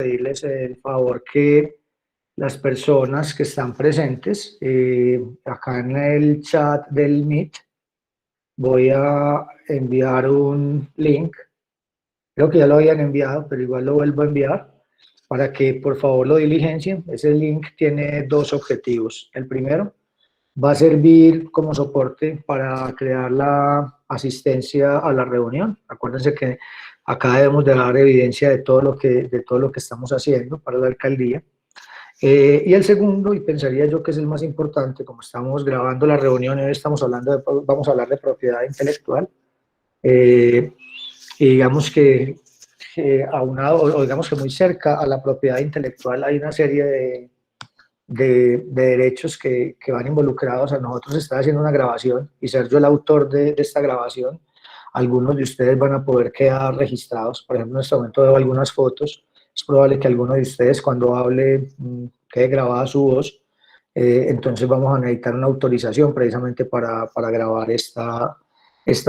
pedirles el favor que las personas que están presentes, acá en el chat del Meet, voy a enviar un link. Creo que ya lo habían enviado, pero igual lo vuelvo a enviar para que por favor lo diligencien. Ese link tiene dos objetivos. El primero va a servir como soporte para crear la asistencia a la reunión. Acuérdense que acá debemos de dar evidencia de todo lo que estamos haciendo para la alcaldía. Y el segundo, y pensaría yo que es el más importante, como estamos grabando la reunión, hoy vamos a hablar de propiedad intelectual, y digamos que aunado, o digamos que muy cerca a la propiedad intelectual hay una serie de derechos que van involucrados. A nosotros estar haciendo una grabación y ser yo el autor de esta grabación. Algunos de ustedes van a poder quedar registrados. Por ejemplo, en este momento veo algunas fotos. Es probable que alguno de ustedes cuando hable quede grabada su voz. Entonces vamos a necesitar una autorización precisamente para grabar esta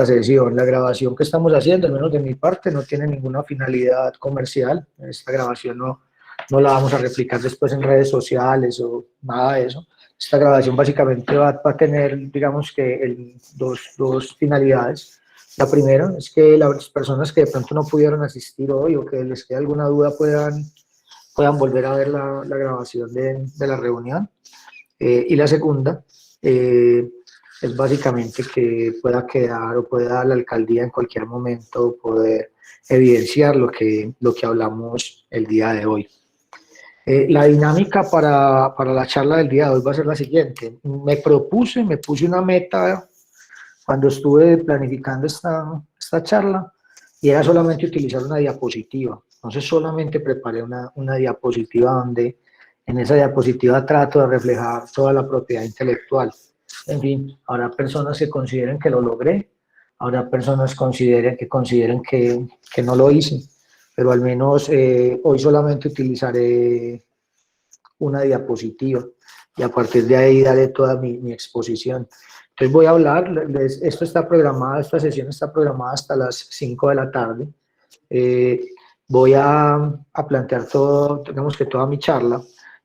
sesión. La grabación que estamos haciendo, al menos de mi parte, no tiene ninguna finalidad comercial. Esta grabación no la vamos a replicar después en redes sociales o nada de eso. Esta grabación básicamente va a tener, digamos que, dos finalidades. La primera es que las personas que de pronto no pudieron asistir hoy o que les quede alguna duda puedan volver a ver la grabación de la reunión. Y la segunda es básicamente que pueda quedar o pueda la alcaldía en cualquier momento poder evidenciar lo que hablamos el día de hoy. La dinámica para la charla del día de hoy va a ser la siguiente. Me puse una meta cuando estuve planificando esta charla, y era solamente utilizar una diapositiva. Entonces solamente preparé una diapositiva donde en esa diapositiva trato de reflejar toda la propiedad intelectual. En fin, habrá personas que consideren que lo logré, habrá personas que consideren que no lo hice, pero al menos hoy solamente utilizaré una diapositiva y a partir de ahí daré toda mi exposición. Entonces voy a hablar, esta sesión está programada hasta las 5 de la tarde. Voy a plantear digamos que toda mi charla,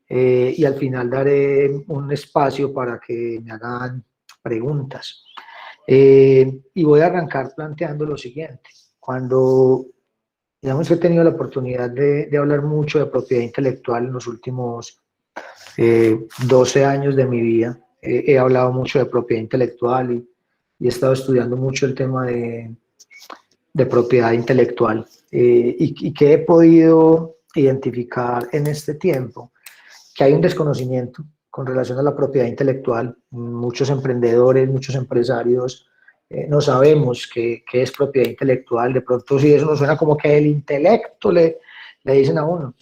y al final daré un espacio para que me hagan preguntas. Y voy a arrancar planteando lo siguiente. Cuando, digamos que he tenido la oportunidad de hablar mucho de propiedad intelectual en los últimos 12 años de mi vida, he hablado mucho de propiedad intelectual y he estado estudiando mucho el tema de propiedad intelectual, y que he podido identificar en este tiempo que hay un desconocimiento con relación a la propiedad intelectual. Muchos emprendedores, muchos empresarios no sabemos qué es propiedad intelectual. De pronto, si eso nos suena como que el intelecto le dicen a uno.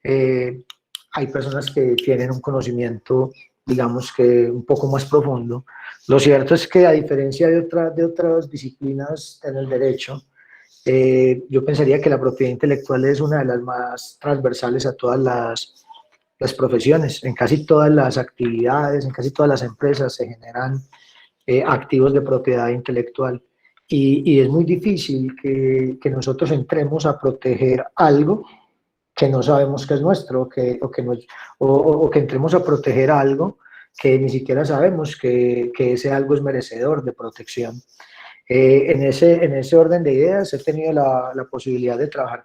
Hay personas que tienen un conocimiento, digamos que un poco más profundo. Lo cierto es que a diferencia de otras disciplinas en el derecho, yo pensaría que la propiedad intelectual es una de las más transversales a todas las profesiones. En casi todas las actividades, en casi todas las empresas se generan activos de propiedad intelectual. Y es muy difícil que nosotros entremos a proteger algo que no sabemos que es nuestro, o que entremos a proteger algo que ni siquiera sabemos que ese algo es merecedor de protección. En ese orden de ideas he tenido la posibilidad de trabajar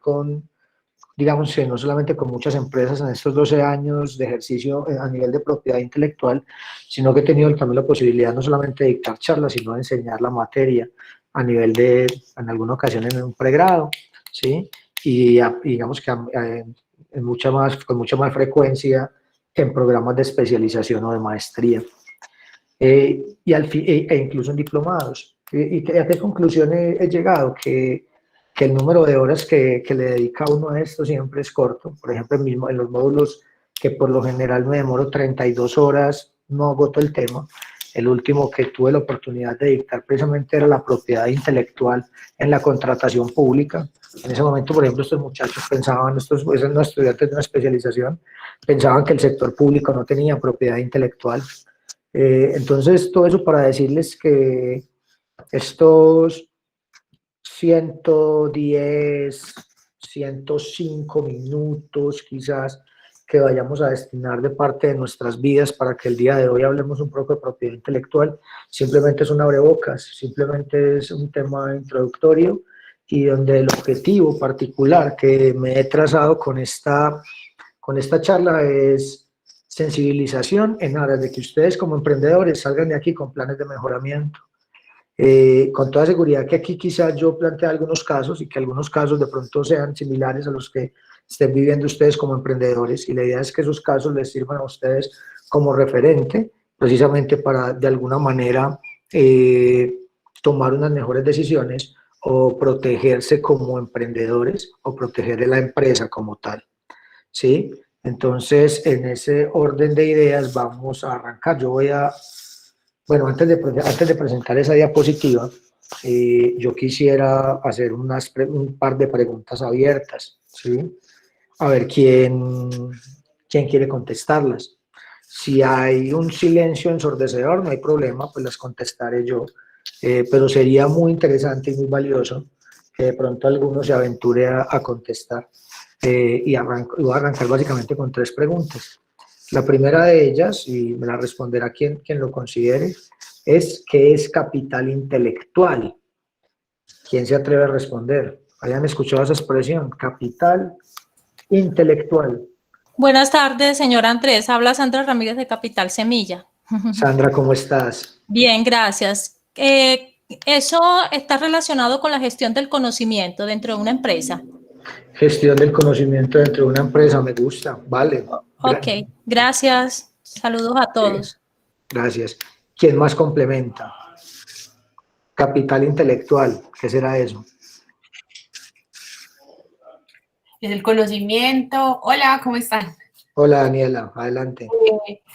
digamos que no solamente con muchas empresas en estos 12 años de ejercicio a nivel de propiedad intelectual, sino que he tenido también la posibilidad no solamente de dictar charlas, sino de enseñar la materia a nivel en alguna ocasión en un pregrado, ¿sí? Y digamos que con mucha más frecuencia en programas de especialización o de maestría, e incluso en diplomados. ¿A qué conclusión he llegado? Que el número de horas que le dedica uno a esto siempre es corto. Por ejemplo, en los módulos que por lo general me demoro 32 horas, no agoto el tema. El último que tuve la oportunidad de dictar precisamente era la propiedad intelectual en la contratación pública. En ese momento, por ejemplo, estos muchachos pensaban, estos estudiantes de una especialización, pensaban que el sector público no tenía propiedad intelectual. Entonces, todo eso para decirles que estos 110, 105 minutos quizás que vayamos a destinar de parte de nuestras vidas para que el día de hoy hablemos un poco de propiedad intelectual. Simplemente es un abrebocas, simplemente es un tema introductorio y donde el objetivo particular que me he trazado con esta charla es sensibilización en aras de que ustedes como emprendedores salgan de aquí con planes de mejoramiento. Con toda seguridad que aquí quizás yo plantee algunos casos y que algunos casos de pronto sean similares a los que estén viviendo ustedes como emprendedores, y la idea es que esos casos les sirvan a ustedes como referente precisamente para de alguna manera tomar unas mejores decisiones o protegerse como emprendedores o proteger de la empresa como tal, ¿sí? Entonces, en ese orden de ideas vamos a arrancar. Yo voy a, bueno, antes de presentar esa diapositiva, yo quisiera hacer un par de preguntas abiertas, ¿sí? A ver quién quiere contestarlas. Si hay un silencio ensordecedor, no hay problema, pues las contestaré yo. Pero sería muy interesante y muy valioso que de pronto alguno se aventure a contestar. Y voy a arrancar básicamente con 3 preguntas. La primera de ellas, y me la responderá quien lo considere, es ¿qué es capital intelectual? ¿Quién se atreve a responder? ¿Hayan escuchado esa expresión? Capital intelectual. Buenas tardes, señor Andrés. Habla Sandra Ramírez de Capital Semilla. Sandra, ¿cómo estás? Bien, gracias. ¿Eso está relacionado con la gestión del conocimiento dentro de una empresa? Gestión del conocimiento dentro de una empresa, me gusta, vale. Ok, gracias. Saludos a todos. Gracias. ¿Quién más complementa? Capital intelectual, ¿qué será eso? Es el conocimiento. Hola, ¿cómo están? Hola, Daniela, adelante.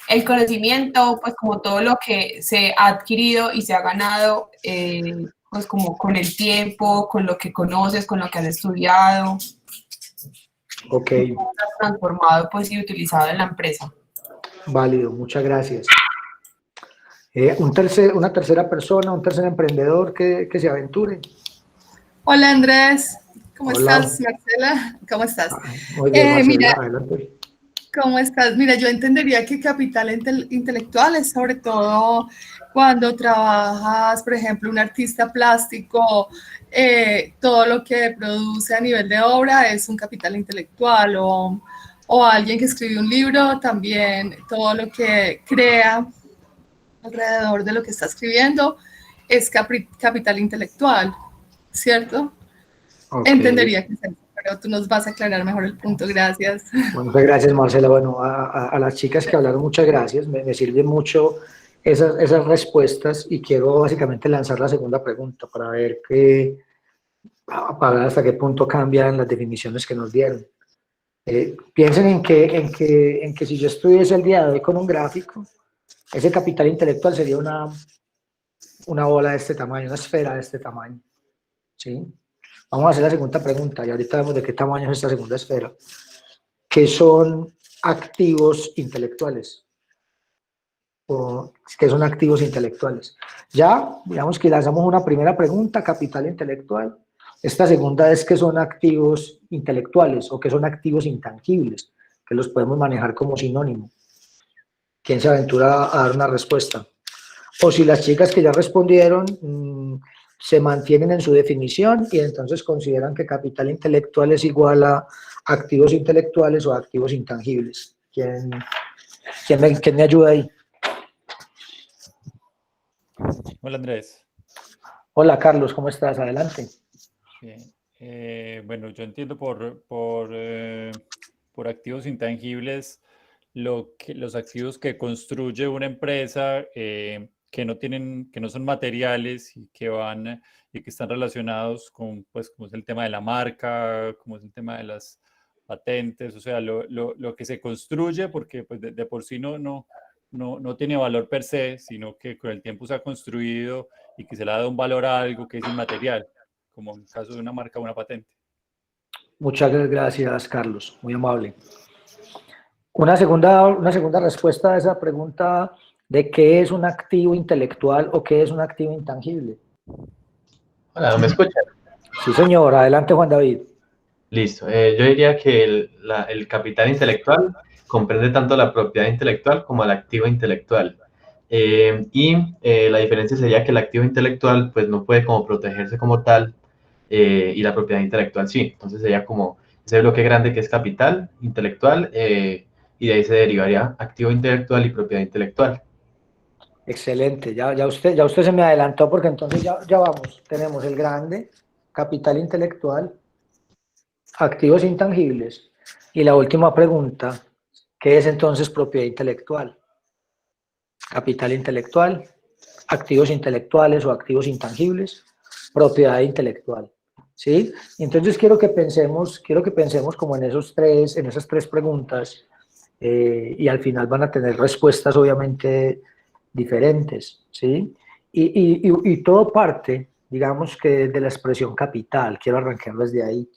El conocimiento, pues como todo lo que se ha adquirido y se ha ganado, pues como con el tiempo, con lo que conoces, con lo que has estudiado. Ok. Transformado pues y utilizado en la empresa. Válido, muchas gracias. Una tercera persona, un tercer emprendedor que se aventure. Hola Andrés, ¿cómo Hola. estás? Marcela, ¿cómo estás? Muy bien, Marcela, mira, adelante. ¿cómo estás? Mira, yo entendería que capital intelectual es sobre todo cuando trabajas, por ejemplo, un artista plástico, todo lo que produce a nivel de obra es un capital intelectual, o alguien que escribe un libro, también todo lo que crea alrededor de lo que está escribiendo es capital intelectual, ¿cierto? Okay. Entendería que sí, pero tú nos vas a aclarar mejor el punto, gracias. Bueno, muchas gracias, Marcela. Bueno, a las chicas que hablaron, muchas gracias. Me sirven mucho esas respuestas y quiero básicamente lanzar la segunda pregunta para ver para ver hasta qué punto cambian las definiciones que nos dieron. Piensen en que si yo estuviese el día de hoy con un gráfico, ese capital intelectual sería una bola de este tamaño, una esfera de este tamaño, ¿sí? Vamos a hacer la segunda pregunta y ahorita vemos de qué tamaño es esta segunda esfera. ¿Qué son activos intelectuales? ¿O qué son activos intelectuales? Ya, digamos que lanzamos una primera pregunta, capital intelectual. Esta segunda es qué son activos intelectuales o qué son activos intangibles, que los podemos manejar como sinónimo. ¿Quién se aventura a dar una respuesta? O si las chicas que ya respondieron se mantienen en su definición y entonces consideran que capital intelectual es igual a activos intelectuales o activos intangibles. ¿Quién me ayuda ahí? Hola Andrés. Hola Carlos, ¿cómo estás? Adelante. Bien. Bueno, yo entiendo por activos intangibles los activos que construye una empresa que no son materiales y que están relacionados con, pues, como es el tema de la marca, como es el tema de las patentes, o sea, lo que se construye, porque pues, de por sí no tiene valor per se, sino que con el tiempo se ha construido y que se le ha dado un valor a algo que es inmaterial, como en el caso de una marca o una patente. Muchas gracias, Carlos, muy amable. Una segunda respuesta a esa pregunta de qué es un activo intelectual o qué es un activo intangible. Hola, ¿me escuchan? Sí, señor. Adelante, Juan David. Listo. Yo diría que el capital intelectual comprende tanto la propiedad intelectual como el activo intelectual. La diferencia sería que el activo intelectual pues no puede como protegerse como tal, y la propiedad intelectual sí. Entonces sería como ese bloque grande que es capital intelectual, y de ahí se derivaría activo intelectual y propiedad intelectual. Excelente, ya usted se me adelantó porque entonces ya vamos, tenemos el grande, capital intelectual, activos intangibles. Y la última pregunta, ¿qué es entonces propiedad intelectual? Capital intelectual, activos intelectuales o activos intangibles, propiedad intelectual. ¿Sí? Entonces quiero que pensemos como en esas tres preguntas, y al final van a tener respuestas obviamente diferentes, ¿sí? Y todo parte, digamos que de la expresión capital, quiero arrancar desde ahí.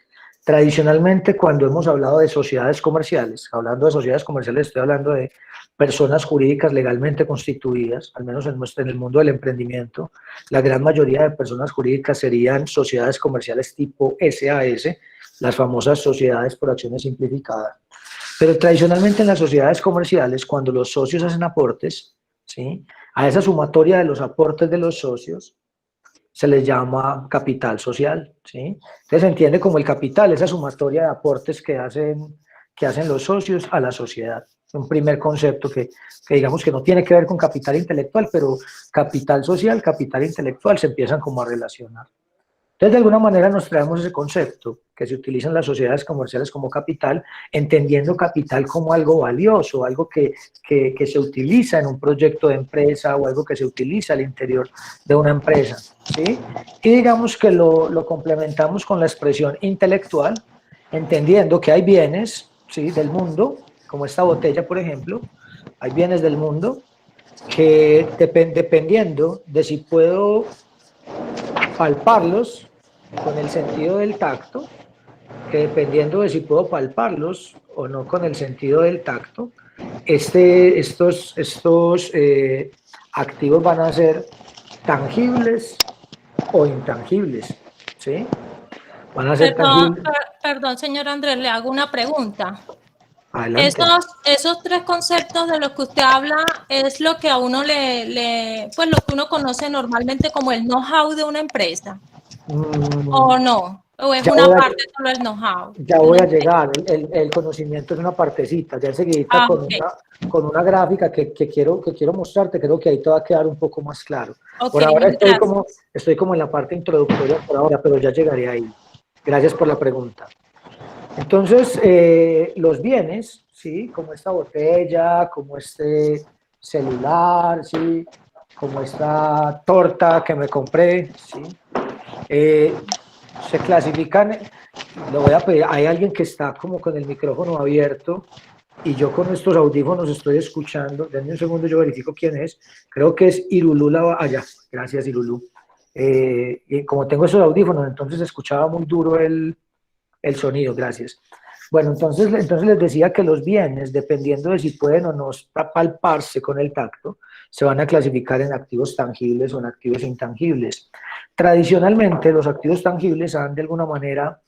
Tradicionalmente, cuando hemos hablado de sociedades comerciales, hablando de sociedades comerciales, estoy hablando de personas jurídicas legalmente constituidas, al menos en el mundo del emprendimiento. La gran mayoría de personas jurídicas serían sociedades comerciales tipo SAS, las famosas sociedades por acciones simplificadas. Pero tradicionalmente en las sociedades comerciales, cuando los socios hacen aportes, ¿sí?, a esa sumatoria de los aportes de los socios se les llama capital social, ¿sí? Entonces se entiende como el capital, esa sumatoria de aportes que hacen los socios a la sociedad. Un primer concepto que digamos que no tiene que ver con capital intelectual, pero capital social, capital intelectual se empiezan como a relacionar. Entonces, de alguna manera nos traemos ese concepto que se utiliza en las sociedades comerciales como capital, entendiendo capital como algo valioso, algo que se utiliza en un proyecto de empresa o algo que se utiliza al interior de una empresa, ¿sí? Y digamos que lo complementamos con la expresión intelectual, entendiendo que hay bienes, ¿sí?, del mundo, como esta botella, por ejemplo, hay bienes del mundo que dependiendo de si puedo palparlos con el sentido del tacto, que dependiendo de si puedo palparlos o no con el sentido del tacto, estos activos van a ser tangibles o intangibles, ¿sí? Van a ser tangibles. Perdón, señor Andrés, le hago una pregunta. Adelante. Esos tres conceptos de los que usted habla es lo que a uno pues lo que uno conoce normalmente como el know-how de una empresa. ¿O no? ¿O es una parte solo el know-how? Ya voy a llegar, el conocimiento es una partecita, ya enseguida con una gráfica que quiero mostrarte, creo que ahí te va a quedar un poco más claro. Por ahora estoy como en la parte introductoria por ahora, pero ya llegaré ahí. Gracias por la pregunta. Entonces, los bienes, ¿sí?, como esta botella, como este celular, ¿sí?, como esta torta que me compré, ¿sí?, se clasifican, lo voy a pedir, hay alguien que está como con el micrófono abierto y yo con estos audífonos estoy escuchando, denme un segundo, yo verifico quién es, creo que es Irulú, allá, gracias Irulú. Y como tengo esos audífonos, entonces escuchaba muy duro el sonido, gracias. Bueno, entonces les decía que los bienes, dependiendo de si pueden o no palparse con el tacto, se van a clasificar en activos tangibles o en activos intangibles. Tradicionalmente, los activos tangibles han de alguna manera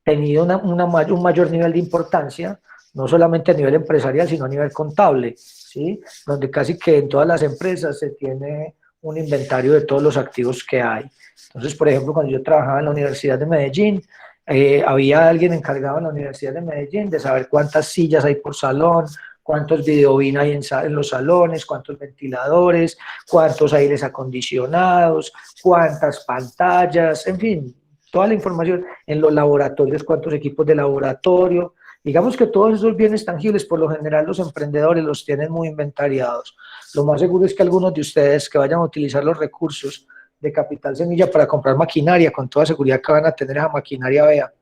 tenido un mayor nivel de importancia, no solamente a nivel empresarial, sino a nivel contable, ¿sí?, donde casi que en todas las empresas se tiene un inventario de todos los activos que hay. Entonces, por ejemplo, cuando yo trabajaba en la Universidad de Medellín, había alguien encargado en la Universidad de Medellín de saber cuántas sillas hay por salón, cuántos videobin hay en los salones, cuántos ventiladores, cuántos aires acondicionados, cuántas pantallas, en fin, toda la información en los laboratorios, cuántos equipos de laboratorio. Digamos que todos esos bienes tangibles, por lo general los emprendedores los tienen muy inventariados. Lo más seguro es que algunos de ustedes que vayan a utilizar los recursos de Capital Semilla para comprar maquinaria, con toda seguridad que van a tener esa maquinaria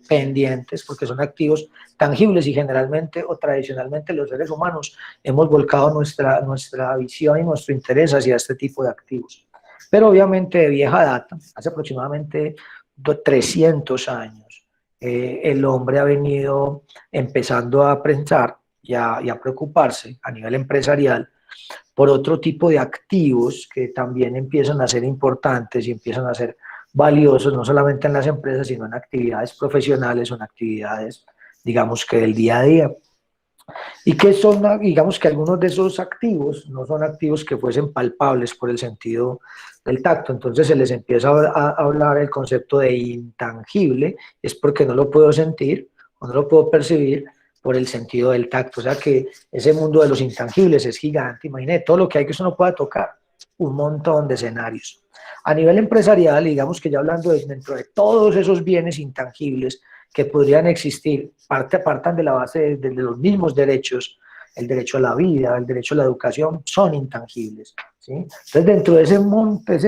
pendientes, porque son activos tangibles y generalmente o tradicionalmente los seres humanos hemos volcado nuestra visión y nuestro interés hacia este tipo de activos. Pero obviamente de vieja data, hace aproximadamente 300 años, el hombre ha venido empezando a pensar y a preocuparse a nivel empresarial por otro tipo de activos que también empiezan a ser importantes y empiezan a ser valiosos, no solamente en las empresas, sino en actividades profesionales o en actividades, digamos que del día a día. Y que son, digamos que algunos de esos activos no son activos que fuesen palpables por el sentido del tacto, entonces se les empieza a hablar el concepto de intangible, es porque no lo puedo sentir o no lo puedo percibir por el sentido del tacto, o sea que ese mundo de los intangibles es gigante, imagínate todo lo que hay que usted no pueda tocar, un montón de escenarios. A nivel empresarial, digamos que ya hablando dentro de todos esos bienes intangibles que podrían existir, partan de la base de los mismos derechos, el derecho a la vida, el derecho a la educación, son intangibles, ¿sí? Entonces, dentro de ese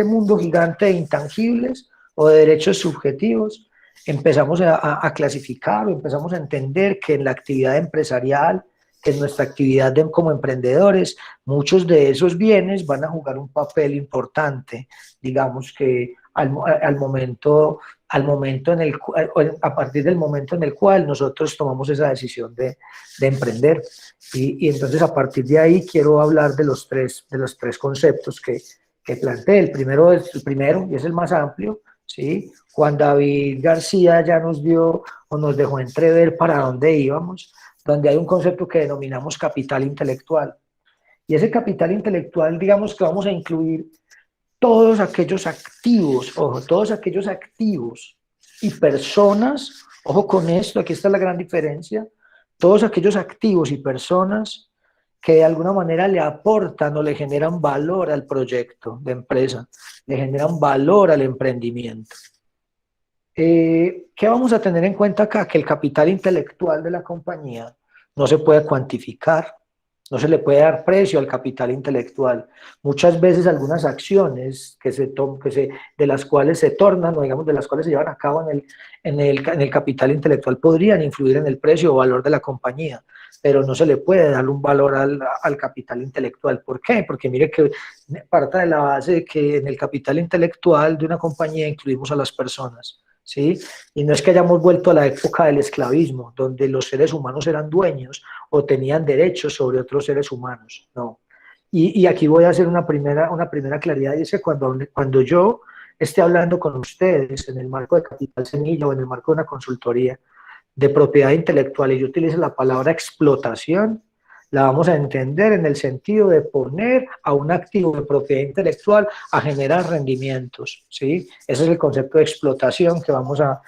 mundo gigante de intangibles o de derechos subjetivos, empezamos a clasificar o empezamos a entender que en la actividad empresarial, que en nuestra actividad como emprendedores, muchos de esos bienes van a jugar un papel importante, digamos que al momento en el a partir del momento en el cual nosotros tomamos esa decisión de emprender. Y entonces a partir de ahí quiero hablar de los tres conceptos que planteé. El primero y es el más amplio, ¿sí? Juan David García ya nos dio o nos dejó entrever para dónde íbamos, donde hay un concepto que denominamos capital intelectual. Y ese capital intelectual, digamos que vamos a incluir todos aquellos activos, ojo, todos aquellos activos y personas, ojo con esto, aquí está la gran diferencia, todos aquellos activos y personas que de alguna manera le aportan o le generan valor al proyecto de empresa, le generan valor al emprendimiento. ¿Qué vamos a tener en cuenta acá? Que el capital intelectual de la compañía no se puede cuantificar, no se le puede dar precio al capital intelectual. Muchas veces algunas acciones de las cuales se tornan, o digamos de las cuales se llevan a cabo en el capital intelectual podrían influir en el precio o valor de la compañía, pero no se le puede dar un valor al capital intelectual. ¿Por qué? Porque mire que parte de la base de que en el capital intelectual de una compañía incluimos a las personas, ¿sí? Y no es que hayamos vuelto a la época del esclavismo, donde los seres humanos eran dueños o tenían derechos sobre otros seres humanos, no. Y aquí voy a hacer una primera claridad, y es que cuando yo esté hablando con ustedes en el marco de Capital Semilla o en el marco de una consultoría de propiedad intelectual y yo utilizo la palabra explotación, la vamos a entender en el sentido de poner a un activo de propiedad intelectual a generar rendimientos, ¿sí? Ese es el concepto de explotación que vamos a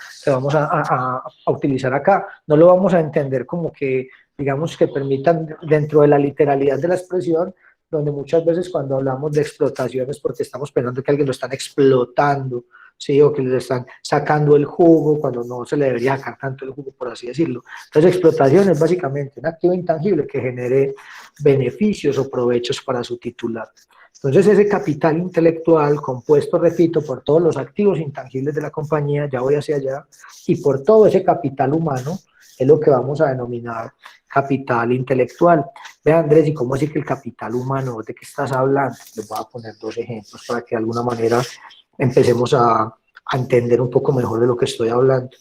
utilizar acá. No lo vamos a entender como que, digamos, que permitan dentro de la literalidad de la expresión, donde muchas veces cuando hablamos de explotación es porque estamos pensando que alguien lo están explotando, ¿sí? O que le están sacando el jugo cuando no se le debería sacar tanto el jugo, por así decirlo. Entonces, explotación es básicamente un activo intangible que genere beneficios o provechos para su titular. Entonces, ese capital intelectual compuesto, repito, por todos los activos intangibles de la compañía, ya voy hacia allá, y por todo ese capital humano, es lo que vamos a denominar capital intelectual. Ve, Andrés, ¿y cómo decir que el capital humano? ¿De qué estás hablando? Les voy a poner dos ejemplos para que de alguna manera empecemos a entender un poco mejor de lo que estoy hablando.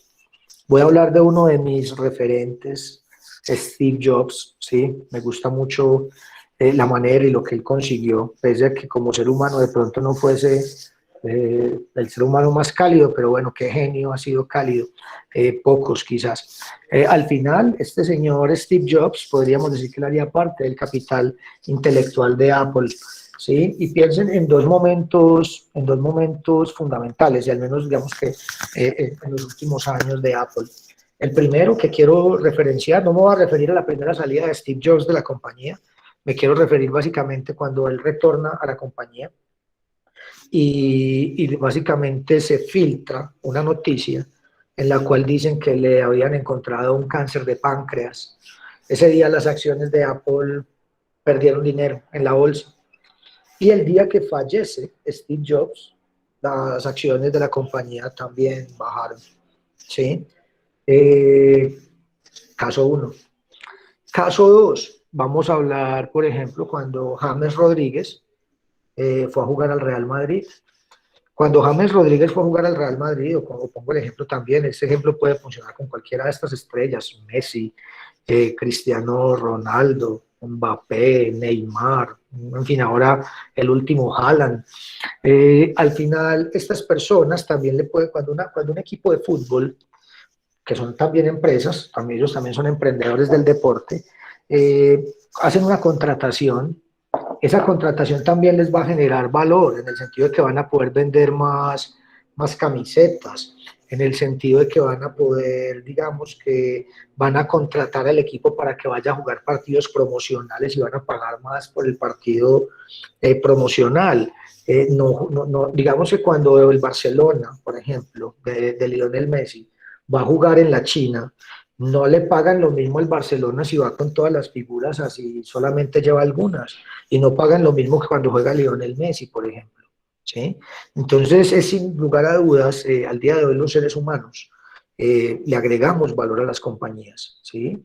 Voy a hablar de uno de mis referentes, Steve Jobs, ¿sí? Me gusta mucho la manera y lo que él consiguió, pese a que como ser humano de pronto no fuese el ser humano más cálido, pero bueno, qué genio ha sido cálido, pocos quizás. Al final, este señor Steve Jobs, podríamos decir que él haría parte del capital intelectual de Apple, ¿sí? Y piensen en dos momentos fundamentales, y al menos digamos que en los últimos años de Apple. El primero que quiero referenciar, no me voy a referir a la primera salida de Steve Jobs de la compañía, me quiero referir básicamente cuando él retorna a la compañía y básicamente se filtra una noticia en la cual dicen que le habían encontrado un cáncer de páncreas. Ese día las acciones de Apple perdieron dinero en la bolsa. Y el día que fallece Steve Jobs, las acciones de la compañía también bajaron, ¿sí? Caso 1. Caso 2, vamos a hablar, por ejemplo, cuando James Rodríguez fue a jugar al Real Madrid. Cuando James Rodríguez fue a jugar al Real Madrid, o como pongo el ejemplo también, ese ejemplo puede funcionar con cualquiera de estas estrellas, Messi, Cristiano Ronaldo, Mbappé, Neymar, en fin, ahora el último Haaland. Al final, estas personas también le pueden, cuando un equipo de fútbol, que son también empresas, también ellos también son emprendedores del deporte, hacen una contratación. Esa contratación también les va a generar valor, en el sentido de que van a poder vender más camisetas, en el sentido de que van a poder, digamos, que van a contratar al equipo para que vaya a jugar partidos promocionales y van a pagar más por el partido promocional. Digamos que cuando el Barcelona, por ejemplo, de Lionel Messi, va a jugar en la China, no le pagan lo mismo al Barcelona si va con todas las figuras así solamente lleva algunas, y no pagan lo mismo que cuando juega Lionel Messi, por ejemplo, ¿sí? Entonces, es sin lugar a dudas, al día de hoy los seres humanos le agregamos valor a las compañías, ¿sí?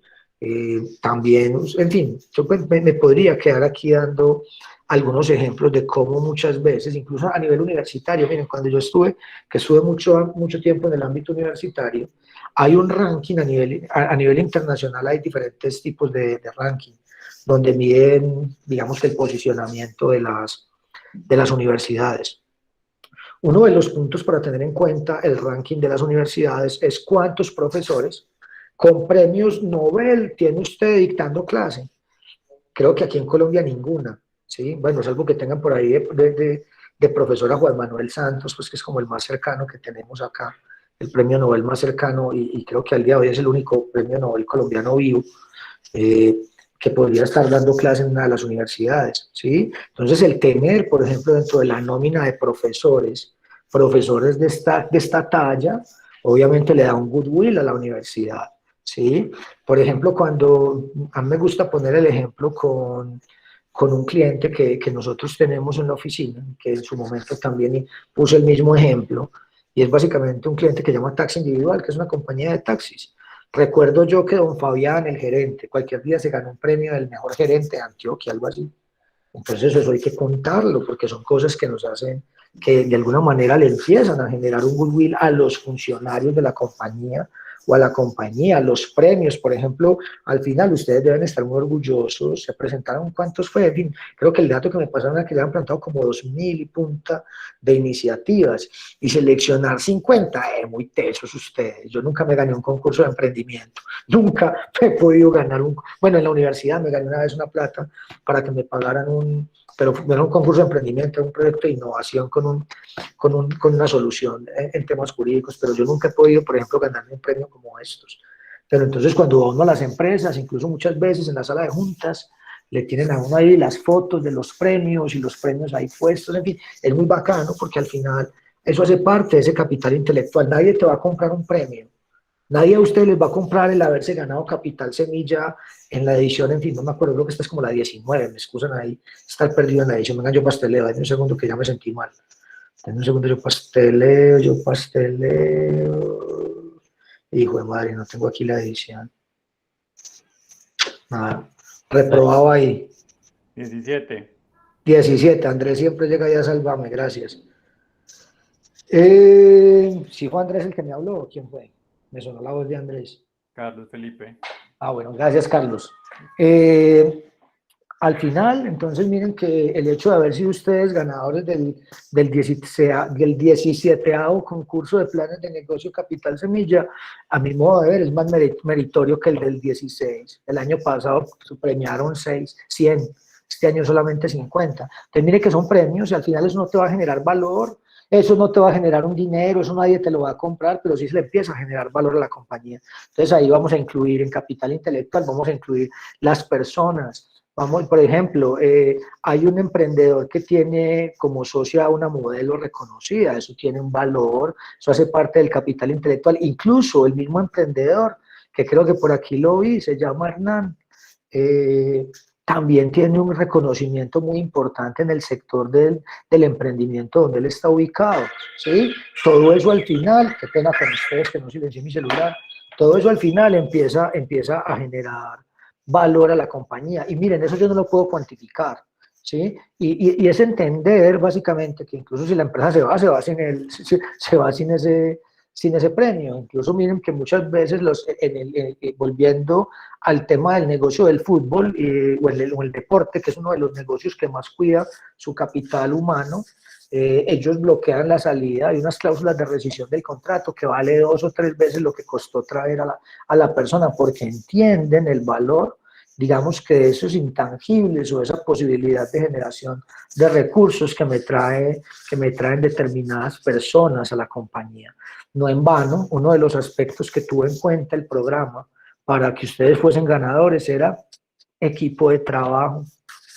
También, en fin, yo me podría quedar aquí dando algunos ejemplos de cómo muchas veces, incluso a nivel universitario, miren, cuando yo estuve mucho tiempo en el ámbito universitario, hay un ranking a nivel internacional, hay diferentes tipos de ranking, donde miden, digamos, el posicionamiento de las universidades. Uno de los puntos para tener en cuenta el ranking de las universidades es cuántos profesores con premios Nobel tiene usted dictando clase. Creo que aquí en Colombia ninguna, ¿sí? Bueno, salvo que tengan por ahí de profesor a Juan Manuel Santos, pues que es como el más cercano que tenemos acá, el premio Nobel más cercano, y creo que al día de hoy es el único premio Nobel colombiano vivo, que podría estar dando clase en una de las universidades, ¿sí? Entonces, el tener, por ejemplo, dentro de la nómina de profesores de esta talla, obviamente le da un goodwill a la universidad, ¿sí? Por ejemplo, a mí me gusta poner el ejemplo con un cliente que nosotros tenemos en la oficina, que en su momento también puse el mismo ejemplo, y es básicamente un cliente que llama Taxi Individual, que es una compañía de taxis. Recuerdo yo que don Fabián, el gerente, cualquier día se ganó un premio del mejor gerente de Antioquia, algo así. Entonces eso hay que contarlo, porque son cosas que nos hacen, que de alguna manera le empiezan a generar un goodwill a los funcionarios de la compañía o a la compañía. Los premios, por ejemplo, al final ustedes deben estar muy orgullosos. Se presentaron, ¿cuántos fue? En fin, creo que el dato que me pasaron era que le han presentado como 2.000 y punta de iniciativas, y seleccionar 50, muy tesos ustedes. Yo nunca me gané un concurso de emprendimiento, nunca he podido ganar bueno, en la universidad me gané una vez una plata para que me pagaran pero era un concurso de emprendimiento, un proyecto de innovación con una solución en temas jurídicos, pero yo nunca he podido, por ejemplo, ganarme un premio como estos. Pero entonces cuando va uno a las empresas, incluso muchas veces en la sala de juntas, le tienen a uno ahí las fotos de los premios y los premios ahí puestos, en fin, es muy bacano porque al final eso hace parte de ese capital intelectual. Nadie te va a comprar un premio. Nadie a ustedes les va a comprar el haberse ganado Capital Semilla en la edición, en fin, no me acuerdo, creo que esta es como la 19, me excusan ahí, estar perdido en la edición. Venga, yo pasteleo, denme un segundo que ya me sentí mal. Denme un segundo, yo pasteleo. Hijo de madre, no tengo aquí la edición. Nada, reprobado ahí. 17, Andrés siempre llega ya a salvarme, gracias. ¿Sí fue Andrés el que me habló o quién fue? Me sonó la voz de Andrés. Carlos Felipe. Bueno, gracias, Carlos. Al final, entonces, miren que el hecho de haber sido ustedes ganadores del 17º concurso de planes de negocio Capital Semilla, a mi modo de ver, es más meritorio que el del 16. El año pasado premiaron 100, este año solamente 50. Entonces, miren que son premios y al final eso no te va a generar valor. Eso no te va a generar un dinero, eso nadie te lo va a comprar, pero sí se le empieza a generar valor a la compañía. Entonces ahí vamos a incluir en capital intelectual, vamos a incluir las personas. Por ejemplo, hay un emprendedor que tiene como socia a una modelo reconocida, eso tiene un valor, eso hace parte del capital intelectual. Incluso el mismo emprendedor, que creo que por aquí lo vi, se llama Hernán, también tiene un reconocimiento muy importante en el sector del emprendimiento donde él está ubicado, ¿sí? Todo eso al final, qué pena con ustedes que no silencié mi celular, todo eso al final empieza a generar valor a la compañía. Y miren, eso yo no lo puedo cuantificar, ¿sí? Y es entender básicamente que incluso si la empresa se va sin sin ese premio. Incluso miren que muchas veces, volviendo al tema del negocio del fútbol o el deporte, que es uno de los negocios que más cuida su capital humano, ellos bloquean la salida. Hay unas cláusulas de rescisión del contrato que vale 2 o 3 veces lo que costó traer a la persona, porque entienden el valor, digamos, que de esos intangibles o esa posibilidad de generación de recursos que me traen determinadas personas a la compañía. No en vano, uno de los aspectos que tuvo en cuenta el programa para que ustedes fuesen ganadores era equipo de trabajo,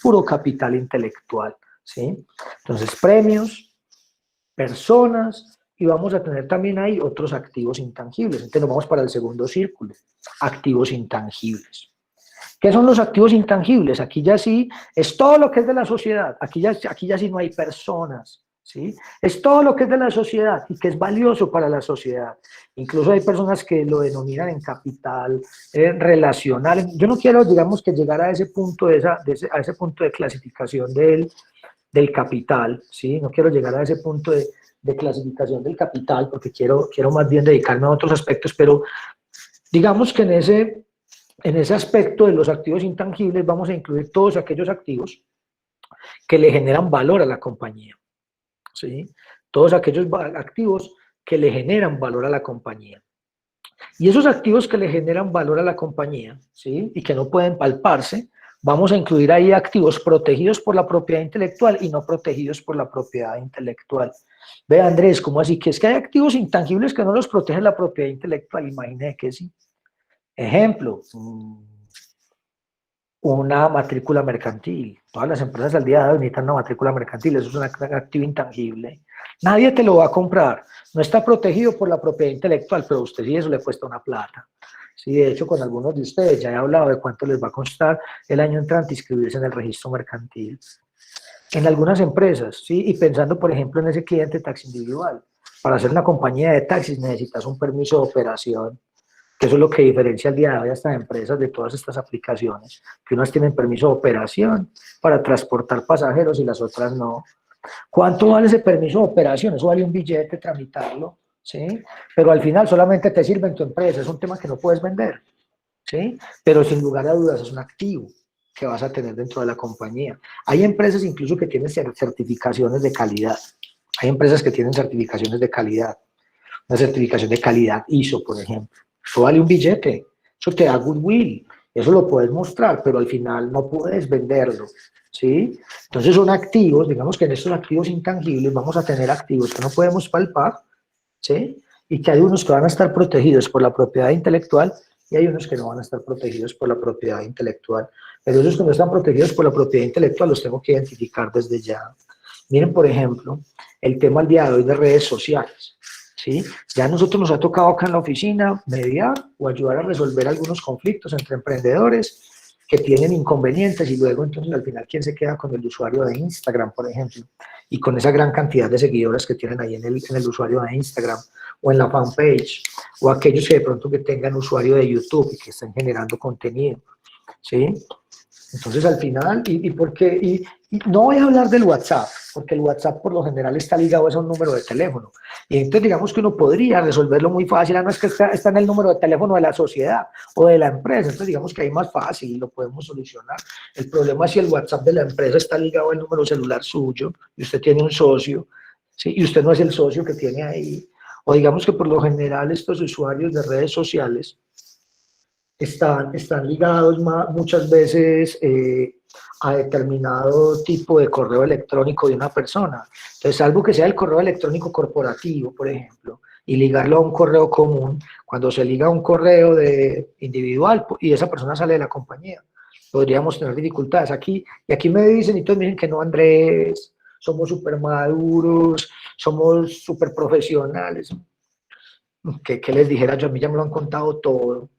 puro capital intelectual, ¿sí? Entonces, premios, personas, y vamos a tener también ahí otros activos intangibles. Entonces, nos vamos para el segundo círculo, activos intangibles. ¿Qué son los activos intangibles? Aquí ya sí es todo lo que es de la sociedad, aquí ya sí no hay personas, ¿sí? Es todo lo que es de la sociedad y que es valioso para la sociedad. Incluso hay personas que lo denominan en capital relacional. Yo no quiero, digamos, que llegar a ese punto a ese punto de clasificación del capital, ¿sí? No quiero llegar a ese punto de clasificación del capital porque quiero más bien dedicarme a otros aspectos, pero digamos que en ese aspecto de los activos intangibles vamos a incluir todos aquellos activos que le generan valor a la compañía, ¿sí? Todos aquellos activos que le generan valor a la compañía. Y esos activos que le generan valor a la compañía, ¿sí? Y que no pueden palparse, vamos a incluir ahí activos protegidos por la propiedad intelectual y no protegidos por la propiedad intelectual. Ve, Andrés, ¿cómo así? Que es que hay activos intangibles que no los protege la propiedad intelectual. Imagínate que sí. Ejemplo, una matrícula mercantil. Todas las empresas al día de hoy necesitan una matrícula mercantil, eso es un activo intangible. Nadie te lo va a comprar, no está protegido por la propiedad intelectual, pero a usted sí eso le cuesta una plata. Sí, de hecho, con algunos de ustedes ya he hablado de cuánto les va a costar el año entrante inscribirse en el registro mercantil. En algunas empresas, ¿sí? Y pensando, por ejemplo, en ese cliente taxi individual, para hacer una compañía de taxis necesitas un permiso de operación, que eso es lo que diferencia al día de hoy a estas empresas de todas estas aplicaciones, que unas tienen permiso de operación para transportar pasajeros y las otras no. ¿Cuánto vale ese permiso de operación? Eso vale un billete tramitarlo, ¿sí? Pero al final solamente te sirve en tu empresa, es un tema que no puedes vender, ¿sí? Pero sin lugar a dudas es un activo que vas a tener dentro de la compañía. Hay empresas incluso que tienen certificaciones de calidad. Hay empresas que tienen certificaciones de calidad. Una certificación de calidad ISO, por ejemplo. Eso vale un billete. Eso te da goodwill. Eso lo puedes mostrar, pero al final no puedes venderlo, ¿sí? Entonces son activos, digamos que en estos activos intangibles vamos a tener activos que no podemos palpar, ¿sí? Y que hay unos que van a estar protegidos por la propiedad intelectual y hay unos que no van a estar protegidos por la propiedad intelectual. Pero esos que no están protegidos por la propiedad intelectual los tengo que identificar desde ya. Miren, por ejemplo, el tema al día de hoy de redes sociales, ¿sí? Ya a nosotros nos ha tocado acá en la oficina mediar o ayudar a resolver algunos conflictos entre emprendedores que tienen inconvenientes y luego entonces al final ¿quién se queda con el usuario de Instagram, por ejemplo? Y con esa gran cantidad de seguidores que tienen ahí en el usuario de Instagram o en la fanpage, o aquellos que de pronto que tengan usuario de YouTube y que estén generando contenido, ¿sí? Entonces al final, y no voy a hablar del WhatsApp, porque el WhatsApp por lo general está ligado a un número de teléfono. Y entonces digamos que uno podría resolverlo muy fácil, no es que está en el número de teléfono de la sociedad o de la empresa, entonces digamos que ahí más fácil y lo podemos solucionar. El problema es si el WhatsApp de la empresa está ligado al número celular suyo y usted tiene un socio, ¿sí? Y usted no es el socio que tiene ahí. O digamos que por lo general estos usuarios de redes sociales están ligados muchas veces a determinado tipo de correo electrónico de una persona. Entonces, salvo que sea el correo electrónico corporativo, por ejemplo, y ligarlo a un correo común, cuando se liga a un correo individual y esa persona sale de la compañía, podríamos tener dificultades. Aquí me dicen, y todos me dicen que no, Andrés, somos súper maduros, somos súper profesionales. ¿Qué les dijera yo? A mí ya me lo han contado todo.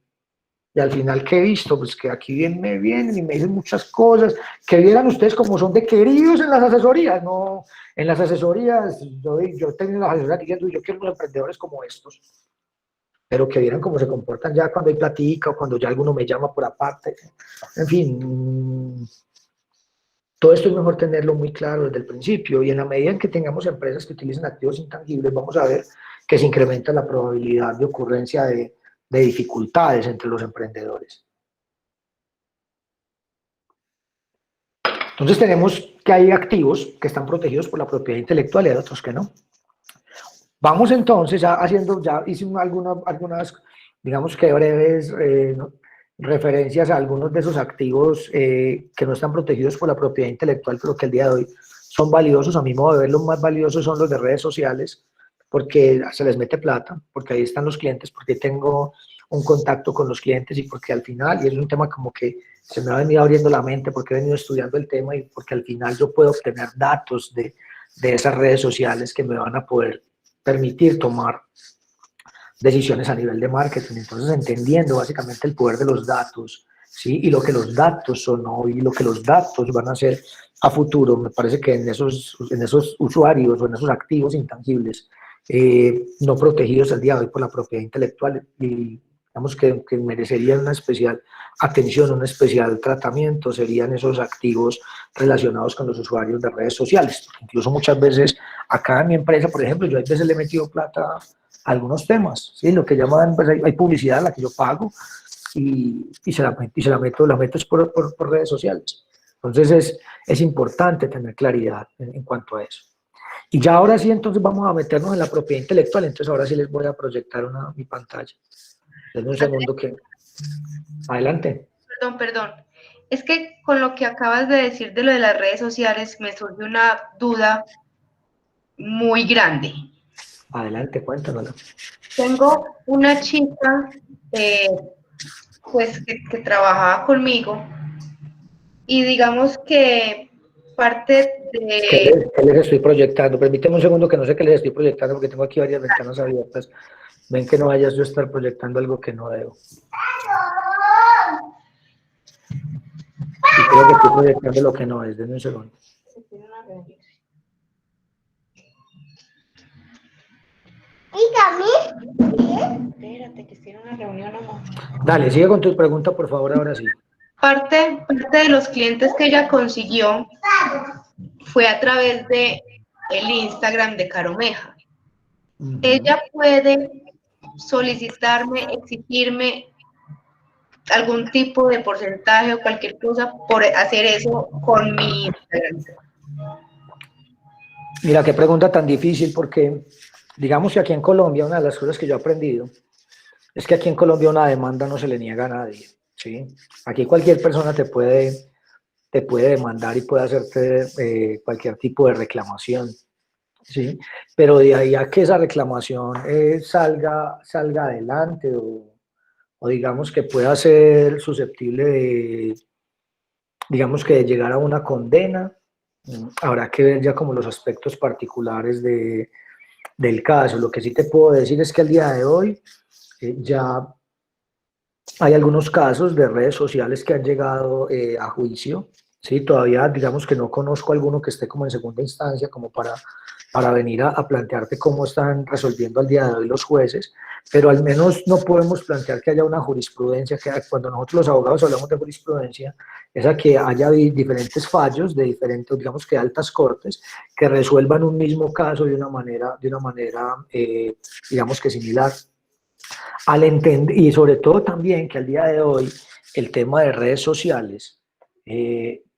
Y al final, ¿qué he visto? Pues que aquí me vienen y me dicen muchas cosas, que vieran ustedes como son de queridos en las asesorías, no, en las asesorías, yo tengo las asesorías diciendo, yo quiero unos emprendedores como estos, pero que vieran cómo se comportan ya cuando hay platica o cuando ya alguno me llama por aparte, en fin, todo esto es mejor tenerlo muy claro desde el principio, y en la medida en que tengamos empresas que utilicen activos intangibles, vamos a ver que se incrementa la probabilidad de ocurrencia de dificultades entre los emprendedores. Entonces tenemos que hay activos que están protegidos por la propiedad intelectual y hay otros que no. Vamos entonces, ya hice algunas, digamos que breves referencias a algunos de esos activos que no están protegidos por la propiedad intelectual, pero que el día de hoy son valiosos. A mi modo de ver, los más valiosos son los de redes sociales, porque se les mete plata, porque ahí están los clientes, porque tengo un contacto con los clientes y porque al final, y es un tema como que se me ha venido abriendo la mente porque he venido estudiando el tema y porque al final yo puedo obtener datos de esas redes sociales que me van a poder permitir tomar decisiones a nivel de marketing. Entonces, entendiendo básicamente el poder de los datos, ¿sí? Y lo que los datos son hoy y lo que los datos van a ser a futuro, me parece que en esos usuarios o en esos activos intangibles no protegidos al día de hoy por la propiedad intelectual, y digamos que merecerían una especial atención, un especial tratamiento, serían esos activos relacionados con los usuarios de redes sociales. Incluso muchas veces acá en mi empresa, por ejemplo, yo a veces le he metido plata a algunos temas, ¿sí? Lo que llaman, pues hay publicidad a la que yo pago y se la meto por redes sociales. Entonces es importante tener claridad en cuanto a eso. Y ya ahora sí, entonces vamos a meternos en la propiedad intelectual. Entonces ahora sí les voy a proyectar mi pantalla. Denme un segundo que... Adelante. Perdón. Es que con lo que acabas de decir de lo de las redes sociales me surge una duda muy grande. Adelante, cuéntanoslo. Tengo una chica pues que trabajaba conmigo y digamos que parte de... ¿Qué les estoy proyectando? Permíteme un segundo que no sé qué les estoy proyectando porque tengo aquí varias ventanas abiertas. Ven que no vayas yo a estar proyectando algo que no debo. Y creo que estoy proyectando lo que no es. Denme un segundo. Espérate, que estoy en una reunión, amor. Dale, sigue con tu pregunta, por favor, ahora sí. Parte de los clientes que ella consiguió fue a través de el Instagram de Caromeja. Ella puede solicitarme, exigirme algún tipo de porcentaje o cualquier cosa por hacer eso con mi Instagram. Mira, qué pregunta tan difícil, porque digamos que aquí en Colombia una de las cosas que yo he aprendido es que aquí en Colombia una demanda no se le niega a nadie, ¿sí? Aquí cualquier persona te puede demandar y puede hacerte cualquier tipo de reclamación, ¿sí? Pero de ahí a que esa reclamación salga adelante o digamos que pueda ser susceptible de, digamos que de llegar a una condena, habrá que ver ya como los aspectos particulares del caso. Lo que sí te puedo decir es que al día de hoy ya hay algunos casos de redes sociales que han llegado a juicio, ¿sí? Todavía digamos que no conozco alguno que esté como en segunda instancia como para venir a plantearte cómo están resolviendo al día de hoy los jueces, pero al menos no podemos plantear que haya una jurisprudencia, que cuando nosotros los abogados hablamos de jurisprudencia, es a que haya diferentes fallos de diferentes, digamos que altas cortes, que resuelvan un mismo caso de una manera digamos que similar. Y sobre todo también que al día de hoy el tema de redes sociales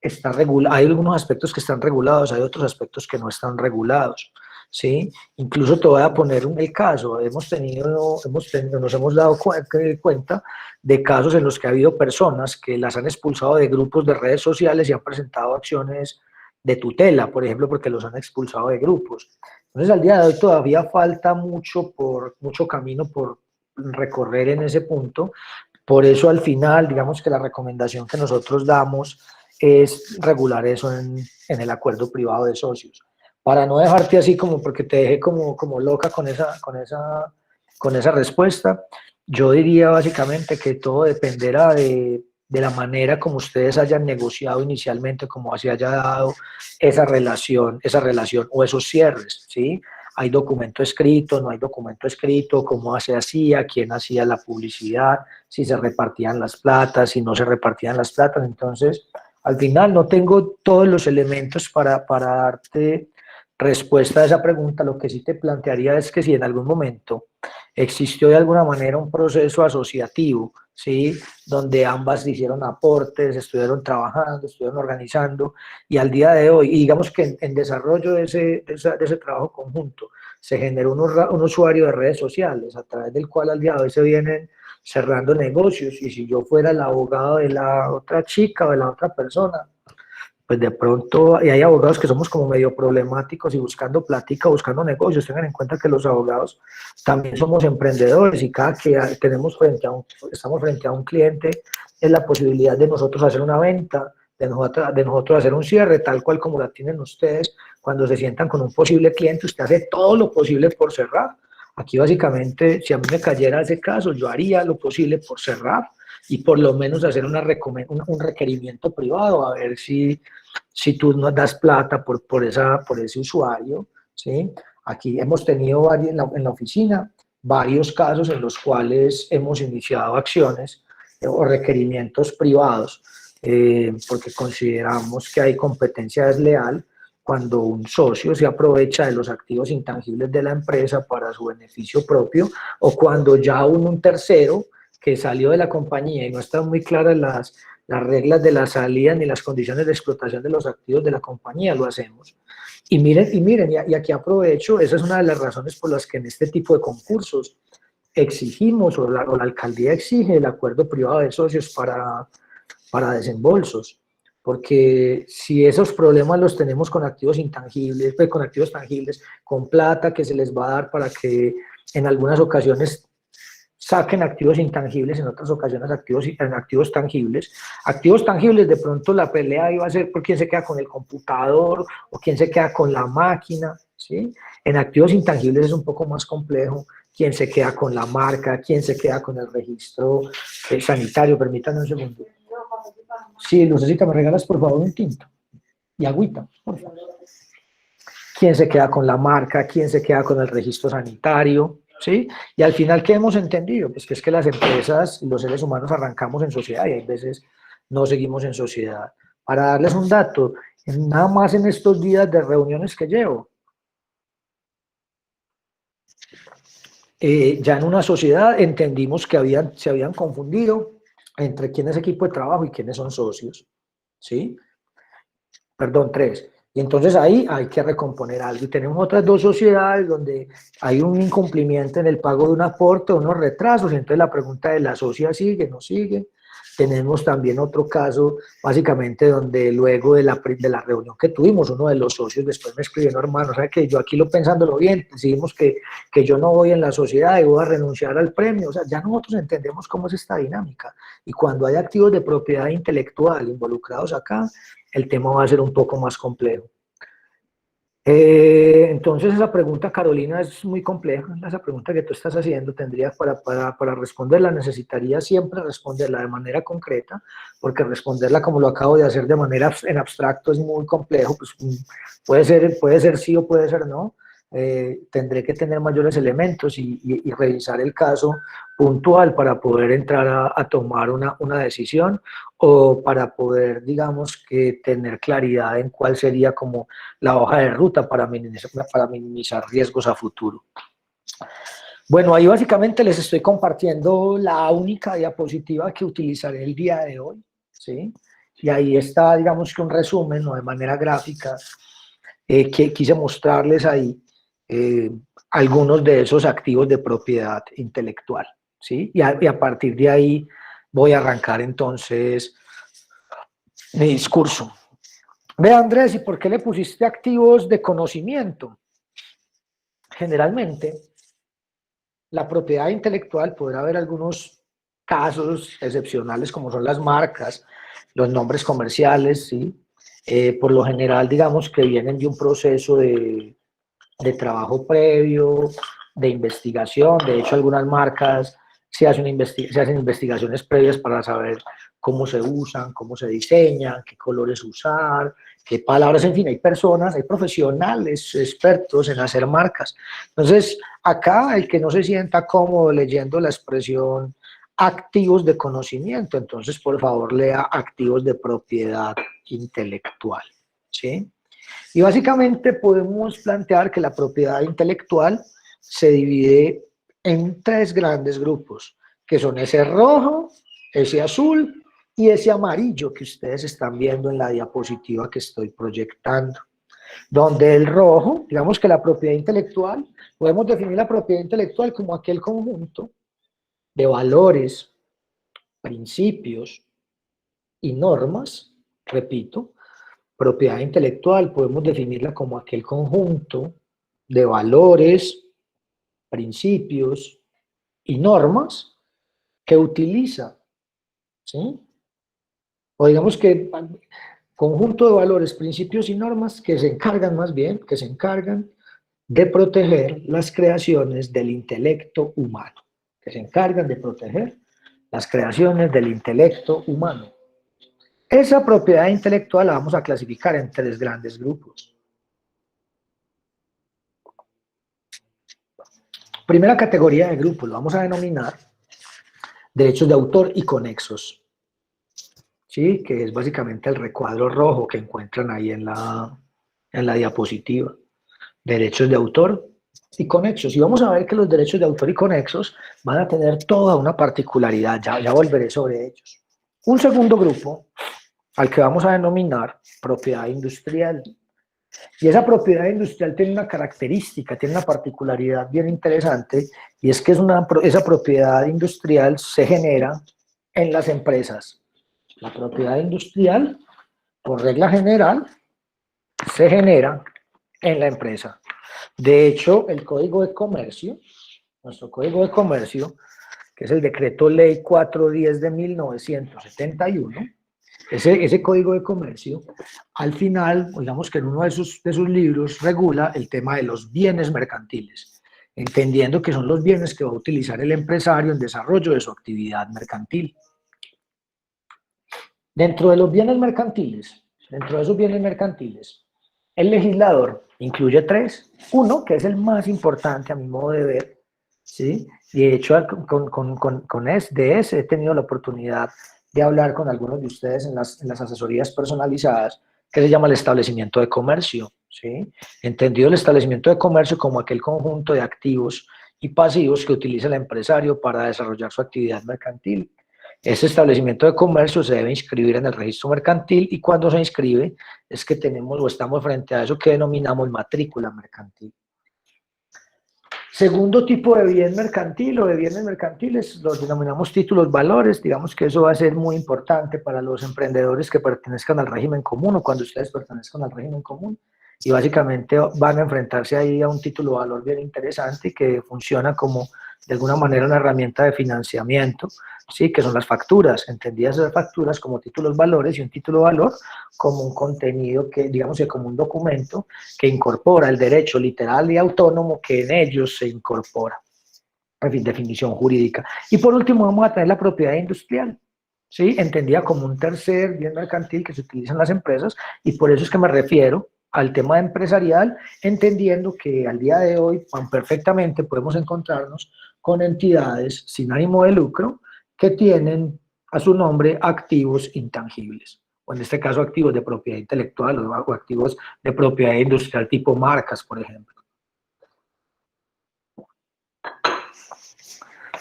está regulado, hay algunos aspectos que están regulados, hay otros aspectos que no están regulados, ¿sí? Incluso te voy a poner el caso, nos hemos dado cuenta de casos en los que ha habido personas que las han expulsado de grupos de redes sociales y han presentado acciones de tutela, por ejemplo, porque los han expulsado de grupos. Entonces, al día de hoy todavía falta mucho camino por recorrer en ese punto. Por eso al final, digamos que la recomendación que nosotros damos es regular eso en el acuerdo privado de socios, para no dejarte así como porque te deje como loca con esa respuesta. Yo diría básicamente que todo dependerá de la manera como ustedes hayan negociado inicialmente, como se haya dado esa relación o esos cierres, ¿sí? Hay documento escrito, no hay documento escrito, cómo se hacía, quién hacía la publicidad, si se repartían las platas, si no se repartían las platas. Entonces, al final no tengo todos los elementos para darte respuesta a esa pregunta, lo que sí te plantearía es que si en algún momento existió de alguna manera un proceso asociativo, ¿sí? Donde ambas hicieron aportes, estuvieron trabajando, estuvieron organizando, y al día de hoy, y digamos que en desarrollo de ese trabajo conjunto, se generó un usuario de redes sociales a través del cual al día de hoy se vienen cerrando negocios, y si yo fuera el abogado de la otra chica o de la otra persona, pues de pronto, y hay abogados que somos como medio problemáticos y buscando plática, buscando negocios. Tengan en cuenta que los abogados también somos emprendedores, y cada que estamos frente a un cliente, es la posibilidad de nosotros hacer una venta, de nosotros hacer un cierre, tal cual como la tienen ustedes. Cuando se sientan con un posible cliente, usted hace todo lo posible por cerrar. Aquí básicamente, si a mí me cayera ese caso, yo haría lo posible por cerrar, y por lo menos hacer un requerimiento privado, a ver si tú nos das plata por ese usuario, ¿sí? Aquí hemos tenido en la oficina varios casos en los cuales hemos iniciado acciones o requerimientos privados, porque consideramos que hay competencia desleal cuando un socio se aprovecha de los activos intangibles de la empresa para su beneficio propio, o cuando ya un tercero que salió de la compañía y no están muy claras las reglas de la salida ni las condiciones de explotación de los activos de la compañía, lo hacemos. Y miren, y aquí aprovecho, esa es una de las razones por las que en este tipo de concursos exigimos, o la alcaldía exige el acuerdo privado de socios para desembolsos, porque si esos problemas los tenemos con activos intangibles, pues con activos tangibles, con plata que se les va a dar para que en algunas ocasiones saquen activos intangibles, en otras ocasiones activos tangibles. Activos tangibles, de pronto la pelea iba a ser por quién se queda con el computador o quién se queda con la máquina, ¿sí? En activos intangibles es un poco más complejo, quién se queda con la marca, quién se queda con el registro sanitario. Permítanme un segundo. Sí, Lucecita, ¿me regalas por favor un tinto? Y agüita, por favor. ¿Quién se queda con la marca? ¿Quién se queda con el registro sanitario? ¿Sí? Y al final, ¿qué hemos entendido? Pues que es que las empresas y los seres humanos arrancamos en sociedad, y hay veces no seguimos en sociedad. Para darles un dato, nada más en estos días de reuniones que llevo, ya en una sociedad entendimos que se habían confundido entre quién es equipo de trabajo y quiénes son socios, ¿sí? Perdón, 3. Y entonces ahí hay que recomponer algo. Y tenemos otras 2 sociedades donde hay un incumplimiento en el pago de un aporte, unos retrasos, y entonces la pregunta de la socia sigue, no sigue. Tenemos también otro caso, básicamente, donde luego de la reunión que tuvimos, uno de los socios después me escribió: no, hermano, o sea que yo aquí pensándolo bien, decidimos que yo no voy en la sociedad y voy a renunciar al premio. O sea, ya nosotros entendemos cómo es esta dinámica. Y cuando hay activos de propiedad intelectual involucrados acá, el tema va a ser un poco más complejo. Entonces esa pregunta, Carolina, es muy compleja. Esa pregunta que tú estás haciendo, tendrías para responderla, necesitaría siempre responderla de manera concreta, porque responderla como lo acabo de hacer de manera en abstracto es muy complejo. Pues puede ser sí o puede ser no. Tendré que tener mayores elementos y revisar el caso puntual para poder entrar a tomar una decisión, o para poder, digamos, que tener claridad en cuál sería como la hoja de ruta para minimizar riesgos a futuro. Bueno, ahí básicamente les estoy compartiendo la única diapositiva que utilizaré el día de hoy, ¿sí? Y ahí está, digamos que un resumen, ¿no?, de manera gráfica, que quise mostrarles ahí algunos de esos activos de propiedad intelectual, ¿sí? Y a partir de ahí voy a arrancar entonces mi discurso. Ve, Andrés, ¿y por qué le pusiste activos de conocimiento? Generalmente, la propiedad intelectual, podrá haber algunos casos excepcionales como son las marcas, los nombres comerciales, ¿sí? Por lo general, digamos que vienen de un proceso de trabajo previo, de investigación. De hecho, algunas marcas se hacen investigaciones previas para saber cómo se usan, cómo se diseñan, qué colores usar, qué palabras, en fin, hay personas, hay profesionales expertos en hacer marcas. Entonces, acá el que no se sienta cómodo leyendo la expresión activos de conocimiento, entonces por favor lea activos de propiedad intelectual, ¿sí? Y básicamente podemos plantear que la propiedad intelectual se divide en 3 grandes grupos, que son ese rojo, ese azul y ese amarillo que ustedes están viendo en la diapositiva que estoy proyectando. Donde el rojo, digamos que la propiedad intelectual, podemos definir la propiedad intelectual como aquel conjunto de valores, principios y normas, repito, propiedad intelectual podemos definirla como aquel conjunto de valores, principios y normas que utiliza, ¿sí? O digamos que conjunto de valores, principios y normas que se encargan más bien, que se encargan de proteger las creaciones del intelecto humano, que se encargan de proteger las creaciones del intelecto humano. Esa propiedad intelectual la vamos a clasificar en 3 grandes grupos. Primera categoría de grupo, lo vamos a denominar derechos de autor y conexos, ¿sí? Que es básicamente el recuadro rojo que encuentran ahí en la diapositiva. Derechos de autor y conexos. Y vamos a ver que los derechos de autor y conexos van a tener toda una particularidad, ya volveré sobre ellos. Un segundo grupo al que vamos a denominar propiedad industrial. Y esa propiedad industrial tiene una característica, tiene una particularidad bien interesante, y es que esa propiedad industrial se genera en las empresas. La propiedad industrial, por regla general, se genera en la empresa. De hecho, el Código de Comercio, nuestro Código de Comercio, que es el Decreto Ley 410 de 1971, ese Código de Comercio, al final, digamos que en uno de sus libros regula el tema de los bienes mercantiles, entendiendo que son los bienes que va a utilizar el empresario en desarrollo de su actividad mercantil. Dentro de los bienes mercantiles, dentro de esos bienes mercantiles, el legislador incluye 3. Uno, que es el más importante a mi modo de ver, ¿sí? Y de hecho de ese he tenido la oportunidad de hablar con algunos de ustedes en las asesorías personalizadas, que se llama el establecimiento de comercio, ¿sí? Entendido el establecimiento de comercio como aquel conjunto de activos y pasivos que utiliza el empresario para desarrollar su actividad mercantil. Ese establecimiento de comercio se debe inscribir en el registro mercantil, y cuando se inscribe es que tenemos o estamos frente a eso que denominamos matrícula mercantil. Segundo tipo de bien mercantil o de bienes mercantiles, los denominamos títulos valores. Digamos que eso va a ser muy importante para los emprendedores que pertenezcan al régimen común, o cuando ustedes pertenezcan al régimen común, y básicamente van a enfrentarse ahí a un título valor bien interesante que funciona como de alguna manera una herramienta de financiamiento, ¿sí? Que son las facturas, entendidas las facturas como títulos valores, y un título valor como un contenido que, digamos que como un documento que incorpora el derecho literal y autónomo que en ellos se incorpora. En fin, definición jurídica. Y por último vamos a tener la propiedad industrial, ¿sí? Entendida como un tercer bien mercantil que se utiliza en las empresas, y por eso es que me refiero al tema empresarial, entendiendo que al día de hoy perfectamente podemos encontrarnos con entidades sin ánimo de lucro que tienen a su nombre activos intangibles, o en este caso activos de propiedad intelectual o activos de propiedad industrial tipo marcas, por ejemplo.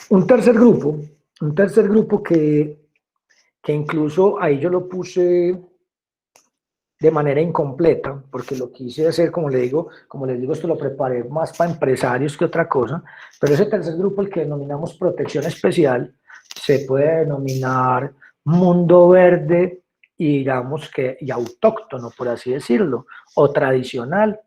Un tercer grupo que incluso ahí yo lo puse de manera incompleta, porque lo quise hacer, como les digo, esto lo preparé más para empresarios que otra cosa, pero ese tercer grupo, el que denominamos protección especial, se puede denominar mundo verde y digamos que y autóctono, por así decirlo, o tradicional.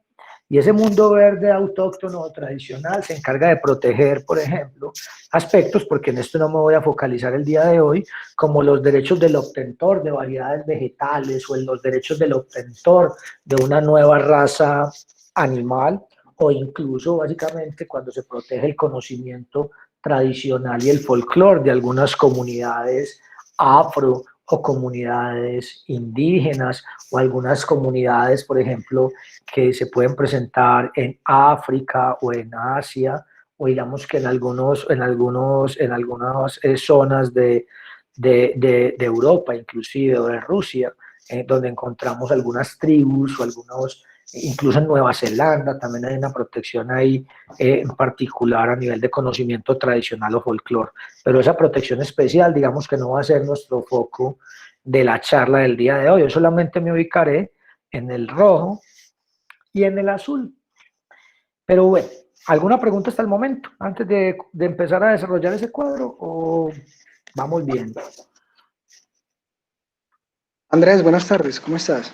Y ese mundo verde autóctono o tradicional se encarga de proteger, por ejemplo, aspectos, porque en esto no me voy a focalizar el día de hoy, como los derechos del obtentor de variedades vegetales, o en los derechos del obtentor de una nueva raza animal, o incluso básicamente cuando se protege el conocimiento tradicional y el folclore de algunas comunidades afro o comunidades indígenas, o algunas comunidades, por ejemplo, que se pueden presentar en África o en Asia, o digamos que en algunas zonas de Europa inclusive, o de Rusia, donde encontramos algunas tribus o algunos, incluso en Nueva Zelanda también hay una protección ahí, en particular a nivel de conocimiento tradicional o folclore, pero esa protección especial, digamos que no va a ser nuestro foco de la charla del día de hoy. Yo solamente me ubicaré en el rojo y en el azul. Pero bueno, ¿alguna pregunta hasta el momento, antes de empezar a desarrollar ese cuadro, o vamos bien? Andrés, buenas tardes, ¿cómo estás?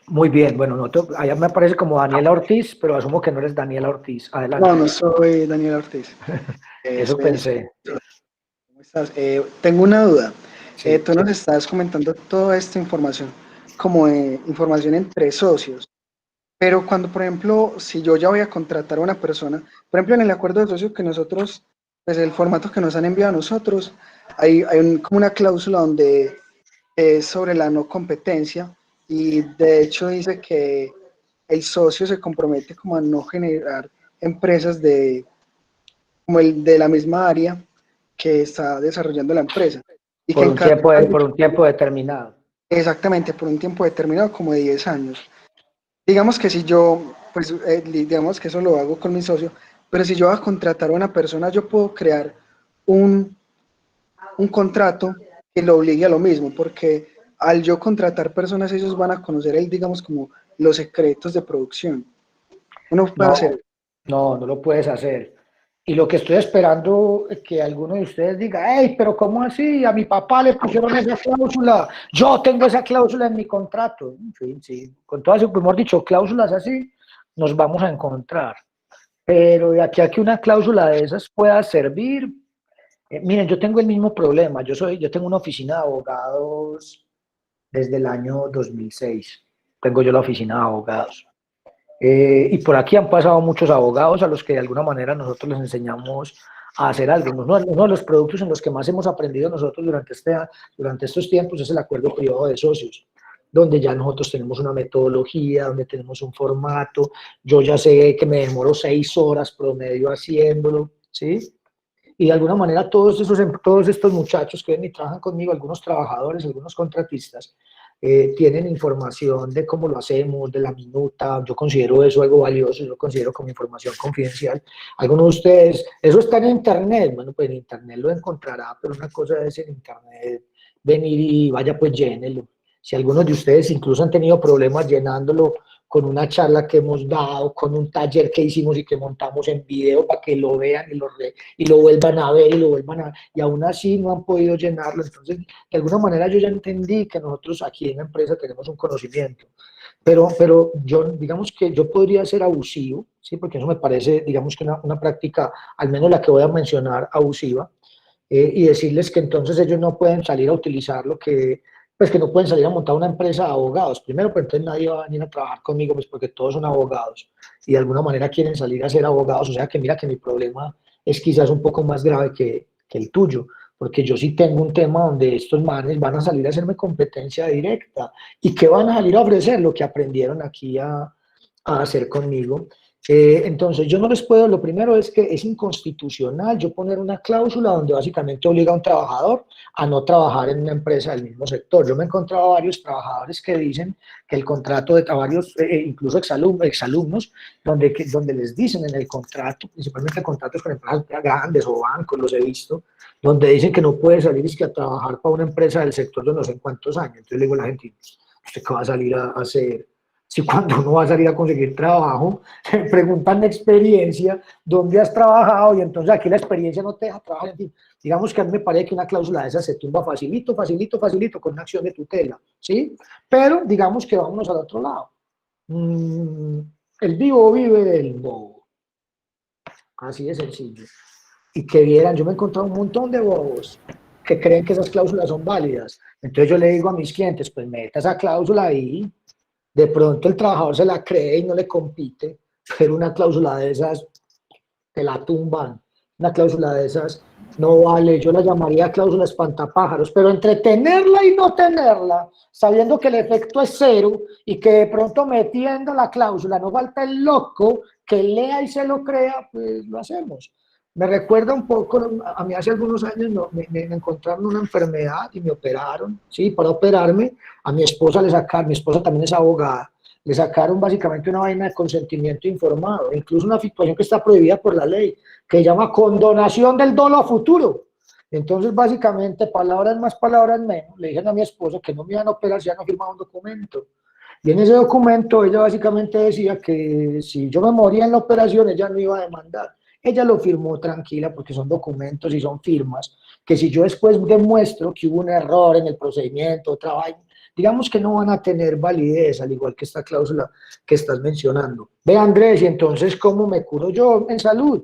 Muy bien, bueno, allá me aparece como Daniela Ortiz, pero asumo que no eres Daniela Ortiz. Adelante. No, no soy Daniel Ortiz. Eso pensé. ¿Cómo estás? Tengo una duda. Sí. Tú nos estás comentando toda esta información como información entre socios, pero cuando, por ejemplo, si yo ya voy a contratar a una persona, por ejemplo, en el acuerdo de socios que nosotros, pues el formato que nos han enviado a nosotros, hay como una cláusula donde es sobre la no competencia, y de hecho dice que el socio se compromete como a no generar empresas como de la misma área que está desarrollando la empresa. Y Por que un tiempo determinado. Exactamente, por un tiempo determinado, como de 10 años. Digamos que si yo, pues digamos que eso lo hago con mi socio, pero si yo voy a contratar a una persona, yo puedo crear un contrato que lo obligue a lo mismo, porque al yo contratar personas, ellos van a conocer, digamos, como los secretos de producción. Uno puede hacer. No lo puedes hacer. Y lo que estoy esperando es que alguno de ustedes diga, hey, pero ¿cómo así? A mi papá le pusieron esa cláusula, yo tengo esa cláusula en mi contrato. En fin, sí, con todas, hemos dicho, cláusulas así, nos vamos a encontrar. Pero de aquí a que una cláusula de esas pueda servir, miren, yo tengo el mismo problema. Yo tengo una oficina de abogados desde el año 2006. Tengo yo la oficina de abogados. Y por aquí han pasado muchos abogados a los que de alguna manera nosotros les enseñamos a hacer algo. Uno de los productos en los que más hemos aprendido nosotros durante estos tiempos es el acuerdo privado de socios, donde ya nosotros tenemos una metodología, donde tenemos un formato. Yo ya sé que me demoro 6 horas promedio haciéndolo, ¿sí? Y de alguna manera todos estos muchachos que ven y trabajan conmigo, algunos trabajadores, algunos contratistas, tienen información de cómo lo hacemos, de la minuta. Yo considero eso algo valioso, yo lo considero como información confidencial. Algunos de ustedes, eso está en internet, bueno, pues en internet lo encontrará, pero una cosa es en internet venir y vaya, pues llénelo. Si algunos de ustedes incluso han tenido problemas llenándolo con una charla que hemos dado, con un taller que hicimos y que montamos en video para que lo vean y lo vuelvan a ver y aún así no han podido llenarlo. Entonces, de alguna manera yo ya entendí que nosotros aquí en la empresa tenemos un conocimiento, pero yo, digamos que yo podría ser abusivo, ¿sí? Porque eso me parece, digamos que una práctica, al menos la que voy a mencionar, abusiva, y decirles que entonces ellos no pueden salir a utilizar pues que no pueden salir a montar una empresa de abogados. Primero, pues entonces nadie va a venir a trabajar conmigo, pues porque todos son abogados y de alguna manera quieren salir a ser abogados. O sea que mira que mi problema es quizás un poco más grave que el tuyo, porque yo sí tengo un tema donde estos manes van a salir a hacerme competencia directa y que van a salir a ofrecer lo que aprendieron aquí a hacer conmigo. Entonces yo no les puedo, lo primero es que es inconstitucional yo poner una cláusula donde básicamente obliga a un trabajador a no trabajar en una empresa del mismo sector. Yo me he encontrado a varios trabajadores que dicen que el contrato de varios, incluso exalumnos, donde les dicen en el contrato, principalmente contratos con empresas grandes o bancos, los he visto, donde dicen que no puede salir a trabajar para una empresa del sector de no sé en cuántos años. Entonces le digo a la gente, ¿usted qué va a salir a hacer? Si cuando uno va a salir a conseguir trabajo, se preguntan de experiencia, ¿dónde has trabajado? Y entonces aquí la experiencia no te deja trabajar. En fin, digamos que a mí me parece que una cláusula de esa se tumba facilito, con una acción de tutela, ¿sí? Pero digamos que vámonos al otro lado. El vivo vive del bobo. Así de sencillo. Y que vieran, yo me he encontrado un montón de bobos que creen que esas cláusulas son válidas. Entonces yo le digo a mis clientes, pues meta esa cláusula ahí. De pronto el trabajador se la cree y no le compite, pero una cláusula de esas te la tumban. Una cláusula de esas no vale. Yo la llamaría cláusula espantapájaros, pero entre tenerla y no tenerla, sabiendo que el efecto es cero y que de pronto me tienda la cláusula, no falta el loco que lea y se lo crea, pues lo hacemos. Me recuerda un poco, a mí hace algunos años me encontraron una enfermedad y me operaron, ¿sí? Para operarme, a mi esposa le sacaron, mi esposa también es abogada, le sacaron básicamente una vaina de consentimiento informado, incluso una situación que está prohibida por la ley, que se llama condonación del dolo a futuro. Entonces, básicamente, palabras más, palabras menos, le dijeron a mi esposa que no me iban a operar si ya no firmaba un documento. Y en ese documento ella básicamente decía que si yo me moría en la operación, ella no iba a demandar. Ella lo firmó tranquila porque son documentos y son firmas, que si yo después demuestro que hubo un error en el procedimiento, otra vaina, digamos que no van a tener validez, al igual que esta cláusula que estás mencionando. Ve, Andrés, y entonces, ¿cómo me curo yo en salud?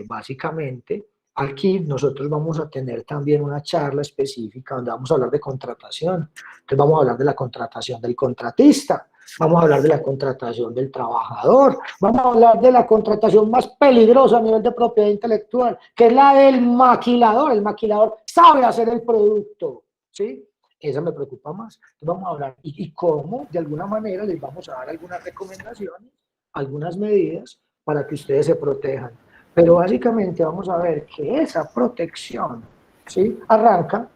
Básicamente, aquí nosotros vamos a tener también una charla específica donde vamos a hablar de contratación. Entonces vamos a hablar de la contratación del contratista, vamos a hablar de la contratación del trabajador, vamos a hablar de la contratación más peligrosa a nivel de propiedad intelectual, que es la del maquilador. El maquilador sabe hacer el producto, ¿sí? Esa me preocupa más. Entonces vamos a hablar y cómo, de alguna manera, les vamos a dar algunas recomendaciones, algunas medidas para que ustedes se protejan. Pero básicamente vamos a ver que esa protección, ¿sí? Arranca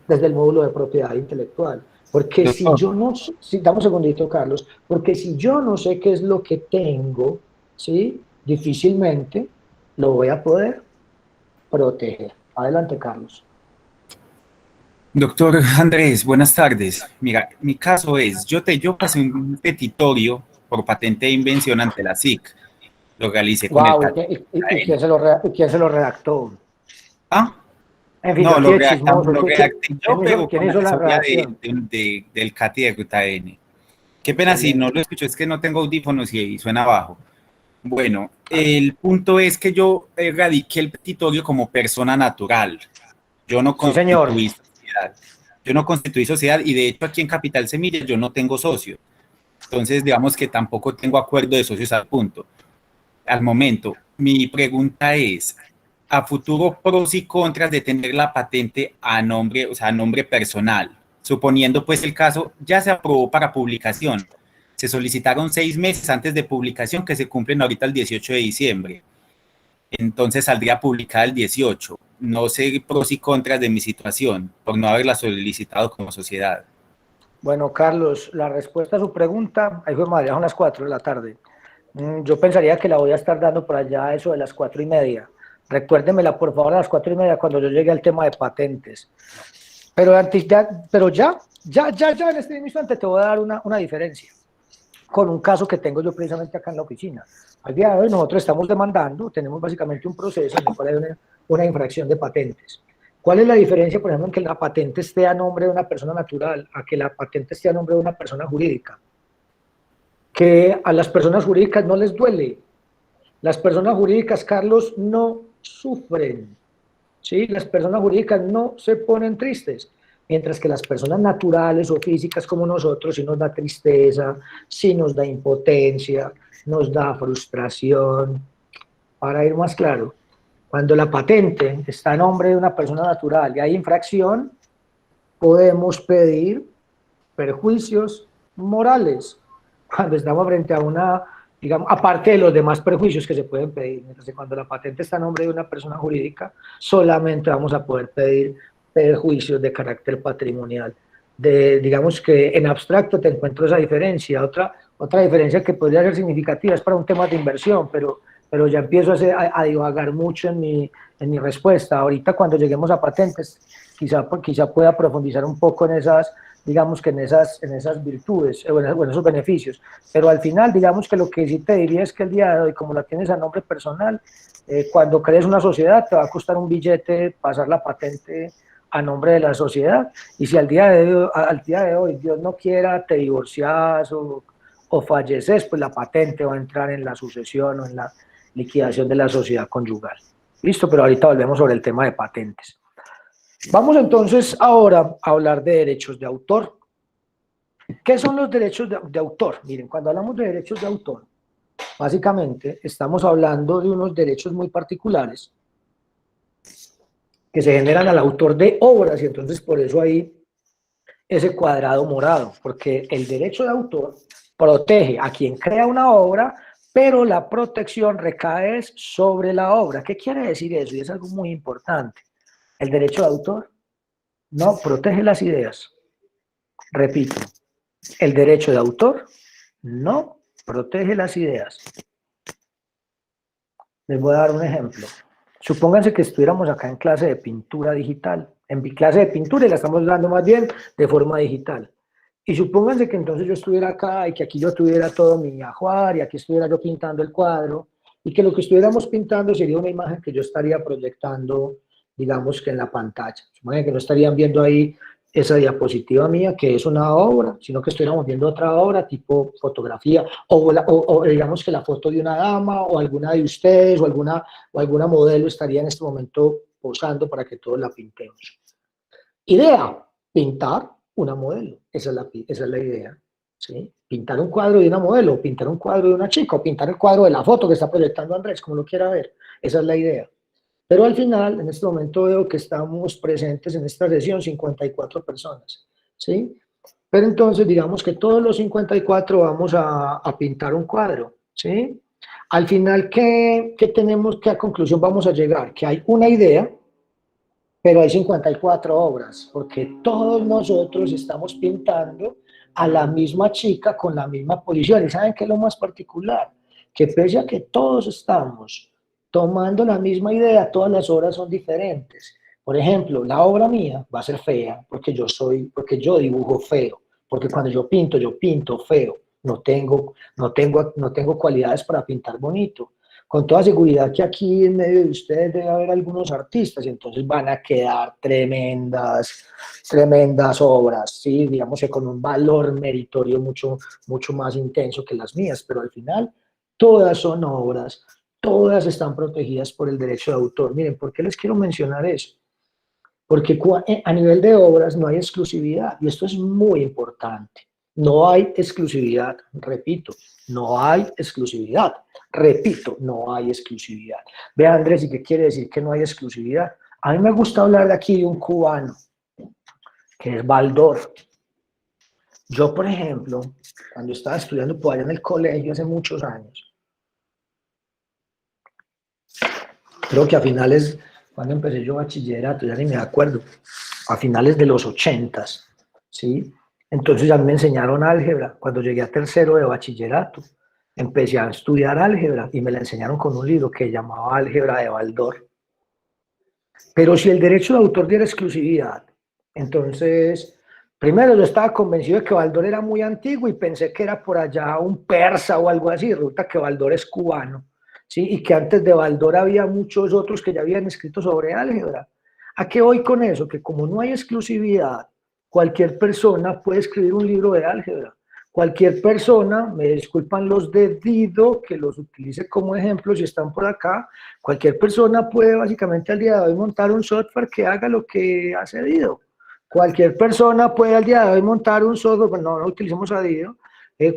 desde el módulo de propiedad intelectual. Porque si yo no, dame un segundito, Carlos, porque si yo no sé qué es lo que tengo, ¿sí? Difícilmente lo voy a poder proteger. Adelante, Carlos. Doctor Andrés, buenas tardes. Mira, mi caso es, yo pasé un petitorio por patente de invención ante la SIC. Lo realicé con el ¿y quién se lo redactó? ¿Ah? En fin, no, lo redacté yo, pero ¿quién con hizo la la asesoría del CATI de Ruta N. Qué pena si no lo escucho, es que no tengo audífonos y suena bajo. Bueno, el punto es que yo radiqué el petitorio como persona natural. Yo no constituí sociedad. Yo no constituí sociedad y de hecho aquí en Capital Semilla yo no tengo socio. Entonces, digamos que tampoco tengo acuerdo de socios al punto. Al momento, mi pregunta es, a futuro, pros y contras de tener la patente a nombre, o sea, a nombre personal. Suponiendo pues el caso, ya se aprobó para publicación. Se solicitaron 6 meses antes de publicación que se cumplen ahorita el 18 de diciembre. Entonces saldría publicada el 18. No sé pros y contras de mi situación por no haberla solicitado como sociedad. Bueno, Carlos, la respuesta a su pregunta, ahí fue madre, son las 4 de la tarde. Yo pensaría que la voy a estar dando por allá eso de las 4:30. Recuérdemela, por favor, a las 4:30 cuando yo llegue al tema de patentes. Pero ya en este instante te voy a dar una diferencia con un caso que tengo yo precisamente acá en la oficina. Al día de hoy nosotros estamos demandando, tenemos básicamente un proceso en el cual hay una infracción de patentes. ¿Cuál es la diferencia, por ejemplo, en que la patente esté a nombre de una persona natural a que la patente esté a nombre de una persona jurídica? Que a las personas jurídicas no les duele. Las personas jurídicas, Carlos, no sufren, ¿sí? Las personas jurídicas no se ponen tristes, mientras que las personas naturales o físicas como nosotros sí nos da tristeza, sí nos da impotencia, nos da frustración. Para ir más claro, cuando la patente está a nombre de una persona natural y hay infracción, podemos pedir perjuicios morales. Cuando estamos frente a una, digamos, aparte de los demás perjuicios que se pueden pedir, mientras que cuando la patente está a nombre de una persona jurídica, solamente vamos a poder pedir perjuicios de carácter patrimonial. Digamos que en abstracto te encuentro esa diferencia. Otra diferencia que podría ser significativa es para un tema de inversión, pero ya empiezo a divagar mucho en mi respuesta. Ahorita cuando lleguemos a patentes, quizá pueda profundizar un poco en esas, digamos que en esas virtudes, o en esos beneficios. Pero al final, digamos que lo que sí te diría es que el día de hoy, como la tienes a nombre personal, cuando crees una sociedad te va a costar un billete pasar la patente a nombre de la sociedad, y si al día de hoy, Dios no quiera, te divorcias o falleces, pues la patente va a entrar en la sucesión o en la liquidación de la sociedad conyugal. Listo, pero ahorita volvemos sobre el tema de patentes. Vamos entonces ahora a hablar de derechos de autor. ¿Qué son los derechos de autor? Miren, cuando hablamos de derechos de autor, básicamente estamos hablando de unos derechos muy particulares que se generan al autor de obras, y entonces por eso hay ese cuadrado morado, porque el derecho de autor protege a quien crea una obra, pero la protección recae sobre la obra. ¿Qué quiere decir eso? Y es algo muy importante. El derecho de autor no protege las ideas. Repito, el derecho de autor no protege las ideas. Les voy a dar un ejemplo. Supónganse que estuviéramos acá en clase de pintura digital. En mi clase de pintura y la estamos dando más bien de forma digital. Y supónganse que entonces yo estuviera acá y que aquí yo tuviera todo mi ajuar y aquí estuviera yo pintando el cuadro y que lo que estuviéramos pintando sería una imagen que yo estaría proyectando, digamos que en la pantalla. Supónganse que no estarían viendo ahí esa diapositiva mía, que es una obra, sino que estuviéramos viendo otra obra, tipo fotografía, o digamos que la foto de una dama, o alguna de ustedes, o alguna modelo estaría en este momento posando para que todos la pintemos. Idea, pintar una modelo, esa es la idea, ¿sí? Pintar un cuadro de una modelo, pintar un cuadro de una chica, o pintar el cuadro de la foto que está proyectando Andrés, como lo quiera ver, esa es la idea. Pero al final, en este momento veo que estamos presentes en esta sesión 54 personas, ¿sí? Pero entonces digamos que todos los 54 vamos a pintar un cuadro, ¿sí? Al final, ¿qué a conclusión vamos a llegar? Que hay una idea, pero hay 54 obras, porque todos nosotros estamos pintando a la misma chica con la misma posición. ¿Y saben qué es lo más particular? Que pese a que todos estamos tomando la misma idea, todas las obras son diferentes. Por ejemplo, la obra mía va a ser fea porque yo dibujo feo, porque cuando yo pinto feo, no tengo cualidades para pintar bonito. Con toda seguridad que aquí en medio de ustedes debe haber algunos artistas y entonces van a quedar tremendas obras, ¿sí? Digamos que con un valor meritorio mucho más intenso que las mías, pero al final todas son obras. Todas están protegidas por el derecho de autor. Miren, ¿por qué les quiero mencionar eso? Porque a nivel de obras no hay exclusividad, y esto es muy importante. No hay exclusividad, repito, no hay exclusividad. Repito, no hay exclusividad. Vea, Andrés, ¿y qué quiere decir que no hay exclusividad? A mí me gusta hablar de aquí de un cubano, que es Baldor. Yo, por ejemplo, cuando estaba estudiando por allá en el colegio hace muchos años, creo que a finales, cuando empecé yo bachillerato, ya ni me acuerdo, a finales de los 80s, ¿sí? Entonces ya me enseñaron álgebra. Cuando llegué a tercero de bachillerato, empecé a estudiar álgebra y me la enseñaron con un libro que llamaba Álgebra de Baldor. Pero si el derecho de autor diera exclusividad, entonces, primero yo estaba convencido de que Baldor era muy antiguo y pensé que era por allá un persa o algo así. Resulta que Baldor es cubano. ¿Sí? Y que antes de Baldor había muchos otros que ya habían escrito sobre álgebra. ¿A qué voy con eso? Que como no hay exclusividad, cualquier persona puede escribir un libro de álgebra. Cualquier persona, me disculpan los de Dido, que los utilice como ejemplo si están por acá, cualquier persona puede básicamente al día de hoy montar un software que haga lo que hace Dido. Cualquier persona puede al día de hoy montar un software, bueno, no utilicemos a Dido,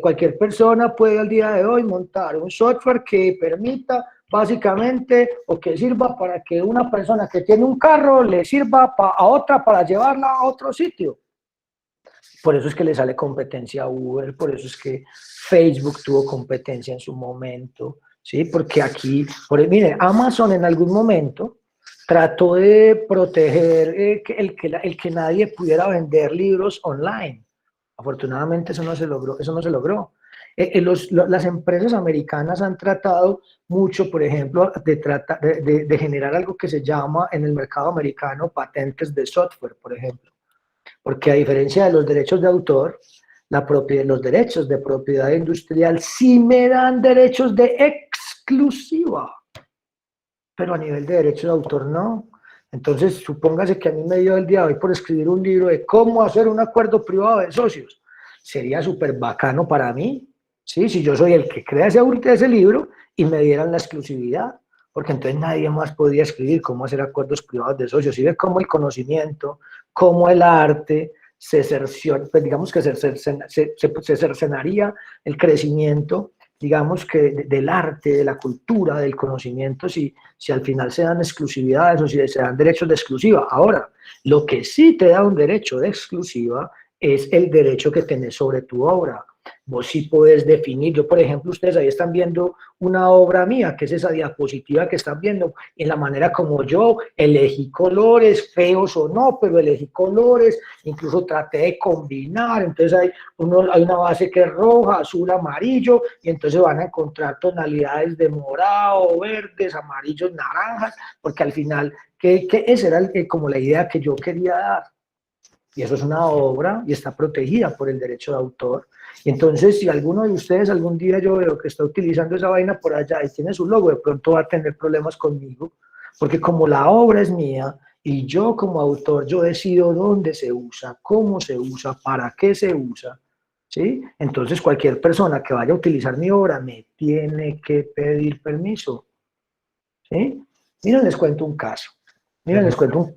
cualquier persona puede al día de hoy montar un software que permita básicamente o que sirva para que una persona que tiene un carro le sirva a otra para llevarla a otro sitio. Por eso es que le sale competencia a Uber, por eso es que Facebook tuvo competencia en su momento, ¿sí? Porque aquí, mire, Amazon en algún momento trató de proteger el que nadie pudiera vender libros online. Afortunadamente eso no se logró. Las empresas americanas han tratado mucho, por ejemplo, de generar algo que se llama en el mercado americano patentes de software, por ejemplo. Porque a diferencia de los derechos de autor, los derechos de propiedad industrial sí me dan derechos de exclusiva, pero a nivel de derechos de autor no. Entonces, supóngase que a mí me dio el día de hoy por escribir un libro de cómo hacer un acuerdo privado de socios. Sería súper bacano para mí, ¿sí? Si yo soy el que crea ese libro y me dieran la exclusividad, porque entonces nadie más podría escribir cómo hacer acuerdos privados de socios. Y ve cómo el conocimiento, cómo el arte se cerciona, pues digamos que se cercenaría el crecimiento, digamos que del arte, de la cultura, del conocimiento, si al final se dan exclusividades o si se dan derechos de exclusiva. Ahora, lo que sí te da un derecho de exclusiva es el derecho que tenés sobre tu obra. Vos sí puedes definir, yo por ejemplo, ustedes ahí están viendo una obra mía, que es esa diapositiva que están viendo, en la manera como yo elegí colores, feos o no, pero elegí colores, incluso traté de combinar, entonces hay una base que es roja, azul, amarillo, y entonces van a encontrar tonalidades de morado, verdes, amarillos, naranjas, porque al final, esa era como la idea que yo quería dar. Y eso es una obra y está protegida por el derecho de autor. Y entonces, si alguno de ustedes algún día yo veo que está utilizando esa vaina por allá y tiene su logo, de pronto va a tener problemas conmigo, porque como la obra es mía y yo como autor, yo decido dónde se usa, cómo se usa, para qué se usa, ¿sí? Entonces, cualquier persona que vaya a utilizar mi obra me tiene que pedir permiso, ¿sí? Miren, les cuento un caso. Miren, les cuento un...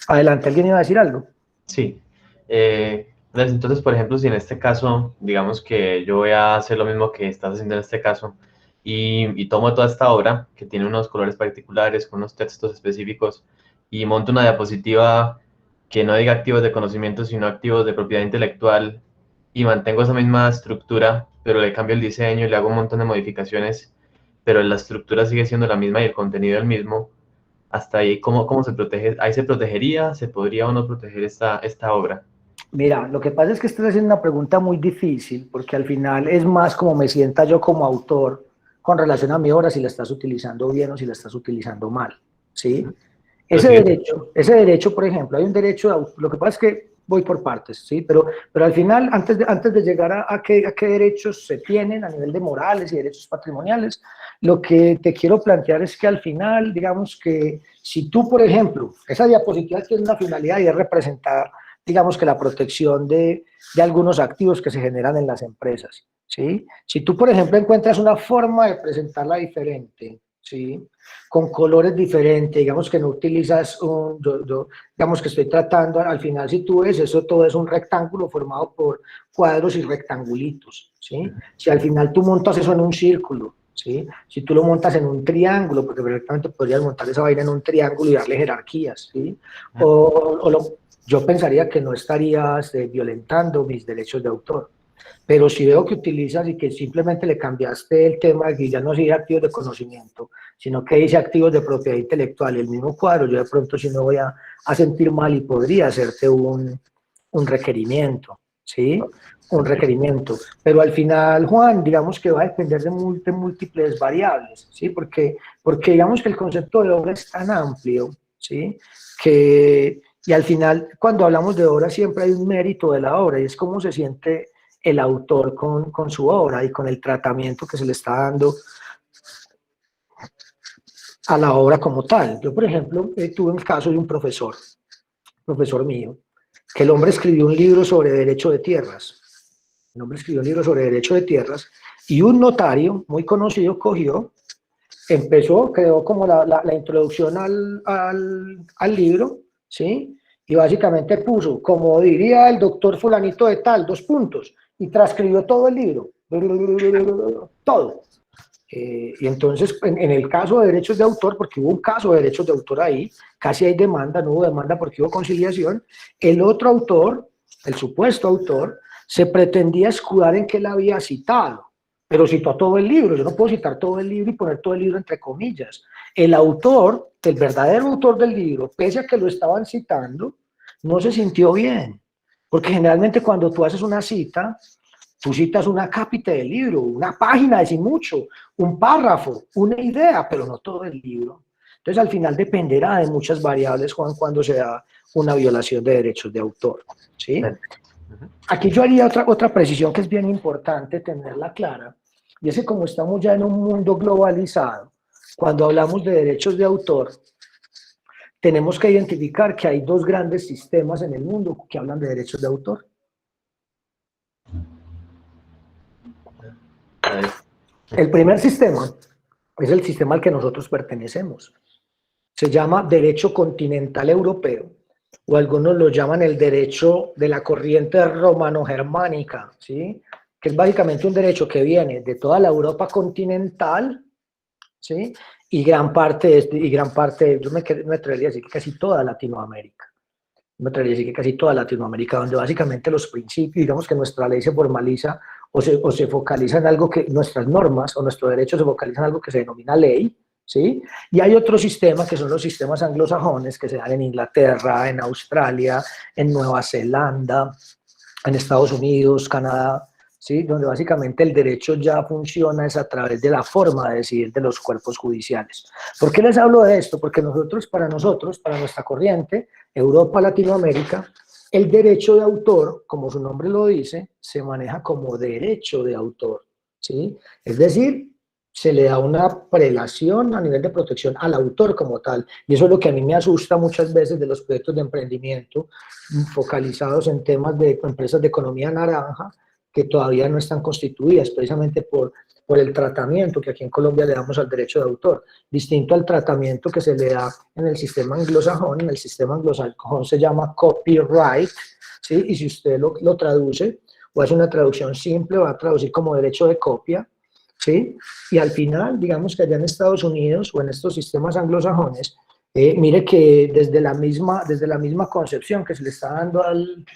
Adelante, ¿alguien iba a decir algo? Sí. Entonces, por ejemplo, si en este caso, digamos que yo voy a hacer lo mismo que estás haciendo en este caso, y tomo toda esta obra, que tiene unos colores particulares, con unos textos específicos, y monto una diapositiva que no diga activos de conocimiento, sino activos de propiedad intelectual, y mantengo esa misma estructura, pero le cambio el diseño y le hago un montón de modificaciones, pero la estructura sigue siendo la misma y el contenido el mismo. Hasta ahí, ¿cómo se protege? ¿Ahí se protegería? ¿Se podría o no proteger esta obra? Mira, lo que pasa es que estás haciendo una pregunta muy difícil, porque al final es más como me sienta yo como autor con relación a mi obra, si la estás utilizando bien o si la estás utilizando mal, ¿sí? Ese derecho, por ejemplo, hay un derecho de autor, lo que pasa es que voy por partes, ¿sí? Pero al final, antes de llegar a qué derechos se tienen a nivel de morales y derechos patrimoniales, lo que te quiero plantear es que al final, digamos que si tú, por ejemplo, esa diapositiva tiene una finalidad y es representar, digamos que la protección de algunos activos que se generan en las empresas, ¿sí? Si tú, por ejemplo, encuentras una forma de presentarla diferente, ¿sí? Con colores diferentes, digamos que no utilizas digamos que estoy tratando, al final si tú ves, eso todo es un rectángulo formado por cuadros y rectangulitos, ¿sí? Si al final tú montas eso en un círculo, ¿sí? Si tú lo montas en un triángulo, porque perfectamente podrías montar esa vaina en un triángulo y darle jerarquías, ¿sí? Yo pensaría que no estarías violentando mis derechos de autor. Pero si veo que utilizas y que simplemente le cambiaste el tema, que ya no dice activos de conocimiento, sino que dice activos de propiedad intelectual, el mismo cuadro, yo de pronto sí me voy a sentir mal y podría hacerte un requerimiento, ¿sí? Un requerimiento. Pero al final, Juan, digamos que va a depender de múltiples variables, ¿sí? Porque digamos que el concepto de obra es tan amplio, ¿sí? Y al final, cuando hablamos de obra, siempre hay un mérito de la obra, y es cómo se siente el autor con su obra y con el tratamiento que se le está dando a la obra como tal. Yo, por ejemplo, tuve el caso de un profesor mío, que el hombre escribió un libro sobre derecho de tierras. El hombre escribió un libro sobre derecho de tierras y un notario muy conocido creó como la introducción al libro, ¿sí? Y básicamente puso, como diría el doctor fulanito de tal, 2 puntos, y transcribió todo el libro, todo. Y entonces, en el caso de derechos de autor, porque hubo un caso de derechos de autor ahí, casi hay demanda, no hubo demanda porque hubo conciliación, el otro autor, el supuesto autor, se pretendía escudar en que él había citado, pero citó todo el libro. Yo no puedo citar todo el libro y poner todo el libro entre comillas. El autor, el verdadero autor del libro, pese a que lo estaban citando, no se sintió bien, porque generalmente cuando tú haces una cita, tú citas una cápita del libro, una página, decir mucho, un párrafo, una idea, pero no todo el libro. Entonces, al final dependerá de muchas variables, Juan, cuando se da una violación de derechos de autor, ¿sí? Aquí yo haría otra precisión que es bien importante tenerla clara, y es que como estamos ya en un mundo globalizado, cuando hablamos de derechos de autor, tenemos que identificar que hay 2 grandes sistemas en el mundo que hablan de derechos de autor. El primer sistema es el sistema al que nosotros pertenecemos. Se llama derecho continental europeo, o algunos lo llaman el derecho de la corriente romano-germánica, ¿sí? Que es básicamente un derecho que viene de toda la Europa continental, ¿sí? Y gran parte, yo me atrevería a decir que casi toda Latinoamérica. Me atrevería a decir que casi toda Latinoamérica, donde básicamente los principios, digamos que nuestra ley se formaliza o se focaliza en algo que nuestras normas o nuestro derecho se focaliza en algo que se denomina ley, ¿sí? Y hay otros sistemas que son los sistemas anglosajones que se dan en Inglaterra, en Australia, en Nueva Zelanda, en Estados Unidos, Canadá, ¿sí? Donde básicamente el derecho ya funciona es a través de la forma de decidir de los cuerpos judiciales. ¿Por qué les hablo de esto? Porque para nuestra corriente, Europa, Latinoamérica, el derecho de autor, como su nombre lo dice, se maneja como derecho de autor, ¿sí? Es decir, se le da una prelación a nivel de protección al autor como tal. Y eso es lo que a mí me asusta muchas veces de los proyectos de emprendimiento focalizados en temas de empresas de economía naranja que todavía no están constituidas, precisamente por el tratamiento que aquí en Colombia le damos al derecho de autor, distinto al tratamiento que se le da en el sistema anglosajón. En el sistema anglosajón se llama copyright, ¿sí? Y si usted lo traduce, o hace una traducción simple, va a traducir como derecho de copia, ¿sí? Y al final, digamos que allá en Estados Unidos o en estos sistemas anglosajones, mire que desde la misma concepción que se le está dando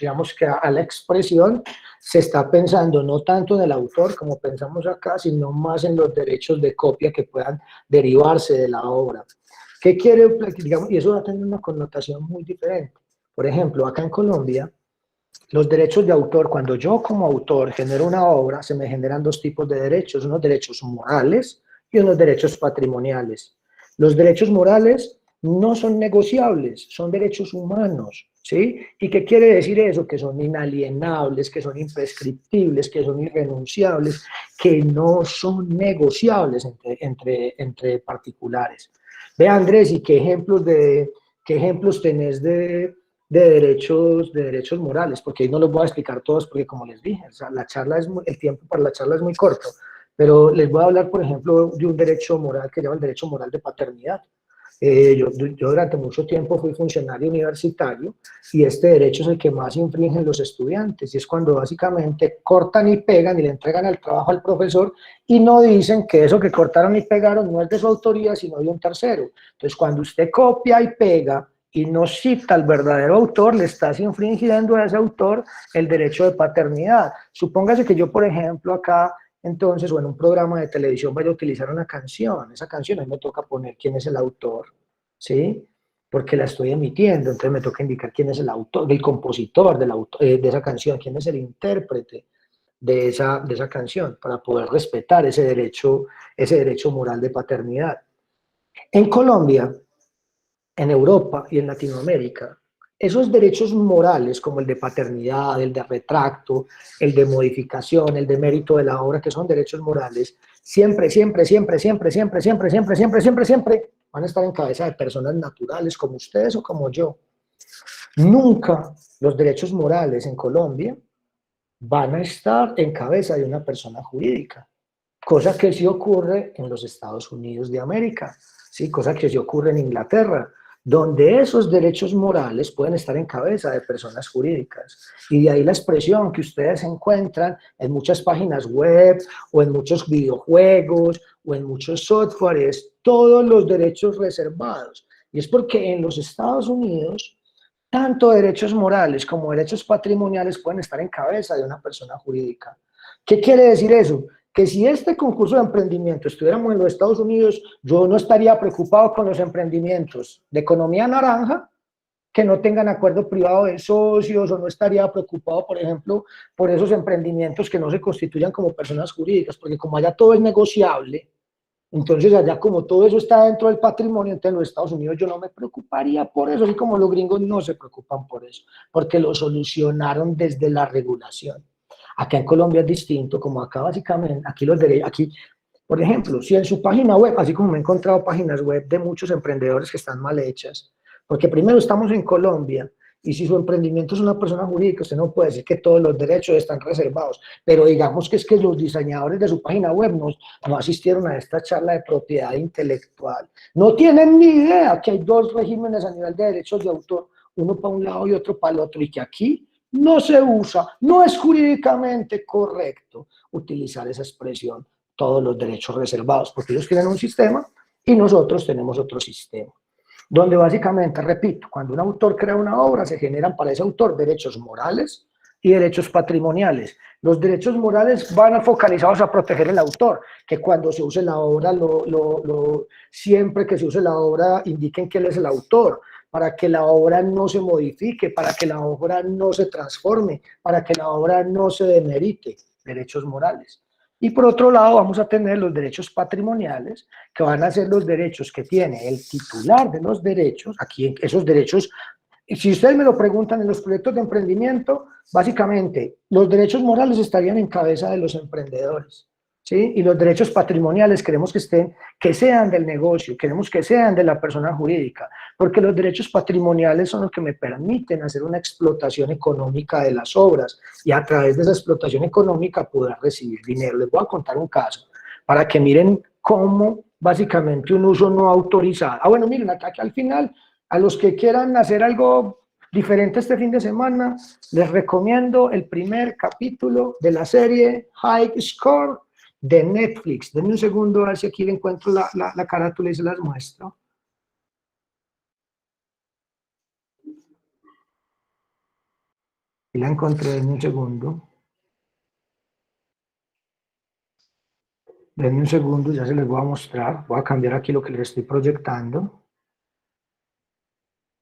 digamos que a la expresión, se está pensando no tanto en el autor como pensamos acá, sino más en los derechos de copia que puedan derivarse de la obra. ¿Qué quiere? Digamos, y eso va a tener una connotación muy diferente. Por ejemplo, acá en Colombia, los derechos de autor, cuando yo como autor genero una obra, se me generan dos tipos de derechos, unos derechos morales y unos derechos patrimoniales. Los derechos morales no son negociables, son derechos humanos, ¿sí? ¿Y qué quiere decir eso? Que son inalienables, que son imprescriptibles, que son irrenunciables, que no son negociables entre particulares. Ve, Andrés, ¿y qué ejemplos tenés de derechos morales? Porque ahí no los voy a explicar todos, porque como les dije, o sea, el tiempo para la charla es muy corto, pero les voy a hablar, por ejemplo, de un derecho moral que se llama el derecho moral de paternidad. Yo durante mucho tiempo fui funcionario universitario y este derecho es el que más infringen los estudiantes, y es cuando básicamente cortan y pegan y le entregan el trabajo al profesor y no dicen que eso que cortaron y pegaron no es de su autoría, sino de un tercero. Entonces, cuando usted copia y pega y no cita al verdadero autor, le estás infringiendo a ese autor el derecho de paternidad. Supóngase que yo, por ejemplo, acá, entonces, o en un programa de televisión vaya a utilizar una canción. Esa canción a mí me toca poner quién es el autor, ¿sí? Porque la estoy emitiendo, entonces me toca indicar quién es el autor, el compositor de esa canción, quién es el intérprete de esa canción, para poder respetar ese derecho moral de paternidad. En Colombia, en Europa y en Latinoamérica, esos derechos morales como el de paternidad, el de retracto, el de modificación, el de mérito de la obra, que son derechos morales, siempre van a estar en cabeza de personas naturales como ustedes o como yo. Nunca los derechos morales en Colombia van a estar en cabeza de una persona jurídica, cosa que sí ocurre en los Estados Unidos de América, ¿sí? Cosa que sí ocurre en Inglaterra, donde esos derechos morales pueden estar en cabeza de personas jurídicas. Y de ahí la expresión que ustedes encuentran en muchas páginas web, o en muchos videojuegos, o en muchos softwares, todos los derechos reservados. Y es porque en los Estados Unidos, tanto derechos morales como derechos patrimoniales pueden estar en cabeza de una persona jurídica. ¿Qué quiere decir eso? Que si este concurso de emprendimiento estuviéramos en los Estados Unidos, yo no estaría preocupado con los emprendimientos de economía naranja que no tengan acuerdo privado de socios, o no estaría preocupado, por ejemplo, por esos emprendimientos que no se constituyan como personas jurídicas, porque como allá todo es negociable, entonces allá como todo eso está dentro del patrimonio, entonces en los Estados Unidos yo no me preocuparía por eso, así como los gringos no se preocupan por eso, porque lo solucionaron desde la regulación. Acá en Colombia es distinto, como acá básicamente, aquí, por ejemplo, si en su página web, así como me he encontrado páginas web de muchos emprendedores que están mal hechas, porque primero estamos en Colombia, y si su emprendimiento es una persona jurídica, usted no puede decir que todos los derechos están reservados, pero digamos que es que los diseñadores de su página web no asistieron a esta charla de propiedad intelectual, no tienen ni idea que hay dos regímenes a nivel de derechos de autor, uno para un lado y otro para el otro, y que aquí no se usa, no es jurídicamente correcto utilizar esa expresión, todos los derechos reservados, porque ellos tienen un sistema y nosotros tenemos otro sistema, donde básicamente, repito, cuando un autor crea una obra, se generan para ese autor derechos morales, y derechos patrimoniales. Los derechos morales van focalizados a proteger el autor, que cuando se use la obra, siempre que se use la obra, indiquen que él es el autor, para que la obra no se modifique, para que la obra no se transforme, para que la obra no se demerite, derechos morales. Y por otro lado vamos a tener los derechos patrimoniales, que van a ser los derechos que tiene el titular de los derechos, aquí esos derechos. Y si ustedes me lo preguntan en los proyectos de emprendimiento, básicamente los derechos morales estarían en cabeza de los emprendedores, ¿sí? Y los derechos patrimoniales queremos que sean del negocio, queremos que sean de la persona jurídica, porque los derechos patrimoniales son los que me permiten hacer una explotación económica de las obras y a través de esa explotación económica poder recibir dinero. Les voy a contar un caso para que miren cómo básicamente un uso no autorizado. Bueno, miren, acá al final, a los que quieran hacer algo diferente este fin de semana, les recomiendo el primer capítulo de la serie High Score de Netflix. Denme un segundo a ver si aquí encuentro la carátula y se las muestro. Y la encontré en un segundo. Denme un segundo, ya se les voy a mostrar. Voy a cambiar aquí lo que les estoy proyectando.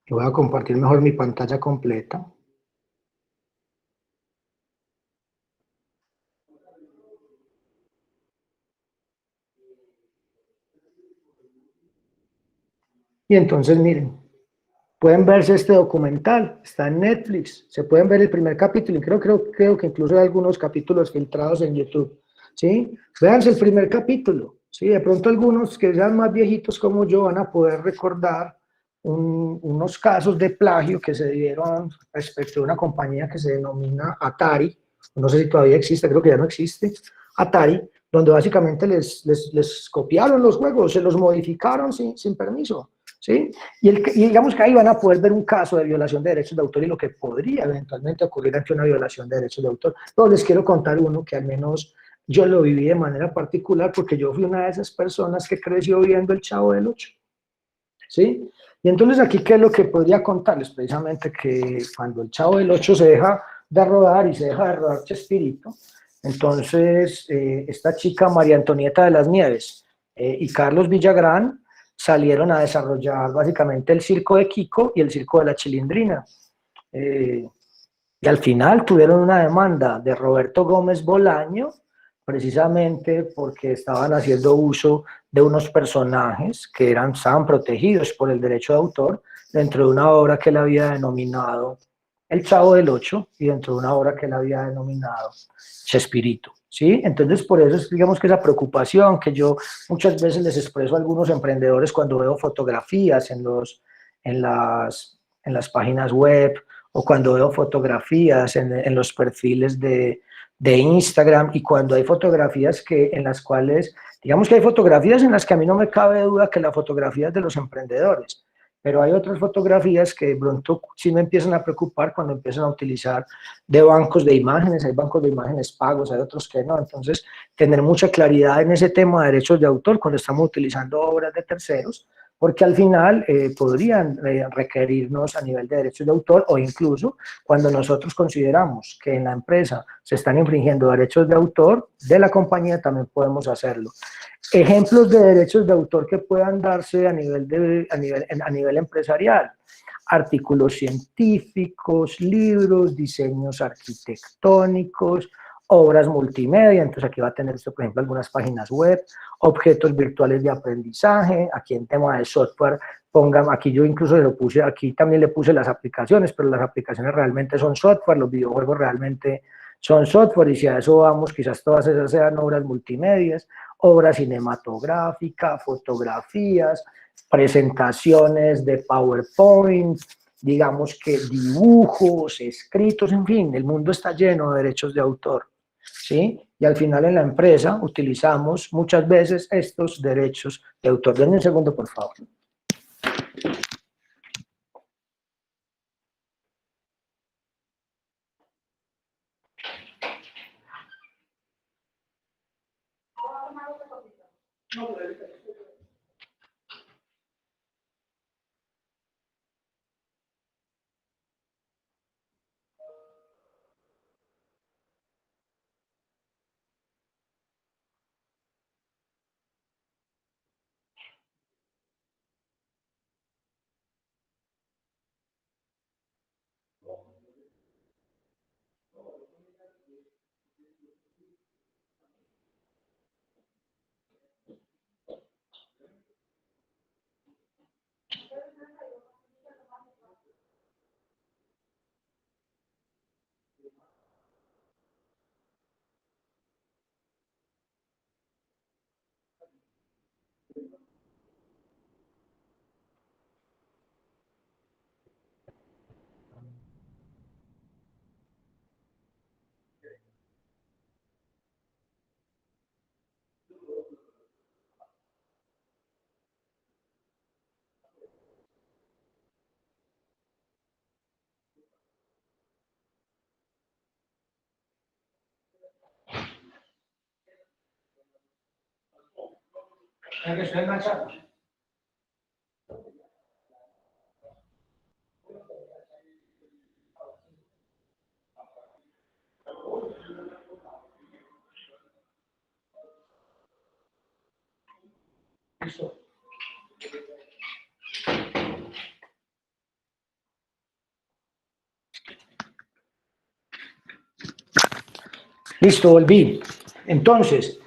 Y voy a compartir mejor mi pantalla completa. Y entonces miren, pueden verse este documental, está en Netflix, se pueden ver el primer capítulo y creo que incluso hay algunos capítulos filtrados en YouTube, ¿sí? Véanse el primer capítulo, ¿sí? De pronto algunos que sean más viejitos como yo van a poder recordar unos casos de plagio que se dieron respecto a una compañía que se denomina Atari, no sé si todavía existe, creo que ya no existe, Atari, donde básicamente les copiaron los juegos, se los modificaron sin permiso, ¿sí? Y digamos que ahí van a poder ver un caso de violación de derechos de autor y lo que podría eventualmente ocurrir ante una violación de derechos de autor. Pero les quiero contar uno que al menos yo lo viví de manera particular porque yo fui una de esas personas que creció viendo El Chavo del Ocho, ¿sí? Y entonces aquí, ¿qué es lo que podría contarles? Precisamente que cuando El Chavo del Ocho se deja de rodar y se deja de rodar Chespirito, entonces esta chica María Antonieta de las Nieves y Carlos Villagrán salieron a desarrollar básicamente el circo de Kiko y el circo de la Chilindrina. Y al final tuvieron una demanda de Roberto Gómez Bolaño, precisamente porque estaban haciendo uso de unos personajes que estaban protegidos por el derecho de autor dentro de una obra que él había denominado El Chavo del Ocho y dentro de una obra que él había denominado Chespirito, ¿sí? Entonces, por eso es, digamos que esa preocupación que yo muchas veces les expreso a algunos emprendedores cuando veo fotografías en las páginas web o cuando veo fotografías en los perfiles de Instagram y cuando hay fotografías en las cuales, digamos que hay fotografías en las que a mí no me cabe duda que la fotografía es de los emprendedores, pero hay otras fotografías que de pronto sí me empiezan a preocupar cuando empiezan a utilizar de bancos de imágenes, hay bancos de imágenes pagos, hay otros que no, entonces tener mucha claridad en ese tema de derechos de autor cuando estamos utilizando obras de terceros, porque al final podrían requerirnos a nivel de derechos de autor o incluso cuando nosotros consideramos que en la empresa se están infringiendo derechos de autor de la compañía también podemos hacerlo. Ejemplos de derechos de autor que puedan darse a nivel empresarial: artículos científicos, libros, diseños arquitectónicos, obras multimedia, entonces aquí va a tener usted, por ejemplo, algunas páginas web, objetos virtuales de aprendizaje, aquí en tema de software, aquí yo incluso lo puse, aquí también le puse las aplicaciones, pero las aplicaciones realmente son software, los videojuegos realmente son software, y si a eso vamos, quizás todas esas sean obras multimedias, obra cinematográfica, fotografías, presentaciones de PowerPoint, digamos que dibujos, escritos, en fin, el mundo está lleno de derechos de autor, ¿sí? Y al final en la empresa utilizamos muchas veces estos derechos de autor. Denme un segundo, por favor. Listo, volví. Entonces,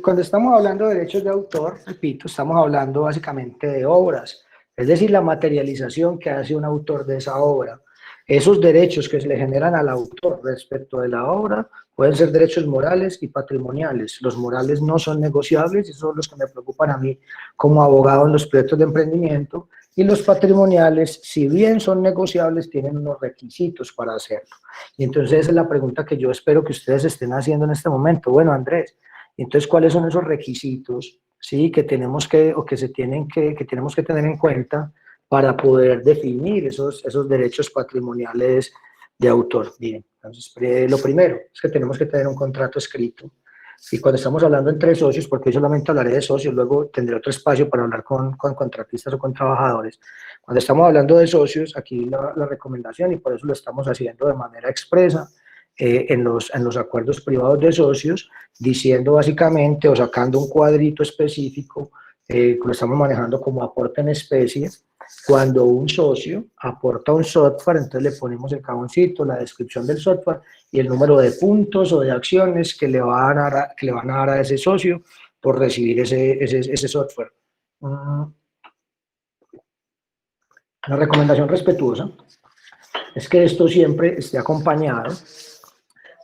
cuando estamos hablando de derechos de autor, repito, estamos hablando básicamente de obras, es decir, la materialización que hace un autor de esa obra. Esos derechos que se le generan al autor respecto de la obra pueden ser derechos morales y patrimoniales. Los morales no son negociables, esos son los que me preocupan a mí como abogado en los proyectos de emprendimiento, y los patrimoniales, si bien son negociables, tienen unos requisitos para hacerlo. Y entonces esa es la pregunta que yo espero que ustedes estén haciendo en este momento. Bueno, Andrés, entonces, ¿cuáles son esos requisitos, sí, que tenemos que, o que se tienen que tenemos que tener en cuenta para poder definir esos derechos patrimoniales de autor? Bien, entonces, lo primero es que tenemos que tener un contrato escrito. Y cuando estamos hablando entre socios, porque hoy solamente hablaré de socios, luego tendré otro espacio para hablar con contratistas o con trabajadores. Cuando estamos hablando de socios, aquí la recomendación, y por eso lo estamos haciendo de manera expresa, en los acuerdos privados de socios, diciendo básicamente o sacando un cuadrito específico, lo estamos manejando como aporte en especie. Cuando un socio aporta un software, entonces le ponemos el cajoncito, la descripción del software y el número de puntos o de acciones que le van a dar a ese socio por recibir ese software. Una recomendación respetuosa es que esto siempre esté acompañado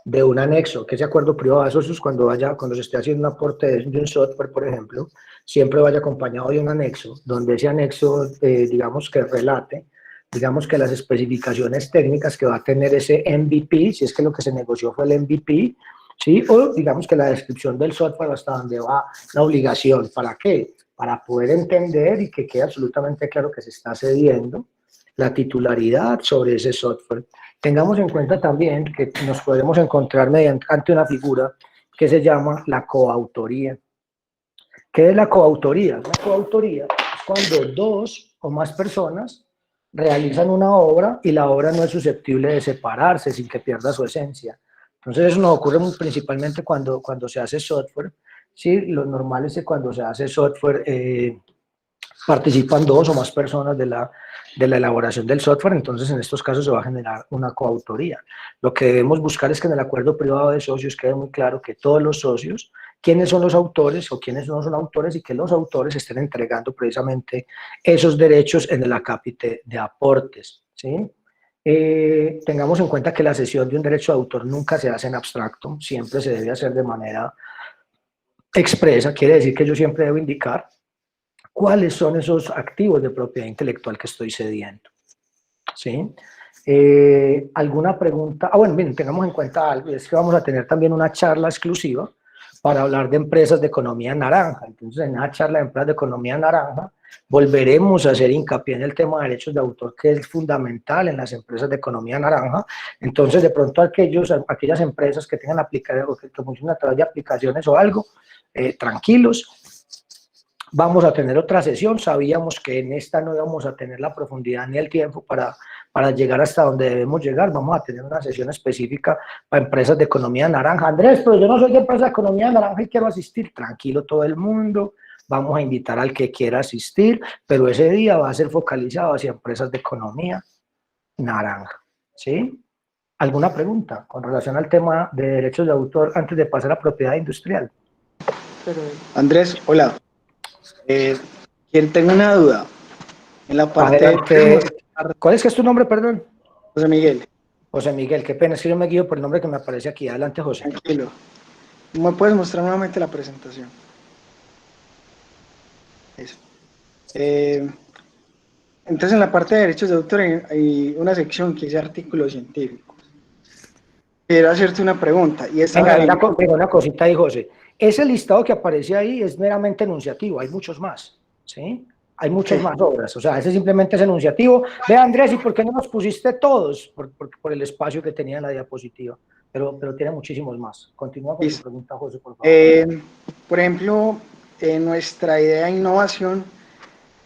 de un anexo, que ese acuerdo privado de socios cuando se esté haciendo un aporte de un software, por ejemplo, siempre vaya acompañado de un anexo, donde ese anexo, digamos que relate, digamos que las especificaciones técnicas que va a tener ese MVP, si es que lo que se negoció fue el MVP, ¿sí? O digamos que la descripción del software hasta donde va la obligación. ¿Para qué? Para poder entender y que quede absolutamente claro que se está cediendo la titularidad sobre ese software. Tengamos en cuenta también que nos podemos encontrar ante una figura que se llama la coautoría. ¿Qué es la coautoría? La coautoría es cuando dos o más personas realizan una obra y la obra no es susceptible de separarse sin que pierda su esencia. Entonces eso nos ocurre principalmente cuando se hace software. ¿Sí? Lo normal es que cuando se hace software participan dos o más personas de la elaboración del software, entonces en estos casos se va a generar una coautoría. Lo que debemos buscar es que en el acuerdo privado de socios quede muy claro que todos los socios, quiénes son los autores o quiénes no son autores, y que los autores estén entregando precisamente esos derechos en el acápite de aportes, ¿sí? Tengamos en cuenta que la cesión de un derecho de autor nunca se hace en abstracto, siempre se debe hacer de manera expresa. Quiere decir que yo siempre debo indicar cuáles son esos activos de propiedad intelectual que estoy cediendo, ¿sí? ¿Alguna pregunta? Bueno, bien, tengamos en cuenta algo, es que vamos a tener también una charla exclusiva para hablar de empresas de economía naranja. Entonces, en esa charla de empresas de economía naranja, volveremos a hacer hincapié en el tema de derechos de autor, que es fundamental en las empresas de economía naranja. Entonces, de pronto, aquellas empresas que tengan aplicaciones o que funcionen a través de aplicaciones o algo, tranquilos. Vamos a tener otra sesión. Sabíamos que en esta no íbamos a tener la profundidad ni el tiempo para llegar hasta donde debemos llegar. Vamos a tener una sesión específica para empresas de economía naranja. Andrés, pero yo no soy de empresa de economía naranja y quiero asistir. Tranquilo todo el mundo. Vamos a invitar al que quiera asistir, pero ese día va a ser focalizado hacia empresas de economía naranja, ¿sí? ¿Alguna pregunta con relación al tema de derechos de autor antes de pasar a propiedad industrial? Andrés, hola. Tengo una duda. En la parte Adelante. ¿Cuál es que es tu nombre, perdón? José Miguel. José Miguel, qué pena, es que yo me guío por el nombre que me aparece aquí. Adelante, José. Tranquilo. ¿Me puedes mostrar nuevamente la presentación? Eso. Entonces, en la parte de derechos de autor hay una sección que dice artículos científicos. Quiero hacerte una pregunta. Y Venga, una cosita ahí, José. Ese listado que aparece ahí es meramente enunciativo, hay muchos más, ¿sí? Hay muchas más obras, o sea, ese simplemente es enunciativo. Ve, Andrés, ¿y por qué no los pusiste todos? Por el espacio que tenía en la diapositiva, pero tiene muchísimos más. Continúa con tu pregunta, José, por favor. Por ejemplo, en nuestra idea de innovación,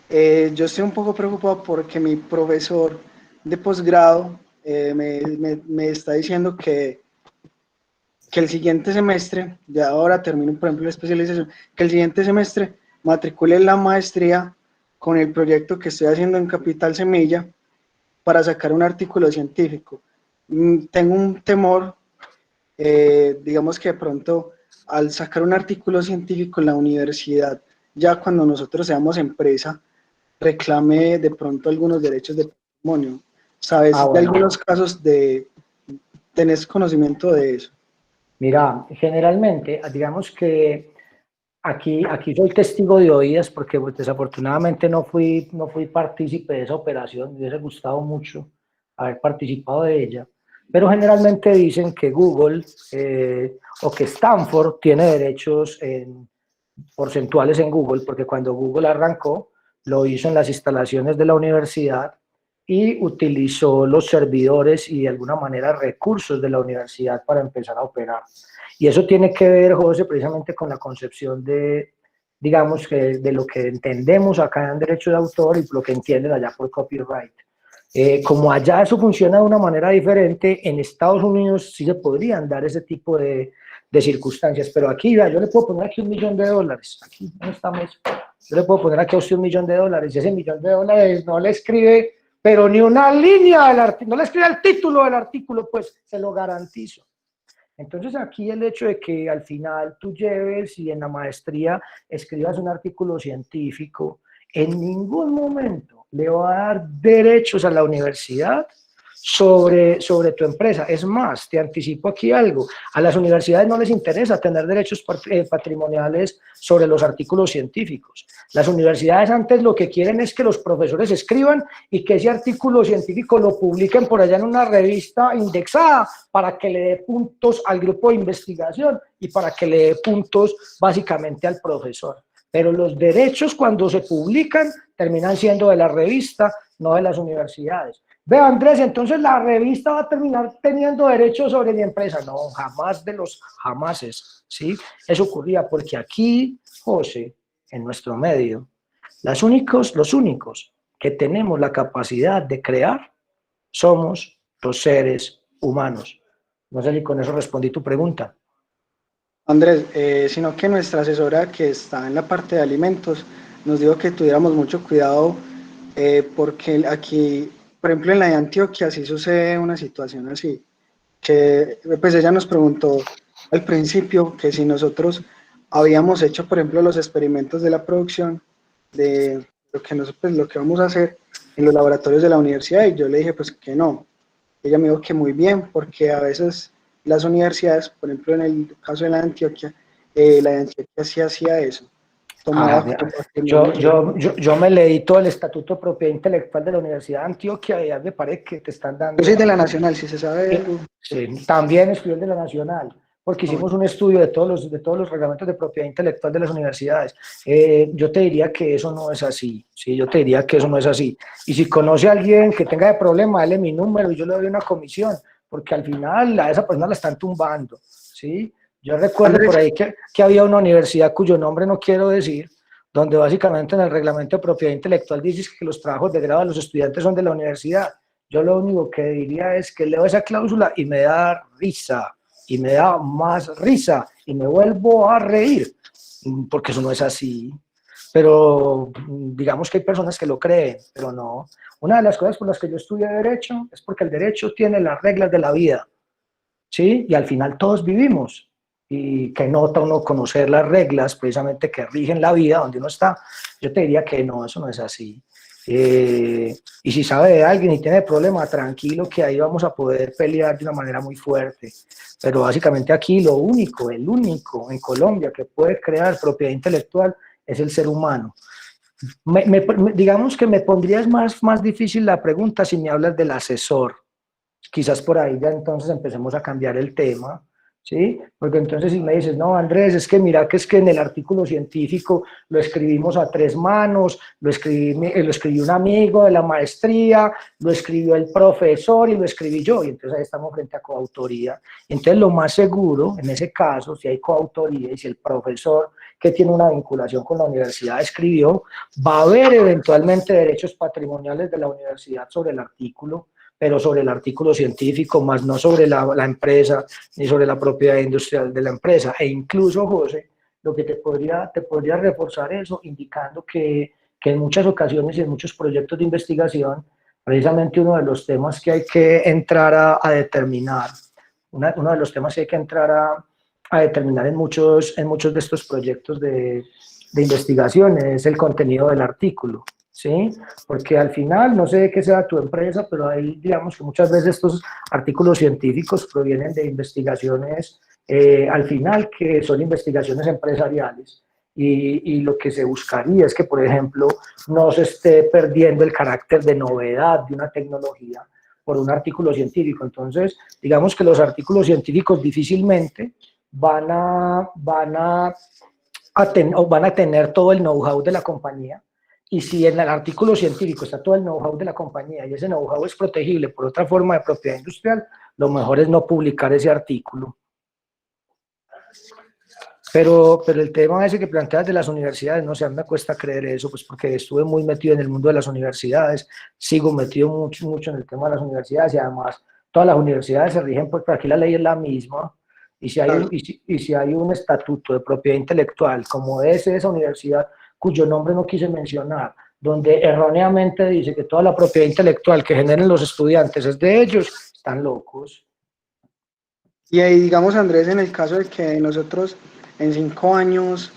yo estoy un poco preocupado porque mi profesor de posgrado me está diciendo que el siguiente semestre, ya ahora termino por ejemplo la especialización, que el siguiente semestre matricule la maestría con el proyecto que estoy haciendo en Capital Semilla para sacar un artículo científico. Tengo un temor, digamos que de pronto al sacar un artículo científico en la universidad, ya cuando nosotros seamos empresa, reclame de pronto algunos derechos de patrimonio. ¿Sabes de algunos casos tenés conocimiento de eso? Mira, generalmente, digamos que aquí soy testigo de oídas porque pues, desafortunadamente no fui partícipe de esa operación, me hubiese gustado mucho haber participado de ella, pero generalmente dicen que Google o que Stanford tiene derechos porcentuales en Google, porque cuando Google arrancó, lo hizo en las instalaciones de la universidad y utilizó los servidores y de alguna manera recursos de la universidad para empezar a operar. Y eso tiene que ver, José, precisamente con la concepción de, digamos, de lo que entendemos acá en derecho de autor y lo que entienden allá por copyright. Como allá eso funciona de una manera diferente, en Estados Unidos sí se podrían dar ese tipo de circunstancias, pero aquí, yo le puedo poner aquí $1.000.000, aquí en esta mesa, yo le puedo poner aquí a usted $1.000.000 y ese $1.000.000 no le escribe, pero ni una línea del artículo, no le escribe el título del artículo, pues se lo garantizo. Entonces aquí el hecho de que al final tú lleves y en la maestría escribas un artículo científico, en ningún momento le va a dar derechos a la universidad sobre tu empresa. Es más, te anticipo aquí algo, a las universidades no les interesa tener derechos patrimoniales sobre los artículos científicos. Las universidades antes lo que quieren es que los profesores escriban y que ese artículo científico lo publiquen por allá en una revista indexada para que le dé puntos al grupo de investigación y para que le dé puntos básicamente al profesor. Pero los derechos cuando se publican terminan siendo de la revista, no de las universidades. Veo, Andrés, entonces la revista va a terminar teniendo derechos sobre mi empresa. No, jamás de los jamases, ¿sí? Eso ocurría porque aquí, José, en nuestro medio, los únicos que tenemos la capacidad de crear somos los seres humanos. No sé si con eso respondí tu pregunta. Andrés, sino que nuestra asesora que está en la parte de alimentos nos dijo que tuviéramos mucho cuidado porque aquí, por ejemplo, en la de Antioquia sí sucede una situación así, que pues ella nos preguntó al principio que si nosotros habíamos hecho, por ejemplo, los experimentos de la producción de lo que vamos a hacer en los laboratorios de la universidad, y yo le dije pues que no. Ella me dijo que muy bien, porque a veces las universidades, por ejemplo en el caso de la de Antioquia sí hacía eso. Yo me leí todo el Estatuto de Propiedad Intelectual de la Universidad de Antioquia y ya me parece que te están dando... Yo soy de la Nacional, si se sabe. Sí, también estudié de la Nacional, porque hicimos un estudio de todos los reglamentos de propiedad intelectual de las universidades. Yo te diría que eso no es así, ¿sí? Yo te diría que eso no es así. Y si conoce a alguien que tenga de problema, dale mi número y yo le doy una comisión, porque al final a esa persona la están tumbando, ¿sí? Yo recuerdo por ahí que había una universidad cuyo nombre no quiero decir, donde básicamente en el reglamento de propiedad intelectual dice que los trabajos de grado de los estudiantes son de la universidad. Yo lo único que diría es que leo esa cláusula y me da risa, y me da más risa, y me vuelvo a reír, porque eso no es así. Pero digamos que hay personas que lo creen, pero no. Una de las cosas por las que yo estudié Derecho es porque el Derecho tiene las reglas de la vida, ¿sí? Y al final todos vivimos. Y que nota uno conocer las reglas precisamente que rigen la vida donde uno está. Yo te diría que no, eso no es así. Y si sabe de alguien y tiene problema, tranquilo que ahí vamos a poder pelear de una manera muy fuerte. Pero básicamente aquí el único en Colombia que puede crear propiedad intelectual es el ser humano. Digamos que me pondrías más difícil la pregunta si me hablas del asesor. Quizás por ahí ya entonces empecemos a cambiar el tema, ¿sí? Porque entonces si me dices, no, Andrés, es que mira que es que en el artículo científico lo escribimos a 3 manos, lo escribió un amigo de la maestría, lo escribió el profesor y lo escribí yo, y entonces ahí estamos frente a coautoría. Entonces lo más seguro, en ese caso, si hay coautoría y si el profesor que tiene una vinculación con la universidad escribió, va a haber eventualmente derechos patrimoniales de la universidad sobre el artículo, pero sobre el artículo científico, más no sobre la empresa, ni sobre la propiedad industrial de la empresa. E incluso, José, lo que te podría reforzar eso, indicando que en muchas ocasiones y en muchos proyectos de investigación, precisamente uno de los temas que hay que entrar a determinar, uno de los temas que hay que entrar a determinar en muchos de estos proyectos de investigación es el contenido del artículo. ¿Sí? Porque al final, no sé de qué sea tu empresa, pero ahí digamos que muchas veces estos artículos científicos provienen de investigaciones, al final, que son investigaciones empresariales. Y lo que se buscaría es que, por ejemplo, no se esté perdiendo el carácter de novedad de una tecnología por un artículo científico. Entonces, digamos que los artículos científicos difícilmente van a tener todo el know-how de la compañía. Y si en el artículo científico está todo el know-how de la compañía y ese know-how es protegible por otra forma de propiedad industrial, lo mejor es no publicar ese artículo. Pero el tema ese que planteas de las universidades, no sé, a mí me cuesta creer eso, pues porque estuve muy metido en el mundo de las universidades, sigo metido mucho en el tema de las universidades y además todas las universidades se rigen, pues aquí la ley es la misma. Y si hay un estatuto de propiedad intelectual como es esa universidad, cuyo nombre no quise mencionar, donde erróneamente dice que toda la propiedad intelectual que generen los estudiantes es de ellos, están locos. Y ahí, digamos, Andrés, en el caso de que nosotros en 5 años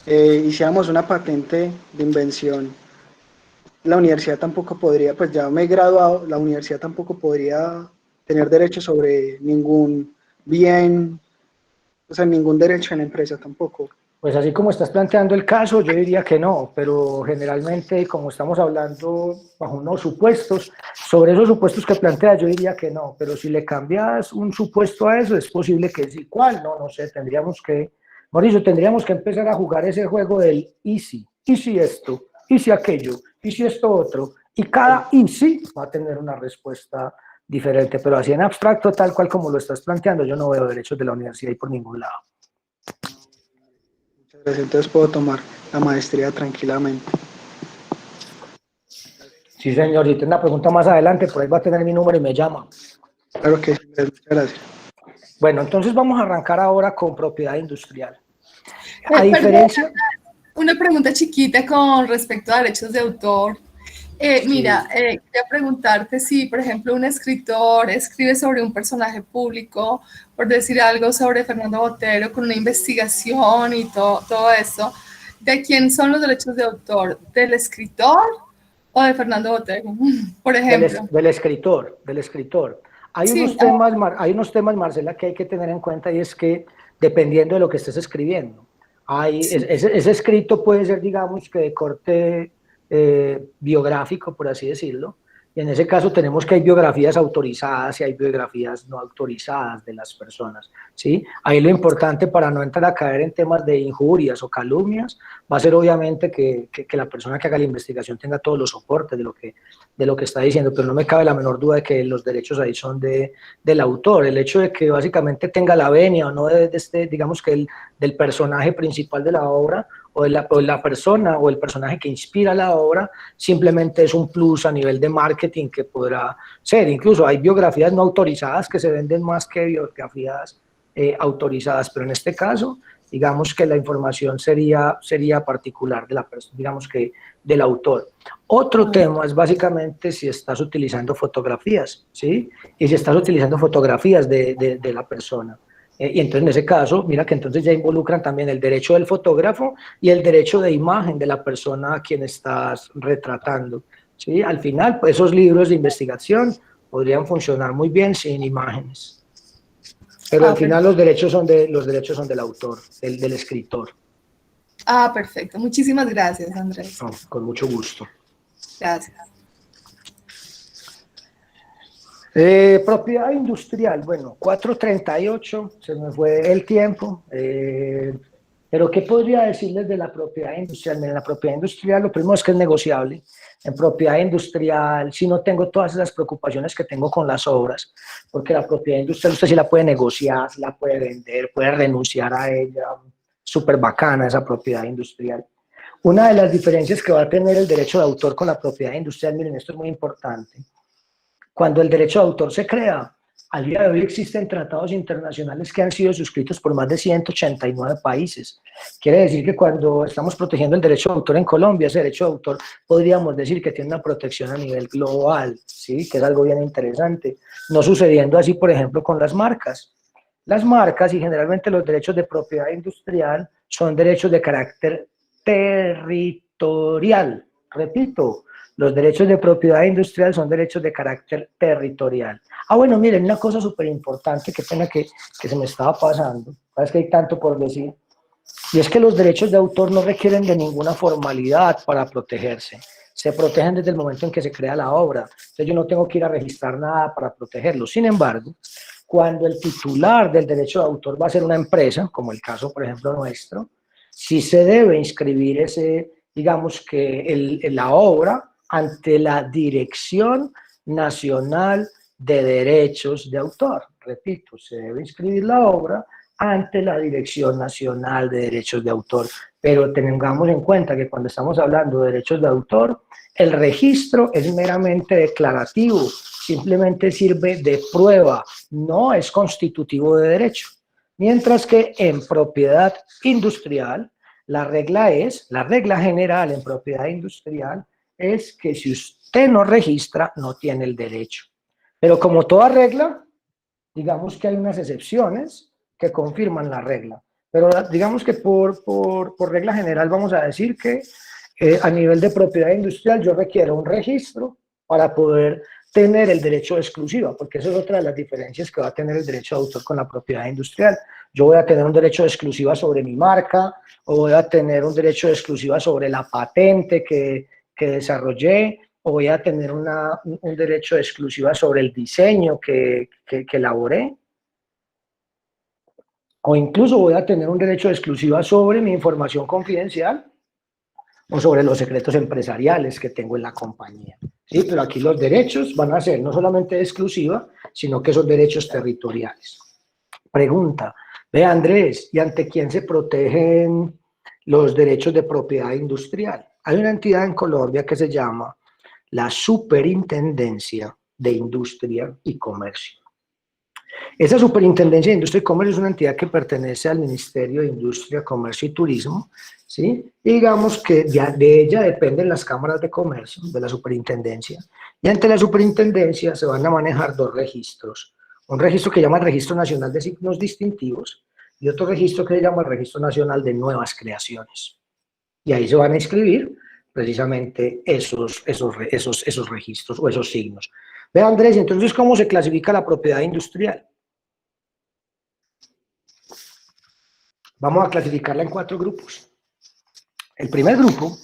hiciéramos una patente de invención, la universidad tampoco podría, pues ya me he graduado, la universidad tampoco podría tener derecho sobre ningún bien, o sea, ningún derecho en la empresa tampoco. Pues así como estás planteando el caso, yo diría que no, pero generalmente, como estamos hablando bajo unos supuestos, sobre esos supuestos que planteas, yo diría que no, pero si le cambias un supuesto a eso, es posible que sí. ¿Cuál? No sé, tendríamos que empezar a jugar ese juego del y si esto, y si aquello, y si esto otro, y cada y si va a tener una respuesta diferente, pero así en abstracto, tal cual como lo estás planteando, yo no veo derechos de la universidad ahí por ningún lado. Entonces puedo tomar la maestría tranquilamente. Sí, señor, si tiene una pregunta más adelante, por ahí va a tener mi número y me llama. Claro que sí, muchas gracias. Bueno, entonces vamos a arrancar ahora con propiedad industrial. A diferencia... Una pregunta chiquita con respecto a derechos de autor. Mira, quería preguntarte si, por ejemplo, un escritor escribe sobre un personaje público, por decir algo sobre Fernando Botero, con una investigación y todo eso, ¿de quién son los derechos de autor? ¿Del escritor o de Fernando Botero, por ejemplo? Del escritor. Hay unos temas, Marcela, que hay que tener en cuenta y es que dependiendo de lo que estés escribiendo, ese escrito puede ser, digamos, que de corte biográfico, por así decirlo, y en ese caso tenemos que hay biografías autorizadas y hay biografías no autorizadas de las personas, ¿sí? Ahí lo importante para no entrar a caer en temas de injurias o calumnias va a ser obviamente que la persona que haga la investigación tenga todos los soportes de lo que está diciendo, pero no me cabe la menor duda de que los derechos ahí son del autor. El hecho de que básicamente tenga la venia o no digamos que del personaje principal de la obra o la persona o el personaje que inspira la obra, simplemente es un plus a nivel de marketing que podrá ser. Incluso hay biografías no autorizadas que se venden más que biografías autorizadas, pero en este caso, digamos que la información sería particular de la persona, digamos que del autor. Otro tema es básicamente si estás utilizando fotografías, ¿sí? Y si estás utilizando fotografías de la persona. Y entonces en ese caso, mira que entonces ya involucran también el derecho del fotógrafo y el derecho de imagen de la persona a quien estás retratando, ¿sí? Al final, pues, esos libros de investigación podrían funcionar muy bien sin imágenes. Pero al final los derechos son del autor, del escritor. Ah, perfecto. Muchísimas gracias, Andrés. No, con mucho gusto. Gracias. Propiedad industrial, bueno, 4:38, se me fue el tiempo, pero ¿qué podría decirles de la propiedad industrial? En la propiedad industrial lo primero es que es negociable. En propiedad industrial, si no tengo todas esas preocupaciones que tengo con las obras, porque la propiedad industrial usted sí la puede negociar, sí la puede vender, puede renunciar a ella, súper bacana esa propiedad industrial. Una de las diferencias que va a tener el derecho de autor con la propiedad industrial, miren, esto es muy importante. Cuando el derecho de autor se crea, al día de hoy existen tratados internacionales que han sido suscritos por más de 189 países. Quiere decir que cuando estamos protegiendo el derecho de autor en Colombia, ese derecho de autor podríamos decir que tiene una protección a nivel global, ¿sí? Que es algo bien interesante. No sucediendo así, por ejemplo, con las marcas. Las marcas y generalmente los derechos de propiedad industrial son derechos de carácter territorial. Repito, los derechos de propiedad industrial son derechos de carácter territorial. Ah, bueno, miren, una cosa súper importante, qué pena que se me estaba pasando, es que hay tanto por decir, y es que los derechos de autor no requieren de ninguna formalidad para protegerse. Se protegen desde el momento en que se crea la obra. Entonces yo no tengo que ir a registrar nada para protegerlo. Sin embargo, cuando el titular del derecho de autor va a ser una empresa, como el caso, por ejemplo, nuestro, sí se debe inscribir ese, digamos que la obra ante la Dirección Nacional de Derechos de Autor. Repito, se debe inscribir la obra ante la Dirección Nacional de Derechos de Autor. Pero tengamos en cuenta que cuando estamos hablando de derechos de autor, el registro es meramente declarativo, simplemente sirve de prueba, no es constitutivo de derecho. Mientras que en propiedad industrial, la regla general en propiedad industrial es que si usted no registra, no tiene el derecho. Pero como toda regla, digamos que hay unas excepciones que confirman la regla. Pero digamos que por regla general vamos a decir que a nivel de propiedad industrial yo requiero un registro para poder tener el derecho de exclusiva, porque eso es otra de las diferencias que va a tener el derecho de autor con la propiedad industrial. Yo voy a tener un derecho de exclusiva sobre mi marca, o voy a tener un derecho de exclusiva sobre la patente que desarrollé, o voy a tener un derecho de exclusiva sobre el diseño que elaboré, o incluso voy a tener un derecho de exclusiva sobre mi información confidencial o sobre los secretos empresariales que tengo en la compañía. ¿Sí? Pero aquí los derechos van a ser no solamente de exclusiva, sino que son derechos territoriales. Pregunta, ve Andrés, ¿y ante quién se protegen los derechos de propiedad industrial? Hay una entidad en Colombia que se llama la Superintendencia de Industria y Comercio. Esa Superintendencia de Industria y Comercio es una entidad que pertenece al Ministerio de Industria, Comercio y Turismo, ¿sí? Y digamos que de ella dependen las cámaras de comercio de la superintendencia, y ante la superintendencia se van a manejar dos registros, un registro que se llama el Registro Nacional de Signos Distintivos y otro registro que se llama el Registro Nacional de Nuevas Creaciones, y ahí se van a inscribir precisamente esos registros o esos signos. Ve Andrés, entonces, ¿cómo se clasifica la propiedad industrial? Vamos a clasificarla en 4 grupos. El primer grupo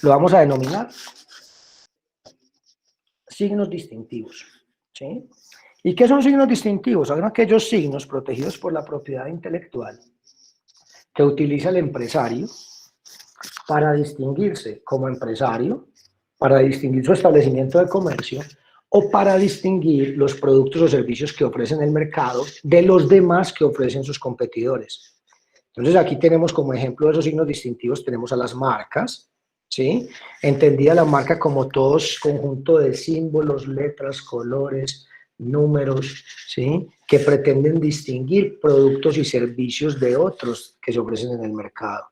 lo vamos a denominar signos distintivos, ¿sí? ¿Y qué son signos distintivos? Son aquellos signos protegidos por la propiedad intelectual que utiliza el empresario para distinguirse como empresario, para distinguir su establecimiento de comercio o para distinguir los productos o servicios que ofrecen el mercado de los demás que ofrecen sus competidores. Entonces aquí tenemos como ejemplo de esos signos distintivos, tenemos a las marcas, ¿sí? Entendida la marca como todo conjunto de símbolos, letras, colores, números, ¿sí? Que pretenden distinguir productos y servicios de otros que se ofrecen en el mercado.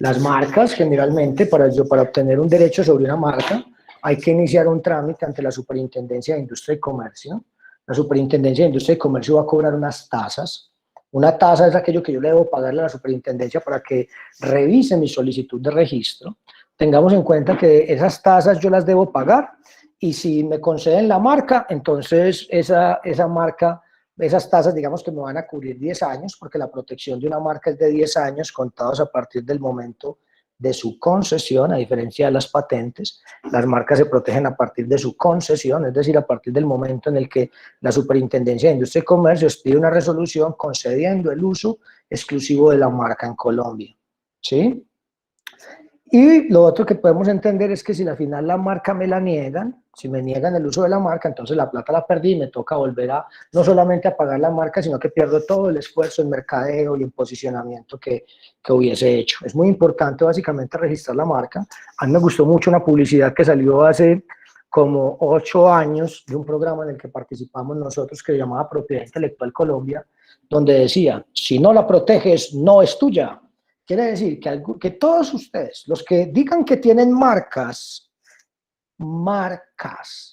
Las marcas, generalmente, para obtener un derecho sobre una marca, hay que iniciar un trámite ante la Superintendencia de Industria y Comercio. La Superintendencia de Industria y Comercio va a cobrar unas tasas. Una tasa es aquello que yo le debo pagarle a la superintendencia para que revise mi solicitud de registro. Tengamos en cuenta que esas tasas yo las debo pagar y si me conceden la marca, entonces esa marca esas tasas, digamos que me van a cubrir 10 años, porque la protección de una marca es de 10 años contados a partir del momento de su concesión, a diferencia de las patentes. Las marcas se protegen a partir de su concesión, es decir, a partir del momento en el que la Superintendencia de Industria y Comercio expide una resolución concediendo el uso exclusivo de la marca en Colombia, ¿sí? Y lo otro que podemos entender es que si al final la marca me la niegan, si me niegan el uso de la marca, entonces la plata la perdí y me toca volver a, no solamente a pagar la marca, sino que pierdo todo el esfuerzo en mercadeo y en posicionamiento que hubiese hecho. Es muy importante básicamente registrar la marca. A mí me gustó mucho una publicidad que salió hace como 8 años de un programa en el que participamos nosotros que se llamaba Propiedad Intelectual Colombia, donde decía, si no la proteges, no es tuya. Quiere decir que todos ustedes, los que digan que tienen marcas,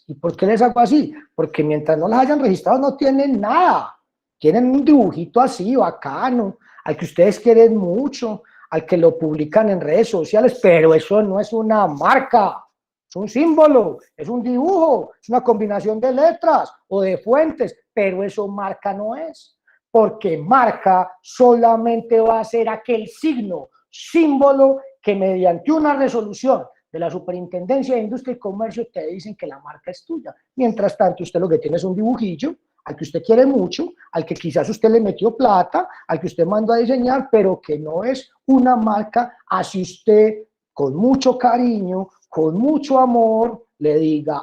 ¿y por qué les hago así? Porque mientras no las hayan registrado no tienen nada, tienen un dibujito así bacano, al que ustedes quieren mucho, al que lo publican en redes sociales, pero eso no es una marca, es un símbolo, es un dibujo, es una combinación de letras o de fuentes, pero eso marca no es. Porque marca solamente va a ser aquel signo, símbolo que mediante una resolución de la Superintendencia de Industria y Comercio te dicen que la marca es tuya. Mientras tanto, usted lo que tiene es un dibujillo al que usted quiere mucho, al que quizás usted le metió plata, al que usted mandó a diseñar, pero que no es una marca, así usted con mucho cariño, con mucho amor, le diga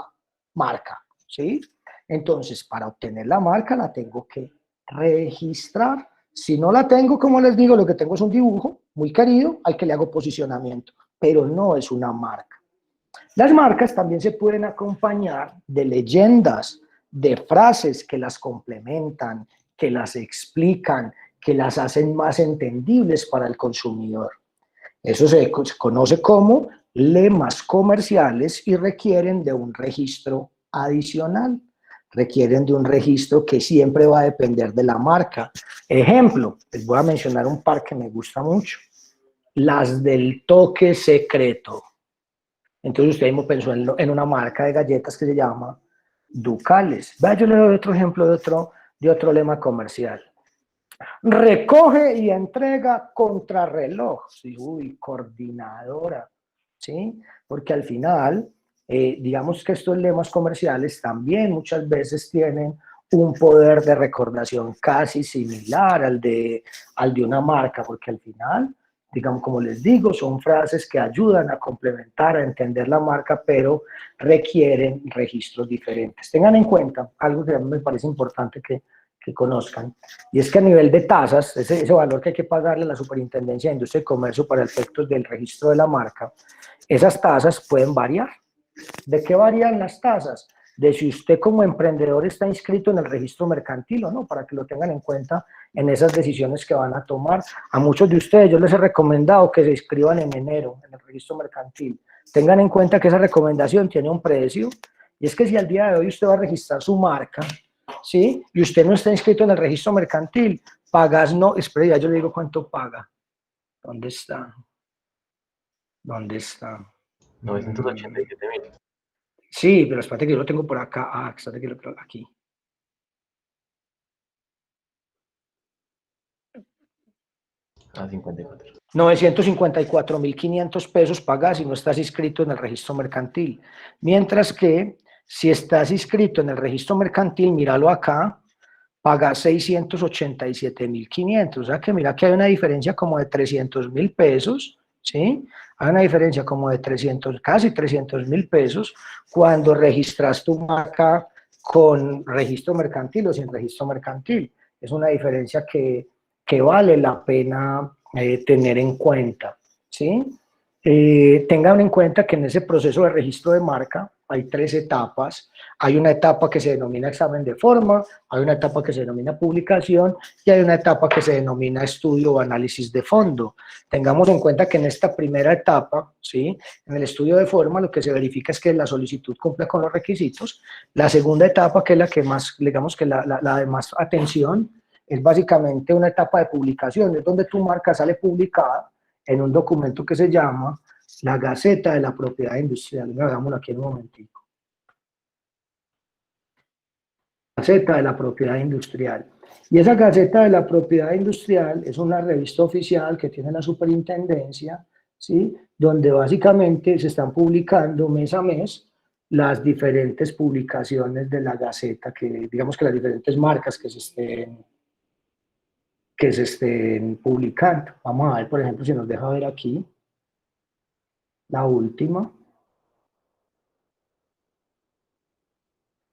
marca, ¿sí? Entonces, para obtener la marca la tengo que registrar. Si no la tengo, como les digo, lo que tengo es un dibujo muy querido al que le hago posicionamiento, pero no es una marca. Las marcas también se pueden acompañar de leyendas, de frases que las complementan, que las explican, que las hacen más entendibles para el consumidor. Eso se conoce como lemas comerciales y requieren de un registro adicional. Requieren de un registro que siempre va a depender de la marca. Ejemplo, les voy a mencionar un par que me gusta mucho. Las del toque secreto. Entonces usted mismo pensó en una marca de galletas que se llama Ducales. Vaya, yo le doy otro ejemplo de otro lema comercial. Recoge y entrega contrarreloj. Sí, uy, coordinadora. ¿Sí? Porque al final, digamos que estos lemas comerciales también muchas veces tienen un poder de recordación casi similar al de una marca, porque al final, digamos, como les digo, son frases que ayudan a complementar, a entender la marca, pero requieren registros diferentes. Tengan en cuenta algo que a mí me parece importante que conozcan, y es que a nivel de tasas, ese valor que hay que pagarle a la Superintendencia de Industria y Comercio para efectos del registro de la marca, esas tasas pueden variar. ¿De qué varían las tasas? De si usted como emprendedor está inscrito en el registro mercantil o no, para que lo tengan en cuenta en esas decisiones que van a tomar. A muchos de ustedes yo les he recomendado que se inscriban en enero en el registro mercantil. Tengan en cuenta que esa recomendación tiene un precio, y es que si al día de hoy usted va a registrar su marca, ¿sí? Y usted no está inscrito en el registro mercantil, pagas, no, espere, ya yo le digo cuánto paga. ¿Dónde está? ¿Dónde está? 987.000. Sí, pero espérate que yo lo tengo por acá. Ah, espérate que lo tengo aquí. Ah, 54. 954.500 pesos pagas si no estás inscrito en el registro mercantil. Mientras que si estás inscrito en el registro mercantil, míralo acá, pagas 687.500. O sea que mira que hay una diferencia como de 300.000 pesos, ¿sí? Hay una diferencia como de 300, casi 300.000 pesos cuando registras tu marca con registro mercantil o sin registro mercantil. Es una diferencia que vale la pena tener en cuenta, ¿sí? Tengan en cuenta que en ese proceso de registro de marca hay 3 etapas. Hay una etapa que se denomina examen de forma, hay una etapa que se denomina publicación y hay una etapa que se denomina estudio o análisis de fondo. Tengamos en cuenta que en esta primera etapa, ¿sí? En el estudio de forma lo que se verifica es que la solicitud cumple con los requisitos. La segunda etapa, que es la que más, digamos que la de más atención, es básicamente una etapa de publicación, es donde tu marca sale publicada en un documento que se llama la Gaceta de la Propiedad Industrial. Hagámoslo aquí en un momentico. Gaceta de la Propiedad Industrial. Y esa Gaceta de la Propiedad Industrial es una revista oficial que tiene la superintendencia, ¿sí? Donde básicamente se están publicando mes a mes las diferentes publicaciones de la Gaceta, que digamos que las diferentes marcas que se estén publicando. Vamos a ver, por ejemplo, si nos deja ver aquí la última.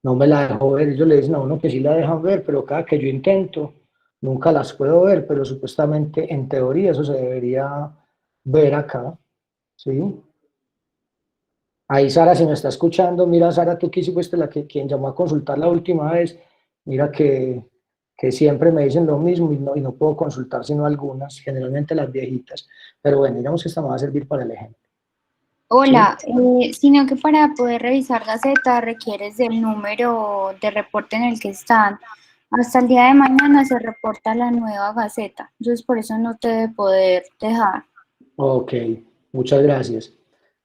No me la dejo ver, ellos le dicen a uno que sí la dejan ver, pero cada que yo intento, nunca las puedo ver, pero supuestamente, en teoría, eso se debería ver acá, ¿sí? Ahí Sara, si me está escuchando, mira Sara, tú que fuiste quien llamó a consultar la última vez, mira que siempre me dicen lo mismo y no puedo consultar sino algunas, generalmente las viejitas, pero bueno, digamos que esta me va a servir para el ejemplo. Hola, sino que para poder revisar Gaceta requieres del número de reporte en el que están. Hasta el día de mañana se reporta la nueva Gaceta, entonces por eso no te debe poder dejar. Ok, muchas gracias.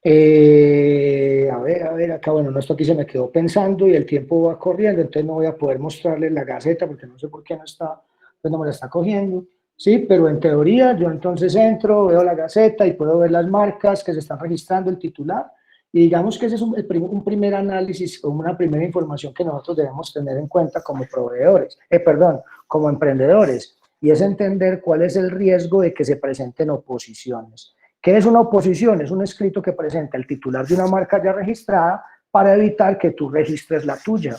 A ver, acá, bueno, esto aquí se me quedó pensando y el tiempo va corriendo, entonces no voy a poder mostrarles la Gaceta porque no sé por qué pues no me la está cogiendo. Sí, pero en teoría yo entonces entro, veo la Gaceta y puedo ver las marcas que se están registrando, el titular, y digamos que ese es un primer análisis o una primera información que nosotros debemos tener en cuenta como proveedores, como emprendedores, y es entender cuál es el riesgo de que se presenten oposiciones. ¿Qué es una oposición? Es un escrito que presenta el titular de una marca ya registrada para evitar que tú registres la tuya.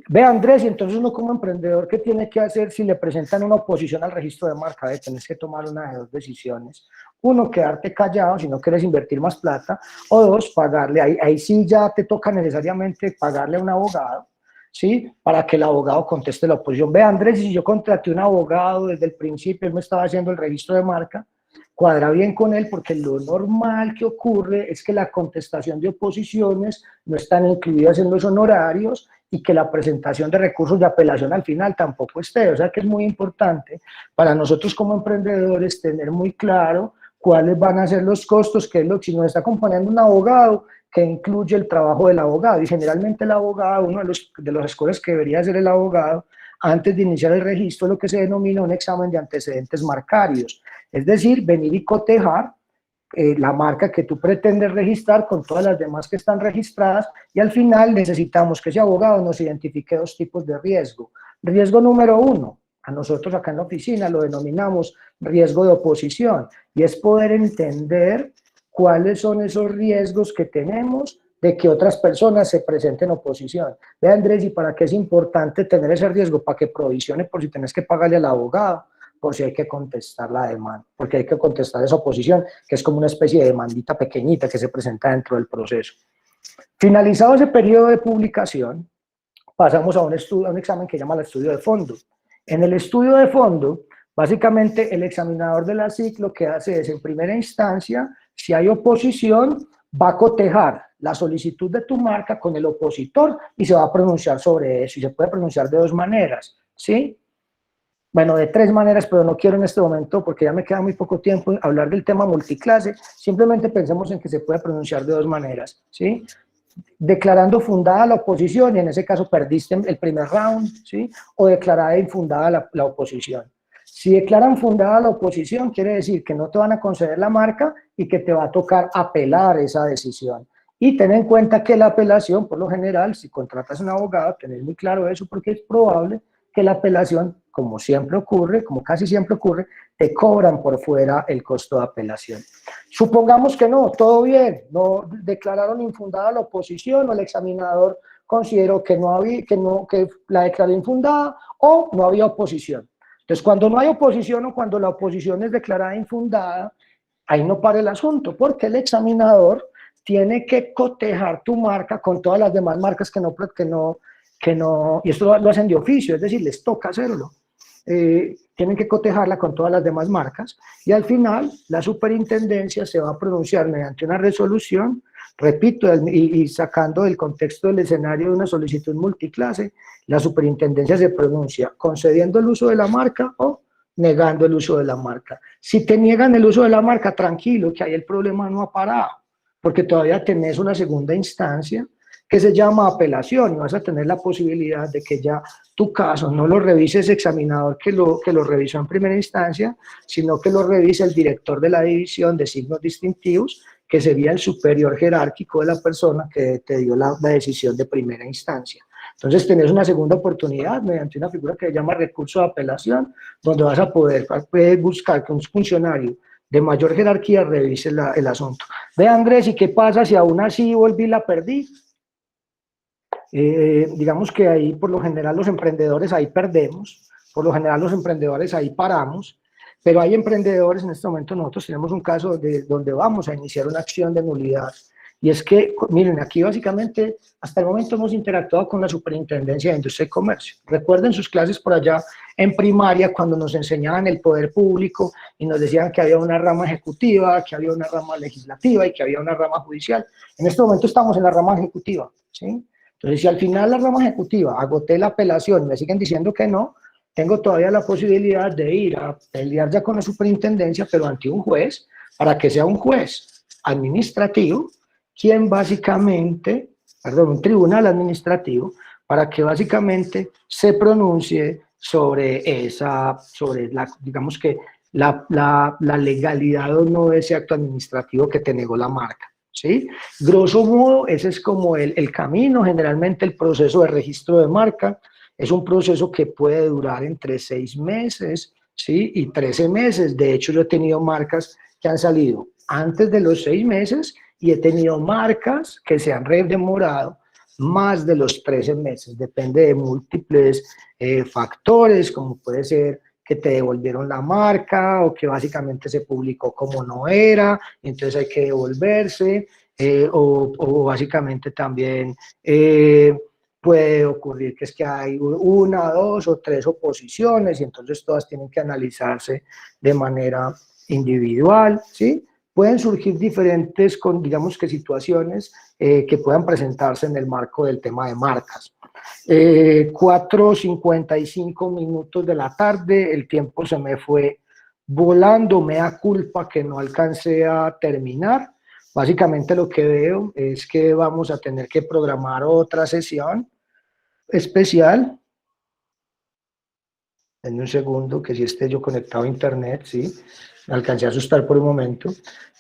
Ve Andrés, y entonces uno como emprendedor, ¿qué tiene que hacer si le presentan una oposición al registro de marca? Tienes que tomar una de dos decisiones. Uno, quedarte callado si no quieres invertir más plata, o dos, pagarle, ahí sí ya te toca necesariamente pagarle a un abogado, ¿sí? Para que el abogado conteste la oposición. Ve Andrés, si yo contraté un abogado desde el principio, él me estaba haciendo el registro de marca, cuadra bien con él porque lo normal que ocurre es que la contestación de oposiciones no están incluidas en los honorarios y que la presentación de recursos de apelación al final tampoco esté. O sea que es muy importante para nosotros como emprendedores tener muy claro cuáles van a ser los costos, que es lo que si nos está acompañando un abogado, que incluye el trabajo del abogado. Y generalmente el abogado, uno de los scores que debería hacer el abogado antes de iniciar el registro, es lo que se denomina un examen de antecedentes marcarios. Es decir, venir y cotejar la marca que tú pretendes registrar con todas las demás que están registradas y al final necesitamos que ese abogado nos identifique dos tipos de riesgo. Riesgo número uno, a nosotros acá en la oficina lo denominamos riesgo de oposición y es poder entender cuáles son esos riesgos que tenemos de que otras personas se presenten en oposición. Ve Andrés, ¿y para qué es importante tener ese riesgo? Para que provisione por si tenés que pagarle al abogado, por si hay que contestar la demanda, porque hay que contestar esa oposición, que es como una especie de demandita pequeñita que se presenta dentro del proceso. Finalizado ese periodo de publicación, pasamos a un examen que se llama el estudio de fondo. En el estudio de fondo, básicamente el examinador de la SIC lo que hace es, en primera instancia, si hay oposición, va a cotejar la solicitud de tu marca con el opositor y se va a pronunciar sobre eso, y se puede pronunciar de dos maneras, ¿sí? Bueno, de tres maneras, pero no quiero en este momento, porque ya me queda muy poco tiempo, hablar del tema multiclase. Simplemente pensemos en que se puede pronunciar de dos maneras, ¿sí? Declarando fundada la oposición, y en ese caso perdiste el primer round, ¿sí? O declarada infundada la oposición. Si declaran fundada la oposición, quiere decir que no te van a conceder la marca y que te va a tocar apelar esa decisión. Y ten en cuenta que la apelación, por lo general, si contratas a un abogado, tenés muy claro eso porque es probable que la apelación, como siempre ocurre, como casi siempre ocurre, te cobran por fuera el costo de apelación. Supongamos que no, todo bien, no declararon infundada la oposición o el examinador consideró que que la declaró infundada o no había oposición. Entonces, cuando no hay oposición o cuando la oposición es declarada infundada, ahí no para el asunto, porque el examinador tiene que cotejar tu marca con todas las demás marcas que no, y esto lo hacen de oficio, es decir, les toca hacerlo. Tienen que cotejarla con todas las demás marcas y al final la superintendencia se va a pronunciar mediante una resolución, repito, y sacando del contexto del escenario de una solicitud multiclase, la superintendencia se pronuncia concediendo el uso de la marca o negando el uso de la marca. Si te niegan el uso de la marca, tranquilo, que ahí el problema no ha parado, porque todavía tenés una segunda instancia que se llama apelación, y vas a tener la posibilidad de que ya tu caso no lo revise ese examinador que lo revisó en primera instancia, sino que lo revise el director de la división de signos distintivos, que sería el superior jerárquico de la persona que te dio la decisión de primera instancia. Entonces tenés una segunda oportunidad mediante una figura que se llama recurso de apelación, donde vas a poder buscar que un funcionario de mayor jerarquía revise el asunto. Ve, Andrés, ¿y qué pasa si aún así volví y la perdí? Digamos que ahí por lo general los emprendedores ahí perdemos, por lo general los emprendedores ahí paramos, pero hay emprendedores, en este momento nosotros tenemos un caso donde vamos a iniciar una acción de nulidad. Y es que, miren, aquí básicamente hasta el momento hemos interactuado con la Superintendencia de Industria y Comercio. Recuerden sus clases por allá en primaria cuando nos enseñaban el poder público y nos decían que había una rama ejecutiva, que había una rama legislativa y que había una rama judicial. En este momento estamos en la rama ejecutiva, ¿sí? Entonces, si al final la rama ejecutiva agoté la apelación y me siguen diciendo que no, tengo todavía la posibilidad de ir a pelear ya con la Superintendencia, pero ante un juez, para que sea un juez administrativo, quien básicamente, perdón, un tribunal administrativo, para que básicamente se pronuncie sobre digamos que la legalidad o no de ese acto administrativo que te negó la marca, ¿sí? Grosso modo, ese es como el camino. Generalmente el proceso de registro de marca es un proceso que puede durar entre 6 meses, ¿sí? Y 13 meses. De hecho, yo he tenido marcas que han salido antes de los 6 meses, y he tenido marcas que se han demorado más de los 13 meses, depende de múltiples factores, como puede ser que te devolvieron la marca o que básicamente se publicó como no era, entonces hay que devolverse, o básicamente también puede ocurrir que es que hay 1, 2 o 3 oposiciones y entonces todas tienen que analizarse de manera individual, ¿sí? Pueden surgir diferentes, digamos que situaciones que puedan presentarse en el marco del tema de marcas. 4:55 minutos de la tarde, el tiempo se me fue volando, me da culpa que no alcancé a terminar. Básicamente lo que veo es que vamos a tener que programar otra sesión especial. Denme un segundo, que si esté yo conectado a internet, ¿sí? Me alcancé a asustar por un momento,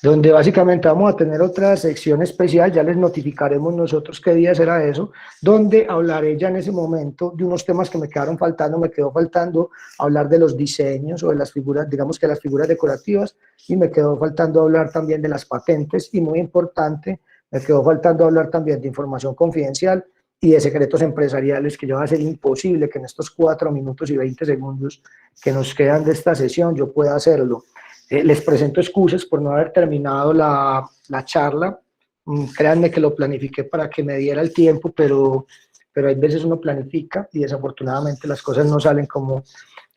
donde básicamente vamos a tener otra sección especial, ya les notificaremos nosotros qué día será eso, donde hablaré ya en ese momento de unos temas que me quedaron faltando, me quedó faltando hablar de los diseños o de las figuras, digamos que las figuras decorativas, y me quedó faltando hablar también de las patentes, y muy importante, me quedó faltando hablar también de información confidencial y de secretos empresariales, que ya va a ser imposible que en estos 4 minutos y 20 segundos que nos quedan de esta sesión yo pueda hacerlo. Les presento excusas por no haber terminado la charla. Créanme que lo planifiqué para que me diera el tiempo, pero hay veces uno planifica y desafortunadamente las cosas no salen como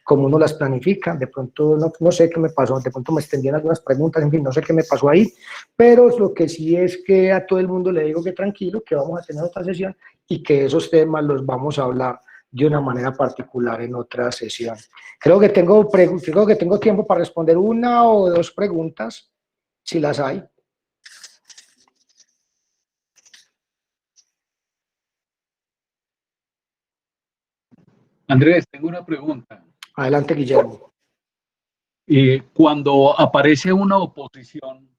uno las planifica. De pronto no sé qué me pasó, de pronto me extendían algunas preguntas, en fin, no sé qué me pasó ahí, pero lo que sí es que a todo el mundo le digo que tranquilo, que vamos a tener otra sesión y que esos temas los vamos a hablar de una manera particular en otra sesión. Creo que tengo tiempo para responder 1 o 2 preguntas, si las hay. Andrés, tengo una pregunta. Adelante, Guillermo. Cuando aparece una oposición,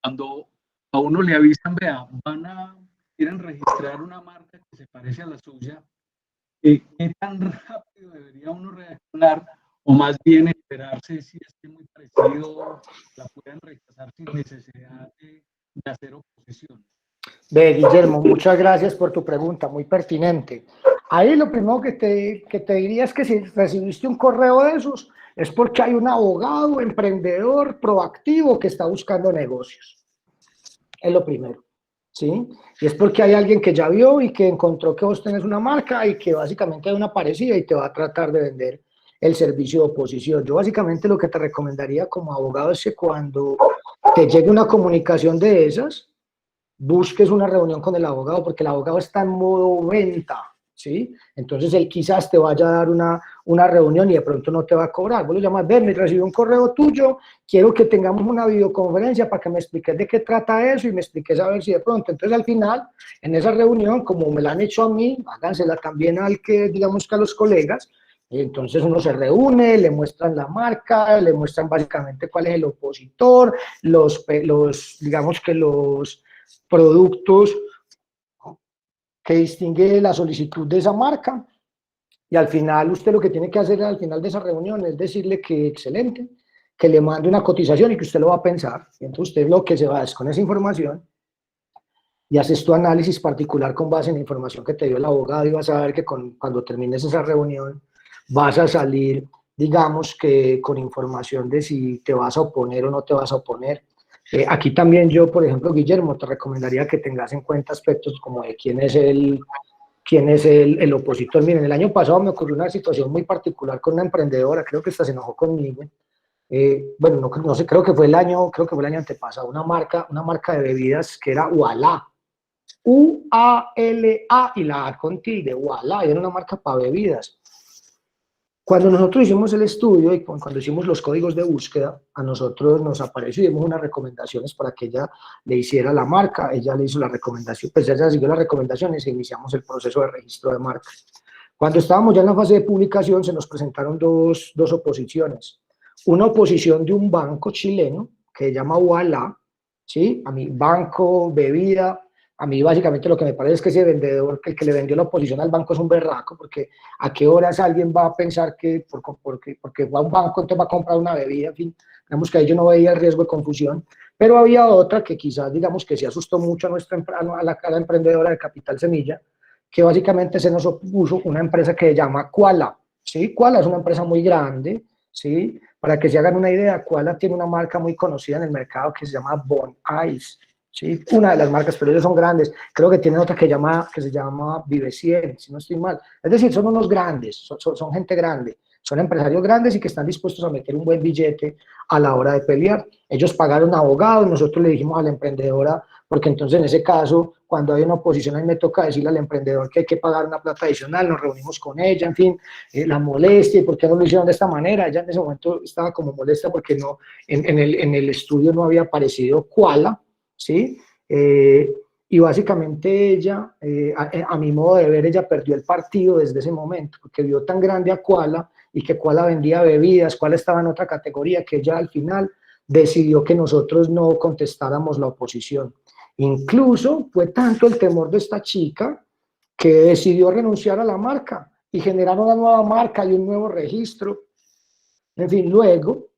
cuando a uno le avisan, vea, quieren registrar una marca que se parece a la suya, ¿qué tan rápido debería uno reaccionar o más bien esperarse si es muy parecido, la pueden rechazar sin necesidad de hacer oposición? Guillermo, muchas gracias por tu pregunta, muy pertinente. Ahí lo primero que te diría es que si recibiste un correo de esos, es porque hay un abogado, emprendedor, proactivo que está buscando negocios. Es lo primero, ¿sí? Y es porque hay alguien que ya vio y que encontró que vos tenés una marca y que básicamente hay una parecida y te va a tratar de vender el servicio de oposición. Yo básicamente lo que te recomendaría como abogado es que cuando te llegue una comunicación de esas, busques una reunión con el abogado, porque el abogado está en modo venta, ¿sí? Entonces él quizás te vaya a dar una reunión y de pronto no te va a cobrar. Vos lo llamas, ven, me recibí un correo tuyo, quiero que tengamos una videoconferencia para que me expliques de qué trata eso y me expliques a ver si de pronto. Entonces al final, en esa reunión, como me la han hecho a mí, hágansela también al que, digamos que a los colegas. Entonces uno se reúne, le muestran la marca, le muestran básicamente cuál es el opositor, digamos que los productos que distingue la solicitud de esa marca, y al final usted lo que tiene que hacer al final de esa reunión es decirle que excelente, que le mande una cotización y que usted lo va a pensar. Y entonces usted lo que se va es con esa información y haces tu análisis particular con base en la información que te dio el abogado y vas a ver que cuando termines esa reunión vas a salir, digamos que con información de si te vas a oponer o no te vas a oponer. Aquí también yo, por ejemplo, Guillermo, te recomendaría que tengas en cuenta aspectos como de quién es el opositor. Miren, el año pasado me ocurrió una situación muy particular con una emprendedora, creo que esta se enojó conmigo. Bueno, no sé, creo que fue el año antepasado, una marca de bebidas que era Ualá. U-A-L-A y la A con tilde, Ualá, era una marca para bebidas. Cuando nosotros hicimos el estudio y cuando hicimos los códigos de búsqueda, a nosotros nos apareció y dimos unas recomendaciones para que ella le hiciera la marca. Ella le hizo la recomendación, pues ella siguió las recomendaciones e iniciamos el proceso de registro de marca. Cuando estábamos ya en la fase de publicación se nos presentaron dos oposiciones. Una oposición de un banco chileno que se llama Ualá, ¿sí? A mi banco, bebida. A mí básicamente lo que me parece es que ese vendedor, el que le vendió la oposición al banco es un berraco, porque a qué horas alguien va a pensar que porque va a un banco entonces va a comprar una bebida, en fin, digamos que ahí yo no veía el riesgo de confusión, pero había otra que quizás digamos que se asustó mucho a la emprendedora de Capital Semilla, que básicamente se nos opuso una empresa que se llama Quala, ¿sí? Quala es una empresa muy grande, ¿sí? Para que se hagan una idea, Quala tiene una marca muy conocida en el mercado que se llama Bon Ice, ¿sí? Una de las marcas, pero ellos son grandes. Creo que tienen otra que se llama Vive 100, si no estoy mal. Es decir, son unos grandes, son gente grande, son empresarios grandes y que están dispuestos a meter un buen billete a la hora de pelear. Ellos pagaron abogados, nosotros le dijimos a la emprendedora, porque entonces en ese caso, cuando hay una oposición, ahí me toca decirle al emprendedor que hay que pagar una plata adicional, nos reunimos con ella, en fin, la molestia, y por qué no lo hicieron de esta manera. Ella en ese momento estaba como molesta porque no, en el estudio no había aparecido Quala, ¿sí? Y básicamente ella, a mi modo de ver, ella perdió el partido desde ese momento, porque vio tan grande a Quala y que Quala vendía bebidas, Quala estaba en otra categoría, que ella al final decidió que nosotros no contestáramos la oposición. Incluso fue tanto el temor de esta chica que decidió renunciar a la marca y generar una nueva marca y un nuevo registro. En fin, luego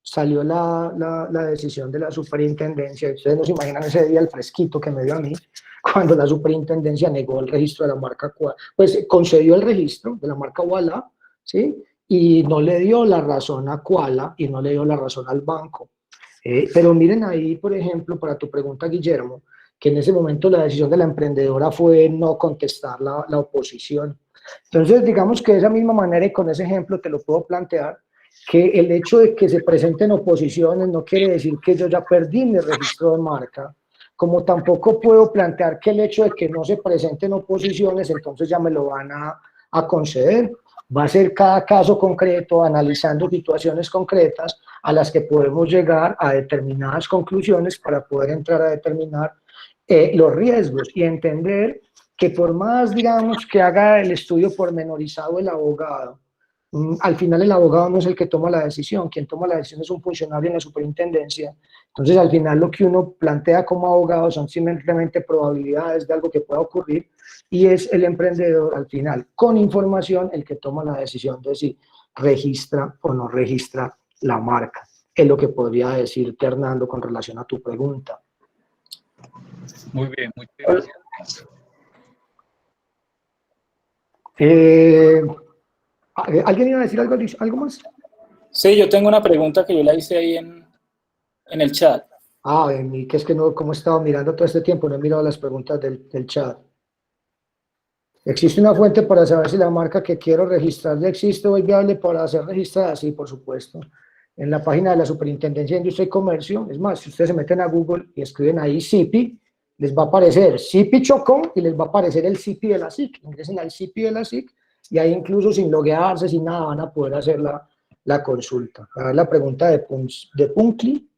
salió la decisión de la superintendencia. Ustedes no se imaginan ese día el fresquito que me dio a mí cuando la superintendencia negó el registro de la marca, pues concedió el registro de la marca Ualá, ¿sí? Y no le dio la razón a Quala y no le dio la razón al banco. Pero miren ahí, por ejemplo, para tu pregunta, Guillermo, que en ese momento la decisión de la emprendedora fue no contestar la oposición. Entonces, digamos que de esa misma manera y con ese ejemplo te lo puedo plantear, que el hecho de que se presenten oposiciones no quiere decir que yo ya perdí mi registro de marca, como tampoco puedo plantear que el hecho de que no se presenten oposiciones, entonces ya me lo van a conceder. Va a ser cada caso concreto, analizando situaciones concretas a las que podemos llegar a determinadas conclusiones para poder entrar a determinar los riesgos y entender que por más, digamos, que haga el estudio pormenorizado el abogado, al final el abogado no es el que toma la decisión, quien toma la decisión es un funcionario en la superintendencia. Entonces al final lo que uno plantea como abogado son simplemente probabilidades de algo que pueda ocurrir y es el emprendedor al final con información el que toma la decisión de si registra o no registra la marca. Es lo que podría decirte, Hernando, con relación a tu pregunta. Muy bien, muchas gracias. ¿Alguien iba a decir algo más? Sí, yo tengo una pregunta que yo la hice ahí en el chat. Que es que no, como he estado mirando todo este tiempo, no he mirado las preguntas del chat. ¿Existe una fuente para saber si la marca que quiero registrar ya existe o es viable para ser registrada? Sí, por supuesto. En la página de la Superintendencia de Industria y Comercio, es más, si ustedes se meten a Google y escriben ahí SIPI, les va a aparecer SIPI Chocó y les va a aparecer el SIPI de la SIC. Ingresen al SIPI de la SIC y ahí incluso sin loguearse, sin nada, van a poder hacer la consulta. A ver, la pregunta de Punkli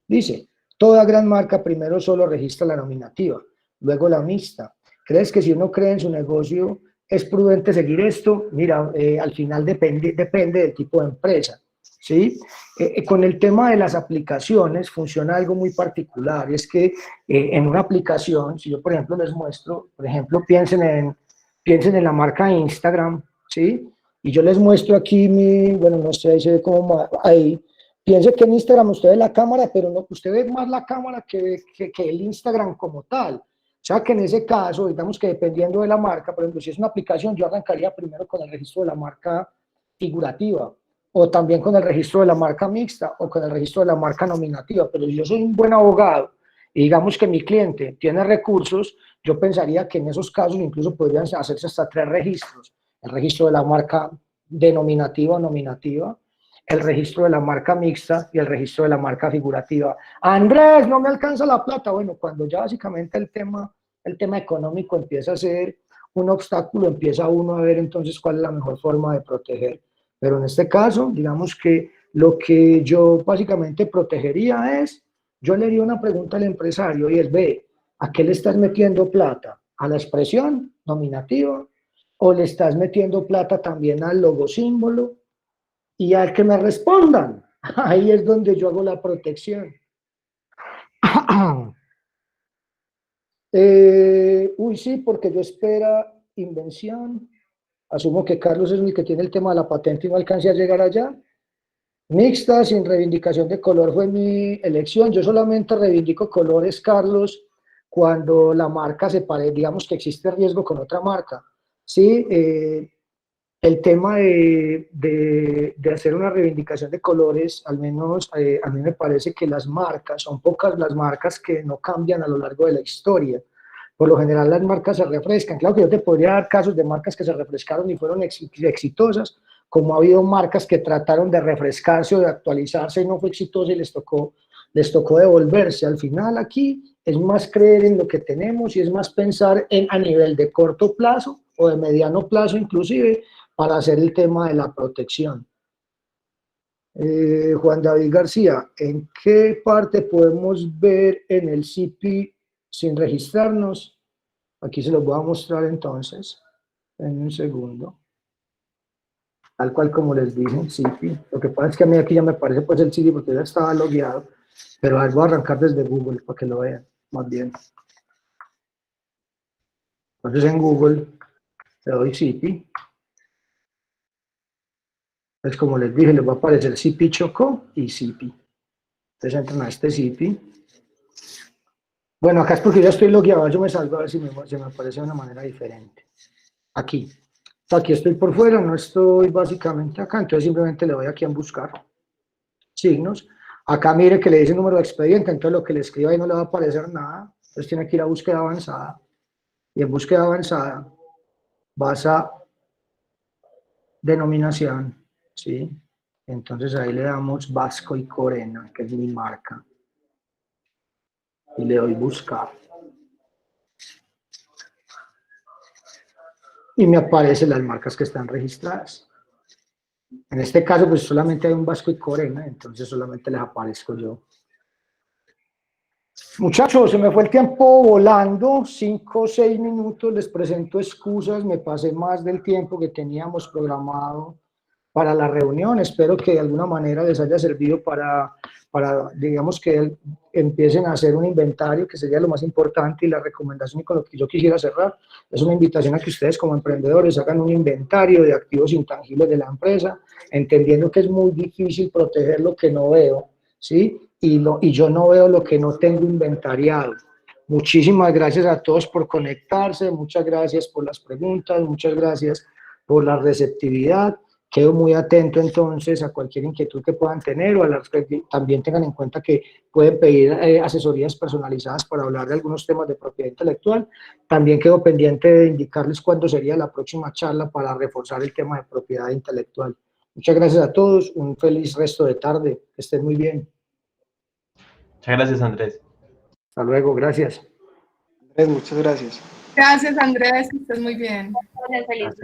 dice, toda gran marca primero solo registra la nominativa, luego la mixta. ¿Crees que si uno cree en su negocio es prudente seguir esto? Mira, al final depende del tipo de empresa, ¿sí? Con el tema de las aplicaciones funciona algo muy particular, y es que en una aplicación, si yo por ejemplo les muestro, por ejemplo, piensen en la marca Instagram, ¿sí? Y yo les muestro aquí bueno, no sé, ahí se ve como ahí. Piense que en Instagram usted ve la cámara, pero no, usted ve más la cámara que el Instagram como tal. O sea que en ese caso, digamos que dependiendo de la marca, por ejemplo, si es una aplicación, yo arrancaría primero con el registro de la marca figurativa, o también con el registro de la marca mixta, o con el registro de la marca nominativa. Pero si yo soy un buen abogado, y digamos que mi cliente tiene recursos, yo pensaría que en esos casos incluso podrían hacerse hasta 3 registros. El registro de la marca denominativa o nominativa, el registro de la marca mixta y el registro de la marca figurativa. Andrés, no me alcanza la plata. Bueno, cuando ya básicamente el tema económico empieza a ser un obstáculo, empieza uno a ver entonces cuál es la mejor forma de proteger. Pero en este caso, digamos que lo que yo básicamente protegería es, yo le haría una pregunta al empresario y es, ve, ¿a qué le estás metiendo plata? ¿A la expresión nominativa? ¿O le estás metiendo plata también al logo símbolo? Y al que me respondan, ahí es donde yo hago la protección. Uy, sí, porque yo espera invención. Asumo que Carlos es el que tiene el tema de la patente y no alcancé a llegar allá. Mixta, sin reivindicación de color, fue mi elección. Yo solamente reivindico colores, Carlos, cuando la marca se parece, digamos que existe riesgo con otra marca. Sí, el tema de hacer una reivindicación de colores, al menos a mí me parece que las marcas, son pocas las marcas que no cambian a lo largo de la historia. Por lo general las marcas se refrescan. Claro que yo te podría dar casos de marcas que se refrescaron y fueron exitosas, como ha habido marcas que trataron de refrescarse o de actualizarse y no fue exitosa y les tocó devolverse. Al final aquí es más creer en lo que tenemos y es más pensar a nivel de corto plazo o de mediano plazo inclusive, para hacer el tema de la protección. Juan David García, ¿en qué parte podemos ver en el CIPI sin registrarnos? Aquí se los voy a mostrar entonces, en un segundo. Tal cual como les dije, CIPI. Lo que pasa es que a mí aquí ya me aparece pues el CIPI porque ya estaba logueado, pero voy a arrancar desde Google para que lo vean más bien. Entonces en Google le doy CIPI. Pues como les dije, les va a aparecer CIPI Chocó y CIPI. Entonces entran a este CIPI. Bueno, acá es porque ya estoy logueado, yo me salgo a ver si se me aparece de una manera diferente. Aquí. Aquí estoy por fuera, no estoy básicamente acá, entonces simplemente le doy aquí en buscar signos. Acá mire que le dice número de expediente, entonces lo que le escriba ahí no le va a aparecer nada. Entonces tiene que ir a búsqueda avanzada. Y en búsqueda avanzada vas a denominación. ¿Sí? Entonces ahí le damos Vasco y Corena, que es mi marca. Y le doy buscar. Y me aparecen las marcas que están registradas. En este caso, pues solamente hay un Vasco y Corena, entonces solamente les aparezco yo. Muchachos, se me fue el tiempo volando, 5 o 6 minutos, les presento excusas, me pasé más del tiempo que teníamos programado para la reunión. Espero que de alguna manera les haya servido para digamos que empiecen a hacer un inventario, que sería lo más importante, y la recomendación, y con lo que yo quisiera cerrar, es una invitación a que ustedes como emprendedores hagan un inventario de activos intangibles de la empresa, entendiendo que es muy difícil proteger lo que no veo, ¿sí? Y yo no veo lo que no tengo inventariado. Muchísimas gracias a todos por conectarse, muchas gracias por las preguntas, muchas gracias por la receptividad. Quedo muy atento entonces a cualquier inquietud que puedan tener, o a las que también tengan en cuenta que pueden pedir asesorías personalizadas para hablar de algunos temas de propiedad intelectual. También quedo pendiente de indicarles cuándo sería la próxima charla para reforzar el tema de propiedad intelectual. Muchas gracias a todos, un feliz resto de tarde, que estén muy bien. Muchas gracias, Andrés. Hasta luego, gracias. Andrés, muchas gracias. Gracias, Andrés, que estés muy bien. Feliz